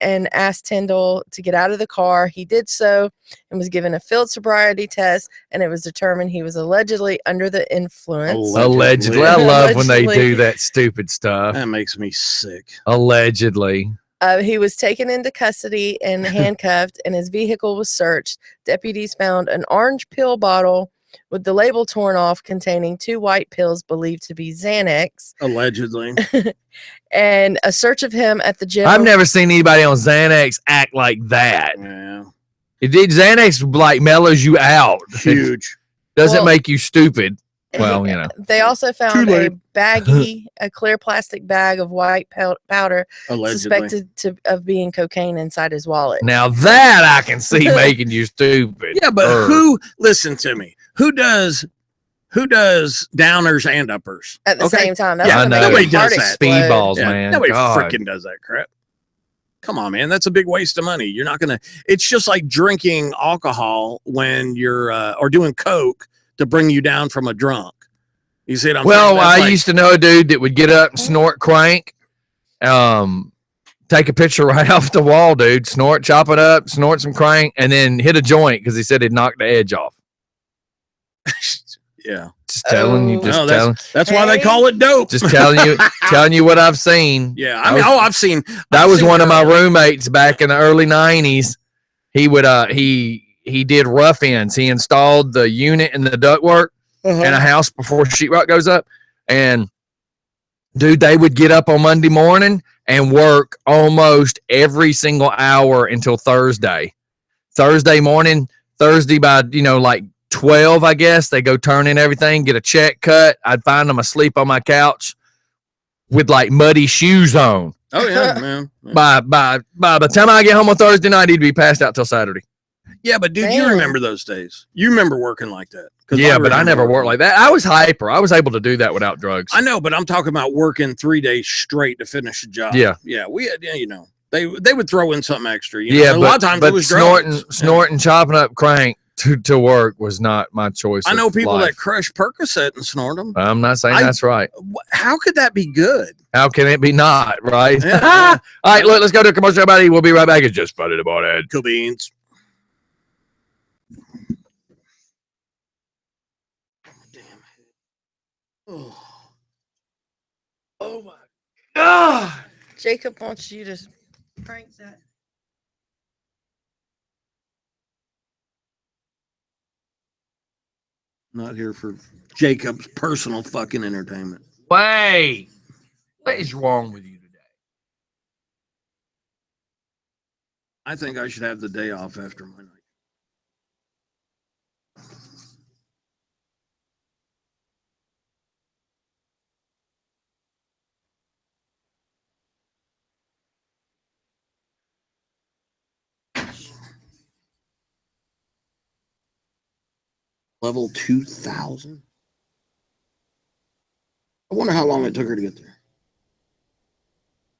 and asked Tyndall to get out of the car. He did so and was given a field sobriety test, and it was determined he was allegedly under the influence. Allegedly. I love when they do that stupid stuff. That makes me sick. Allegedly. He was taken into custody and handcuffed, and his vehicle was searched. Deputies found an orange pill bottle with the label torn off containing 2 white pills believed to be Xanax. Allegedly. And a search of him at the gym. I've never seen anybody on Xanax act like that. Yeah. Xanax like mellows you out. Huge. Doesn't make you stupid. Well, you know. They also found a baggie, a clear plastic bag of white powder, suspected of being cocaine inside his wallet. Now that I can see making you stupid. Yeah, but listen to me. Who does downers and uppers at the same time? That's I know. Nobody does that. Speedballs, man. Nobody God. freaking does that crap. Come on, man. That's a big waste of money. You're not gonna. It's just like drinking alcohol when you're or doing coke to bring you down from a drunk. You see what I'm saying? Well, I used to know a dude that would get up and snort crank, take a picture right off the wall, dude, chop it up, snort some crank, and then hit a joint because he said it knocked the edge off. Yeah. Just telling you. That's why they call it dope. Just telling you what I've seen. Yeah. I mean, I've seen. That was one of my roommates back in the early 90s. He would, he did rough ends. He installed the unit and the ductwork in a house before sheetrock goes up. And dude, they would get up on Monday morning and work almost every single hour until Thursday. Thursday morning, Thursday by, like 12, I guess, they go turn in everything, get a check cut. I'd find them asleep on my couch with like muddy shoes on. Oh yeah, man. By the time I get home on Thursday night, he'd be passed out till Saturday. Yeah, but dude, you remember those days. You remember working like that. Yeah, but I never worked like that. I was hyper. I was able to do that without drugs. I know, but I'm talking about working 3 days straight to finish a job. Yeah. Yeah, we had, they would throw in something extra. Yeah, a lot of times it was snorting, chopping up crank to work was not my choice. I know people that crush Percocet and snort them. I'm not saying that's right. How could that be good? How can it be not, right? Yeah. All right, look, let's go to a commercial, everybody. We'll be right back. It's just funny about it. Cool beans. Oh my God. Jacob wants you to prank that. Not here for Jacob's personal fucking entertainment. Wait. What is wrong with you today? I think I should have the day off after my night. Level 2000. I wonder how long it took her to get there.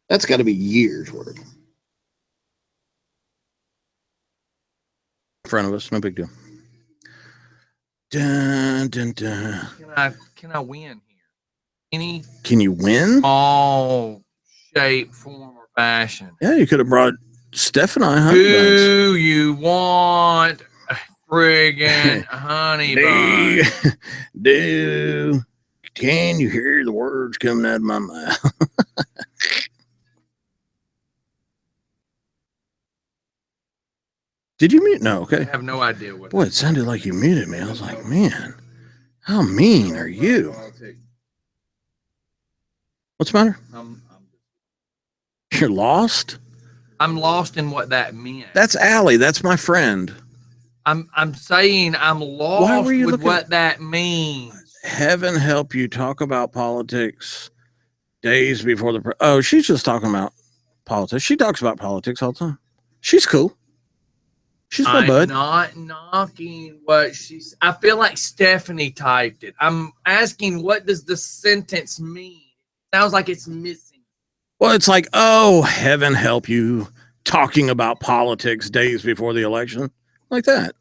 That's got to be years worth. In front of us, no big deal. Dun, dun, dun. Can I win here? Can you win? All shape, form, or fashion. Yeah, you could have brought Steph and I. Do you want a friggin' honey bun? Can you hear the words coming out of my mouth? Did you mute? No, okay. I have no idea what. Boy, it sounded like you muted me. I was like, man, how mean are you? What's the matter? You're lost? I'm lost in what that meant. That's Allie. That's my friend. I'm saying I'm lost with what that means. Heaven help you talk about politics days before the... Oh, she's just talking about politics. She talks about politics all the time. She's cool. She's my bud. Not knocking what she's... I feel like Stephanie typed it. I'm asking, what does the sentence mean? Sounds like it's missing. Well, it's like, oh, heaven help you talking about politics days before the election. Like that.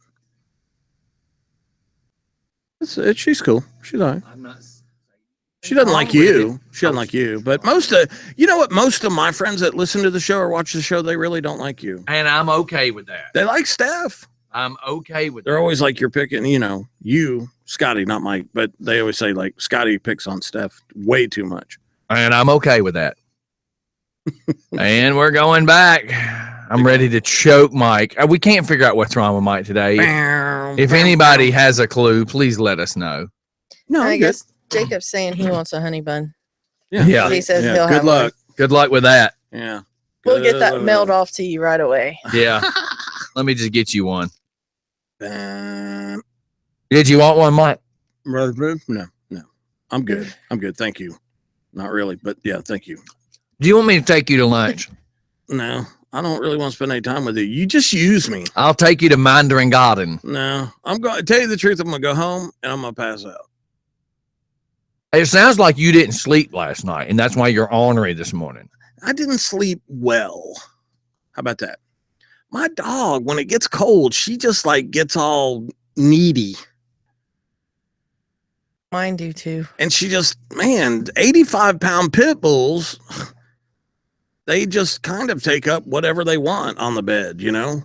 She's cool. She's all right. I'm not... She doesn't like Wrong with you. She doesn't like you. But most of my friends that listen to the show or watch the show, they really don't like you. And I'm okay with that. They like Steph. I'm okay with They're that. always like, you're picking, you, Scotty, not Mike, but they always say like Scotty picks on Steph way too much. And I'm okay with that. And we're going back. I'm ready to choke Mike. We can't figure out what's wrong with Mike today. If anybody has a clue, please let us know. No, I guess Jacob's saying he wants a honey bun. Yeah. He says he'll good have luck. Good luck with that. Yeah. We'll get that Good mailed luck. off to you right away. Yeah. Let me just get you one. No, Did you want one, Mike? no. I'm good. Thank you. Not really, but yeah, thank you. Do you want me to take you to lunch? No, I don't really want to spend any time with you. You just use me. I'll take you to Mandarin Garden. No, I'm going to tell you the truth. I'm going to go home and I'm going to pass out. It sounds like you didn't sleep last night, and that's why you're ornery this morning. I didn't sleep well. How about that? My dog, when it gets cold, she just like gets all needy. Mine do too. And she just, 85-pound pit bulls, they just kind of take up whatever they want on the bed, And when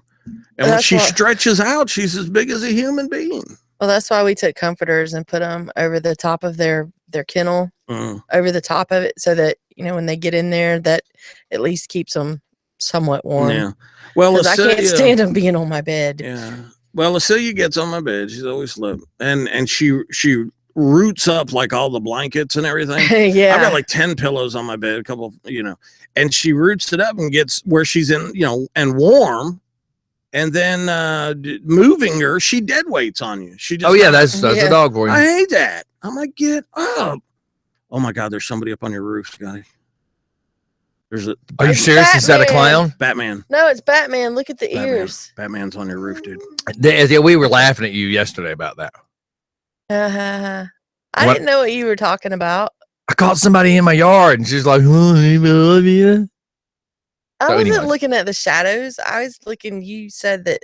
That's she what- stretches out, she's as big as a human being. Well, that's why we took comforters and put them over the top of their kennel, over the top of it, so that when they get in there, that at least keeps them somewhat warm. Yeah. Well, Because I can't stand them being on my bed. Yeah. Well, Cecilia gets on my bed. She's always loved, and she roots up like all the blankets and everything. Yeah. I've got like 10 pillows on my bed, a couple, and she roots it up and gets where she's in, and warm. And then moving her, she dead weights on you. She just Oh, yeah, that's a dog for you. I hate that. I'm like, get up. Oh my God, there's somebody up on your roof, Scotty. There's a Are you serious? Is that a clown? Batman. No, it's Batman. Look at the Batman. ears. Batman's on your roof, dude. Yeah, we were laughing at you yesterday about that. I What? didn't know what you were talking about. I caught somebody in my yard, and she's like, "Oh, I love you." I So wasn't anyways. looking at the shadows. I was looking. You said that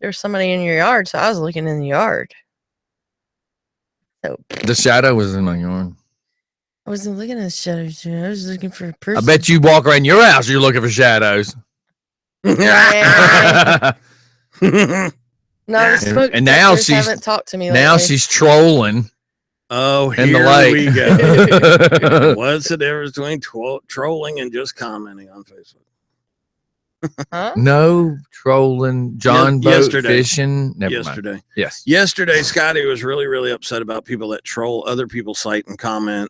there's somebody in your yard, so I was looking in the yard. So The shadow was in my yard. I wasn't looking at the shadows. I was looking for a person. I bet you walk around your house, you're looking for shadows. No, the smoke And now detectors she's- haven't talked to me. Now lately. she's trolling Oh, in the here lake. we go. What's the difference between trolling and just commenting on Facebook? Huh? No trolling, John boat yesterday. fishing. Never mind. Yesterday. Yes. Yesterday, Scotty was really, really upset about people that troll other people's site and comment.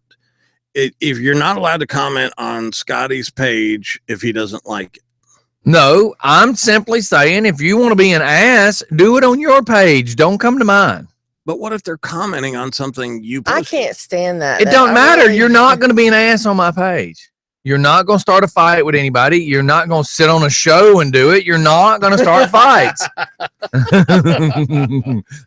If you're not allowed to comment on Scotty's page if he doesn't like it. No, I'm simply saying if you want to be an ass, do it on your page. Don't come to mine. But what if they're commenting on something you I posted? can't stand that. It That- don't I matter. really- You're not going to be an ass on my page. You're not going to start a fight with anybody. You're not going to sit on a show and do it. You're not going to start fights.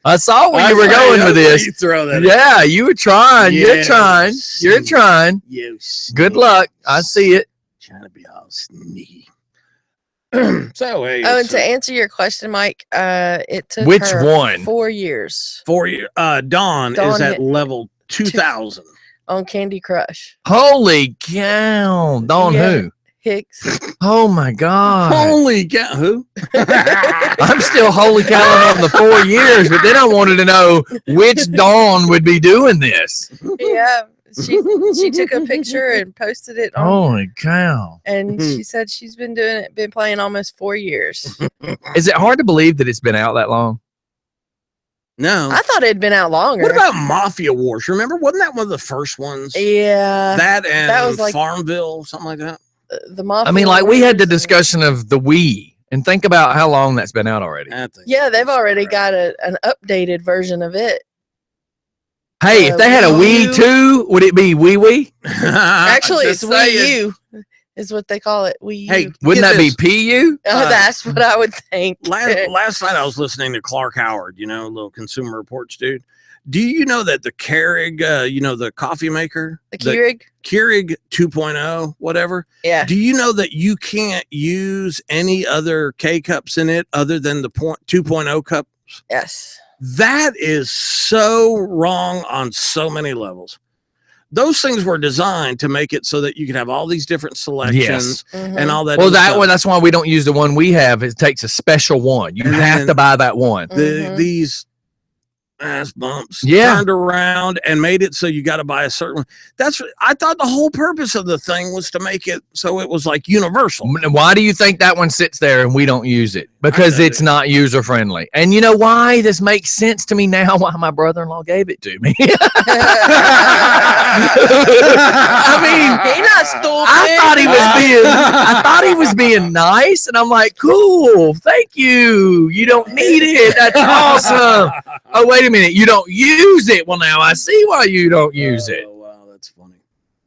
I saw where you were going with this. You throw that Yeah, you were trying. You're Yes. trying. You're trying. You Good luck. I see it. Trying to be all sneaky. So, hey. Oh, and it's, to answer your question, Mike, it took Which her one? 4 years for you, Dawn is Dawn at hit- level 2,000. on Candy Crush. Holy cow. Dawn Yeah. who? Hicks. Oh my God. Holy cow. Who? I'm still holy cow on the 4 years, but then I wanted to know which Dawn would be doing this. Yeah. She took a picture and posted it on, Holy cow. and she said she's been playing almost 4 years. Is it hard to believe that it's been out that long? No. I thought it had been out longer. What about Mafia Wars? Remember, wasn't that one of the first ones? Yeah. That and that was like- Farmville, something like that. The Mafia I mean, like we had the Wars and- discussion of the Wii, and think about how long that's been out already. Yeah, they've already got an updated version of it. Hey, if they had a Wii Wii 2, would it be Wii Wii? Actually, it's Just Wii saying. U, is what they call it. Wii U. Hey, Wouldn't get that this. be PU? That's what I would think. Last night I was listening to Clark Howard, a little Consumer Reports dude. Do you know that the Keurig, the coffee maker, The Keurig. Keurig 2.0, whatever? Yeah. Do you know that you can't use any other K cups in it other than the 2.0 cups? Yes. That is so wrong on so many levels. those things were designed to make it so that you could have all these different selections and all that. Well, that's why we don't use the one we have. It takes a special one. You have to buy that one. These ass bumps turned around and made it so you got to buy a certain one. I thought the whole purpose of the thing was to make it so it was like universal. Why do you think that one sits there and we don't use it? Because it's not user friendly. And you know why? This makes sense to me now why my brother-in-law gave it to me. I mean, he not stupid. I thought he was being nice, and I'm like, cool, thank you. You don't need it. That's awesome. Oh, wait a minute. You don't use it. Well, now I see why you don't use it. Oh, wow, that's funny.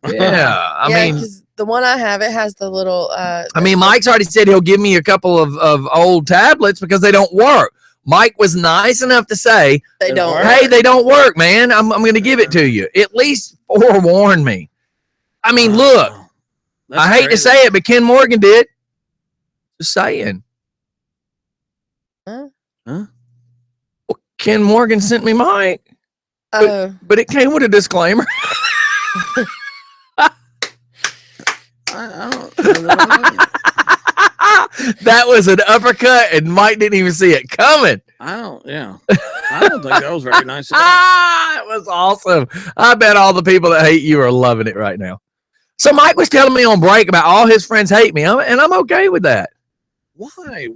Yeah, I mean, because the one I have, it has the little. I mean, Mike's already said he'll give me a couple of old tablets because they don't work. Mike was nice enough to say, they don't. Hey, they don't work, man. I'm going to give it to you. At least forewarn me. I mean, look, I hate to say it, but Ken Morgan did. Just saying. Huh? Well, Ken Morgan sent me Mike. Oh. But it came with a disclaimer. That was an uppercut, and Mike didn't even see it coming. I don't think that was very nice. It was awesome. I bet all the people that hate you are loving it right now. So Mike was telling me on break about all his friends hate me, and I'm okay with that. Why?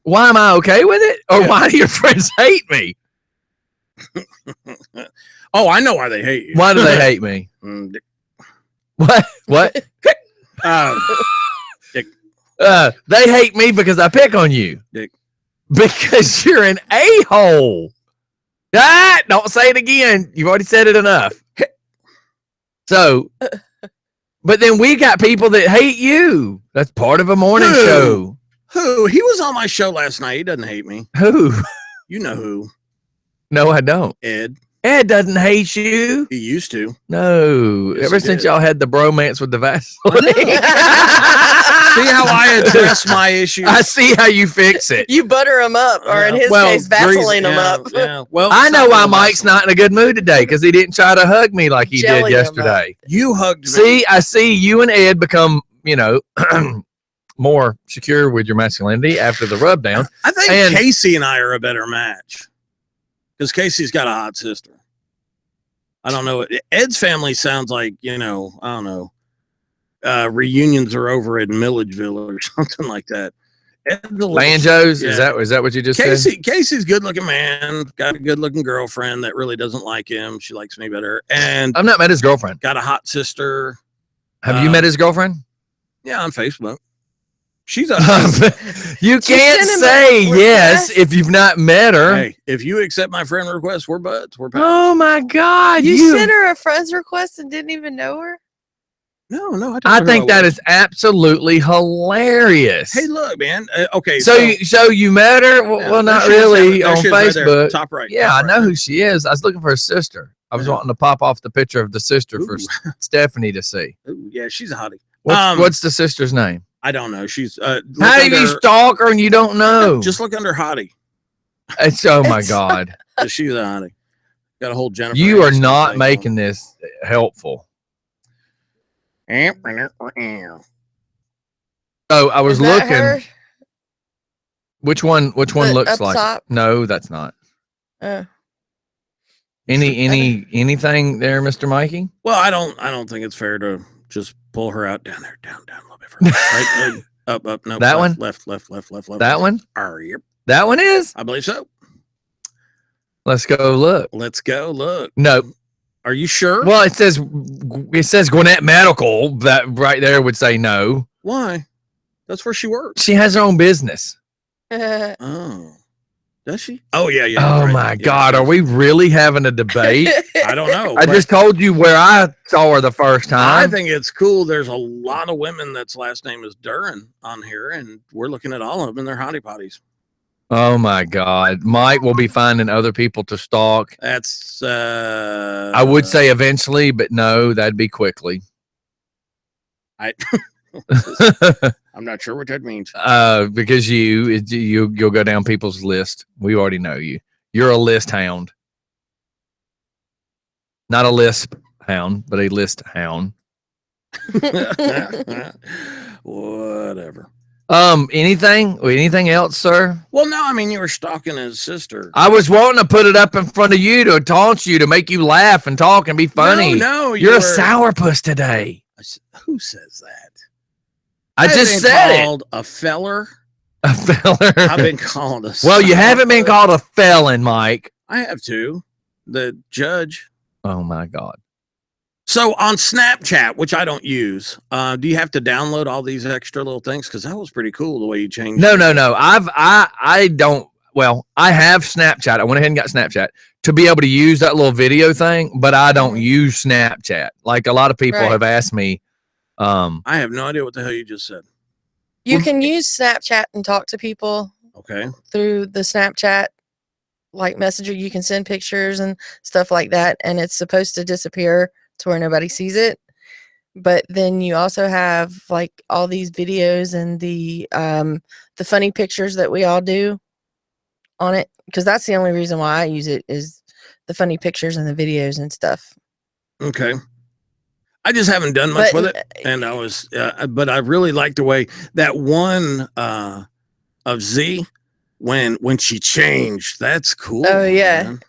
Why am I okay with it? Or why do your friends hate me? Oh, I know why they hate you. Why do they hate me? What? They hate me because I pick on you. Dick. Because you're an a-hole. Don't say it again. You've already said it enough. So, but then we got people that hate you. That's part of a morning show. Who? He was on my show last night. He doesn't hate me. Who? You know who. No, I don't. Ed. Ed doesn't hate you. He used to. No. Yes, ever since y'all had the bromance with the Vaseline. See how I address my issues? I see how you fix it. You butter them up, or in his case, Vaseline them up. Yeah. Well, I know why Mike's not in a good mood today, because he didn't try to hug me like he did yesterday. You hugged me. See, I see you and Ed become, more secure with your masculinity after the rub down. I think Casey and I are a better match because Casey's got a hot sister. I don't know. Ed's family sounds like, I don't know. Reunions are over in Milledgeville or something like that. Banjos? Yeah. Is that what you just said? Casey's good looking man, got a good looking girlfriend that really doesn't like him. She likes me better. And I've not met his girlfriend. Got a hot sister. Have you met his girlfriend? Yeah, on Facebook. She's a you can't say yes if you've not met her. Hey, if you accept my friend request, we're buds. We're pals. Oh my God. You sent her a friend's request and didn't even know her? No. I think that is absolutely hilarious. Hey, look, man. Okay. So you met her? Well, not really on Facebook. Right top right. Yeah, I know who she is. I was looking for her sister. I was wanting to pop off the picture of the sister for Stephanie to see. Ooh, yeah, she's a hottie. What's the sister's name? I don't know. She's how do you stalk her and you don't know? Just look under hottie. It's my God. She's a hottie. Got a whole Jennifer. You are not making this helpful. Oh, I was looking. Her? Which one looks like? Top? No, that's not. Anything there, Mr. Mikey? Well, I don't think it's fair to just pull her out down there, down a little bit further. Right, up, no. That one? Left. That one? Yep. That one is? I believe so. Let's go look. No. Are you sure? Well, it says Gwinnett Medical. That right there would say no. Why? That's where she works. She has her own business. Oh. Does she? Oh, yeah. Oh, right. my God. Are we really having a debate? I don't know. I just told you where I saw her the first time. I think it's cool. There's a lot of women that's last name is Duran on here, and we're looking at all of them. They're hottie potties. Oh, my God. Mike will be finding other people to stalk. That's, I would say eventually, but no, that'd be quickly. I'm not sure what that means. Because you'll go down people's list. We already know you. You're a list hound, not a lisp hound, but a list hound. Whatever. Anything else, sir? Well, no, I mean, you were stalking his sister. I was wanting to put it up in front of you to taunt you, to make you laugh and talk and be funny. No, you're a sourpuss today. Who says that? I just said called a feller. A feller. I've been called a. Well, you haven't been called a felon, Mike. I have to. The judge. Oh my God. So on Snapchat, which I don't use, do you have to download all these extra little things? Because that was pretty cool the way you changed. No. I don't. Well, I have Snapchat. I went ahead and got Snapchat to be able to use that little video thing, but I don't use Snapchat. Like a lot of people have asked me. I have no idea what the hell you just said. You can use Snapchat and talk to people. Okay. Through the Snapchat like messenger, you can send pictures and stuff like that, and it's supposed to disappear to where nobody sees it. But then you also have like all these videos and the funny pictures that we all do on it, because that's the only reason why I use it, is the funny pictures and the videos and stuff. Okay. I just haven't done much with it, and I was, but I really like the way that one of Z when she changed. That's cool. Oh yeah. Man.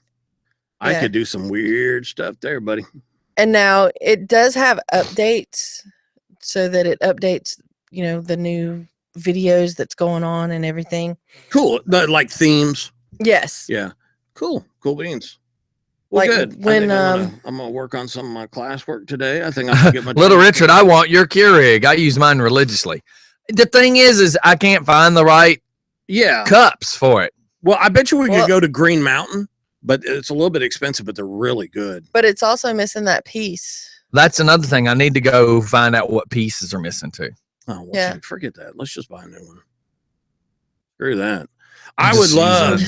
I could do some weird stuff there, buddy. And now it does have updates, so that it updates, you know, the new videos that's going on and everything. Cool. Like themes. Yes. Yeah. Cool. Cool beans. Well, like good. when I'm gonna work on some of my classwork today. I think I should get my Little Richard. I want your Keurig. I use mine religiously. The thing is I can't find the right cups for it. Well, I bet you we could go to Green Mountain, but it's a little bit expensive, but they're really good. But it's also missing that piece. That's another thing. I need to go find out what pieces are missing too. Oh, well, forget that. Let's just buy a new one. Screw that. I would love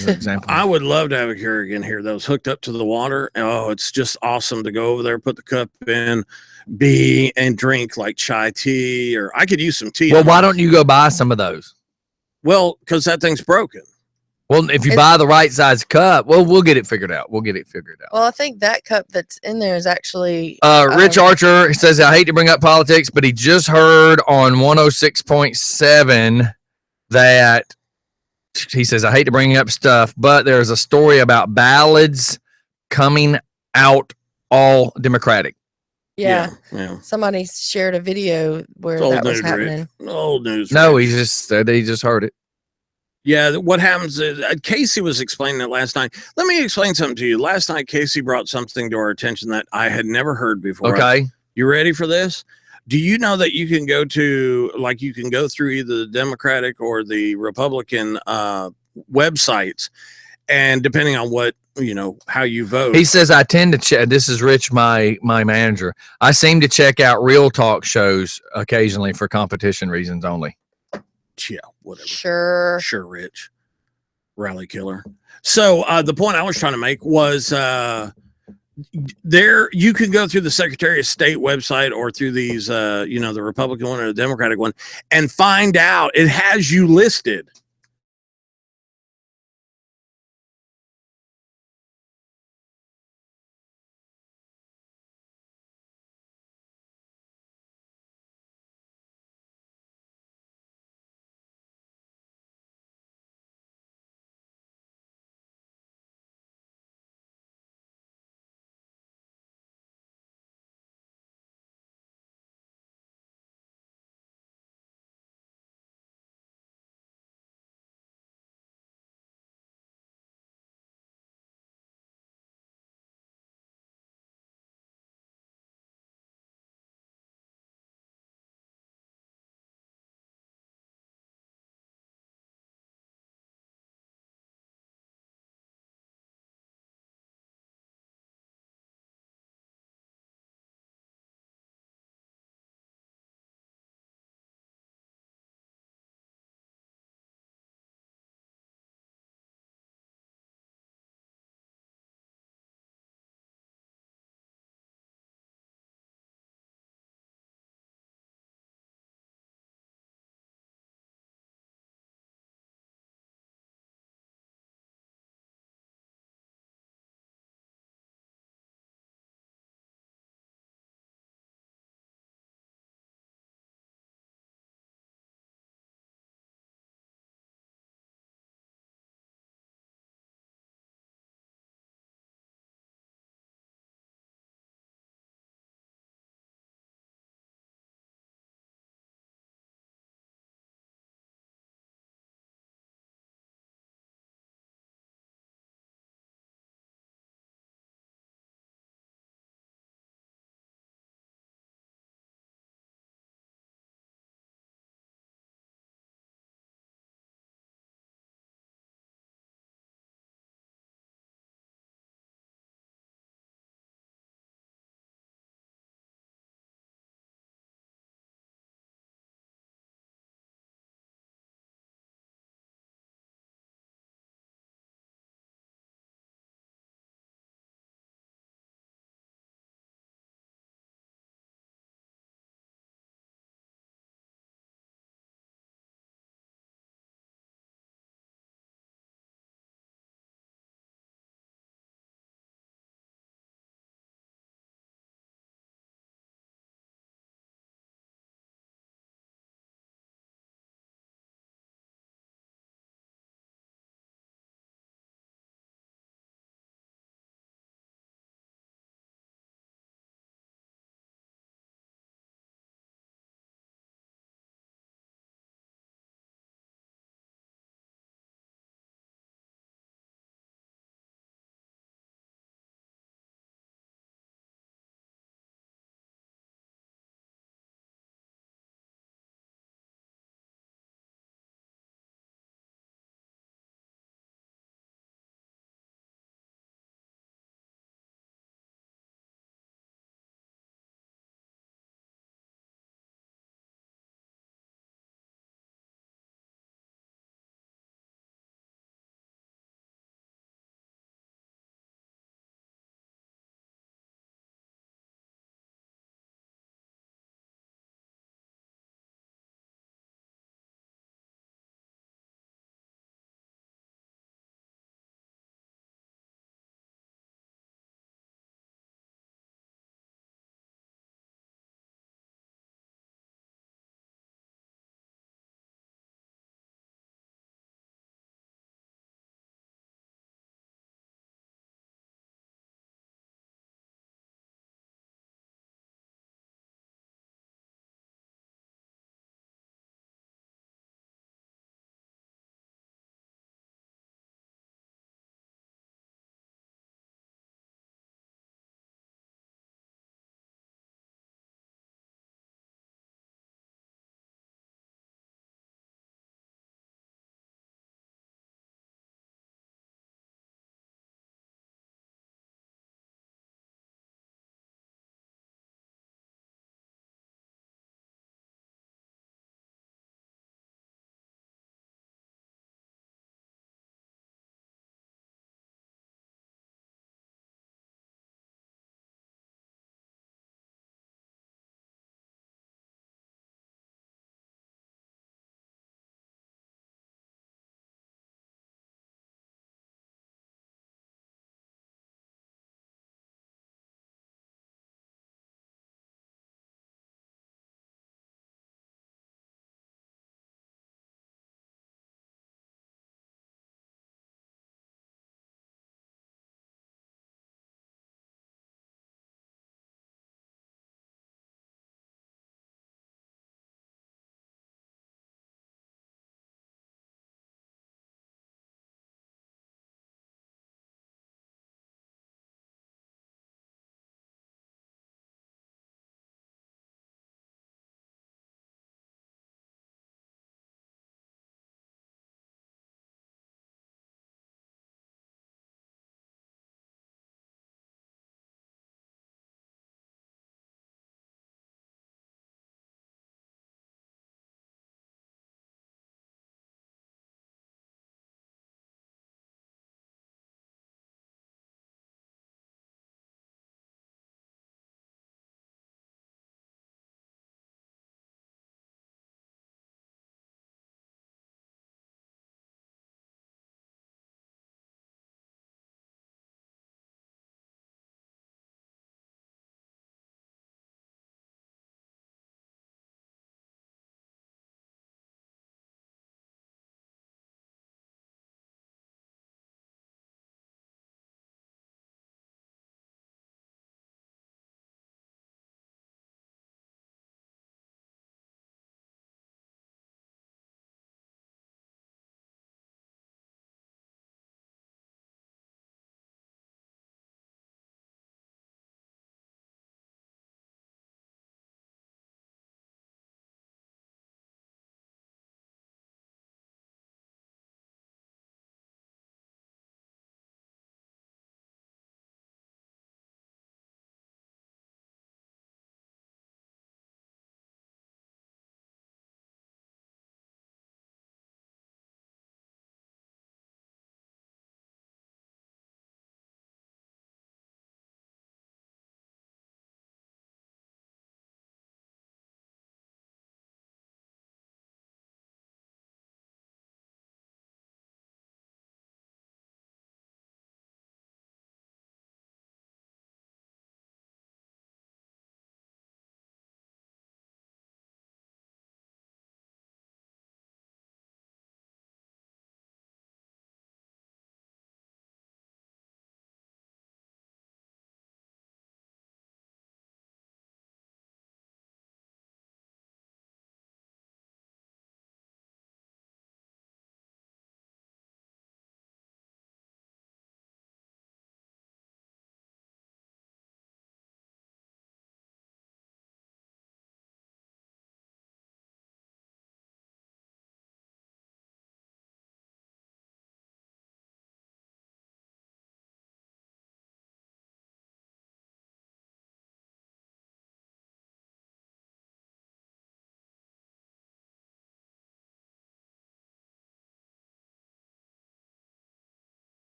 to have a Keurig in here that was hooked up to the water. Oh, it's just awesome to go over there, put the cup in, and drink like chai tea, or I could use some tea. Well, why don't you go buy some of those? Well, because that thing's broken. Well, if you buy the right size cup, we'll get it figured out. Well, I think that cup that's in there is actually Rich Archer says, I hate to bring up politics, but he just heard on 106.7 that he says, I hate to bring up stuff, but there's a story about ballads coming out all Democratic. Yeah. Somebody shared a video where that was happening. Old news. No, he just said he just heard it. Yeah, what happens is Casey was explaining it last night. Let me explain something to you. Last night, Casey brought something to our attention that I had never heard before. Okay. You ready for this? Do you know that you can go to, like, you can go through either the Democratic or the Republican websites, and depending on what, you know, how you vote. He says, I tend to check. This is Rich, my manager. I seem to check out real talk shows occasionally for competition reasons only. Yeah, whatever. Sure, Rich. Rally killer. So the point I was trying to make was there you can go through the Secretary of State website or through these the Republican one or the Democratic one and find out. It has you listed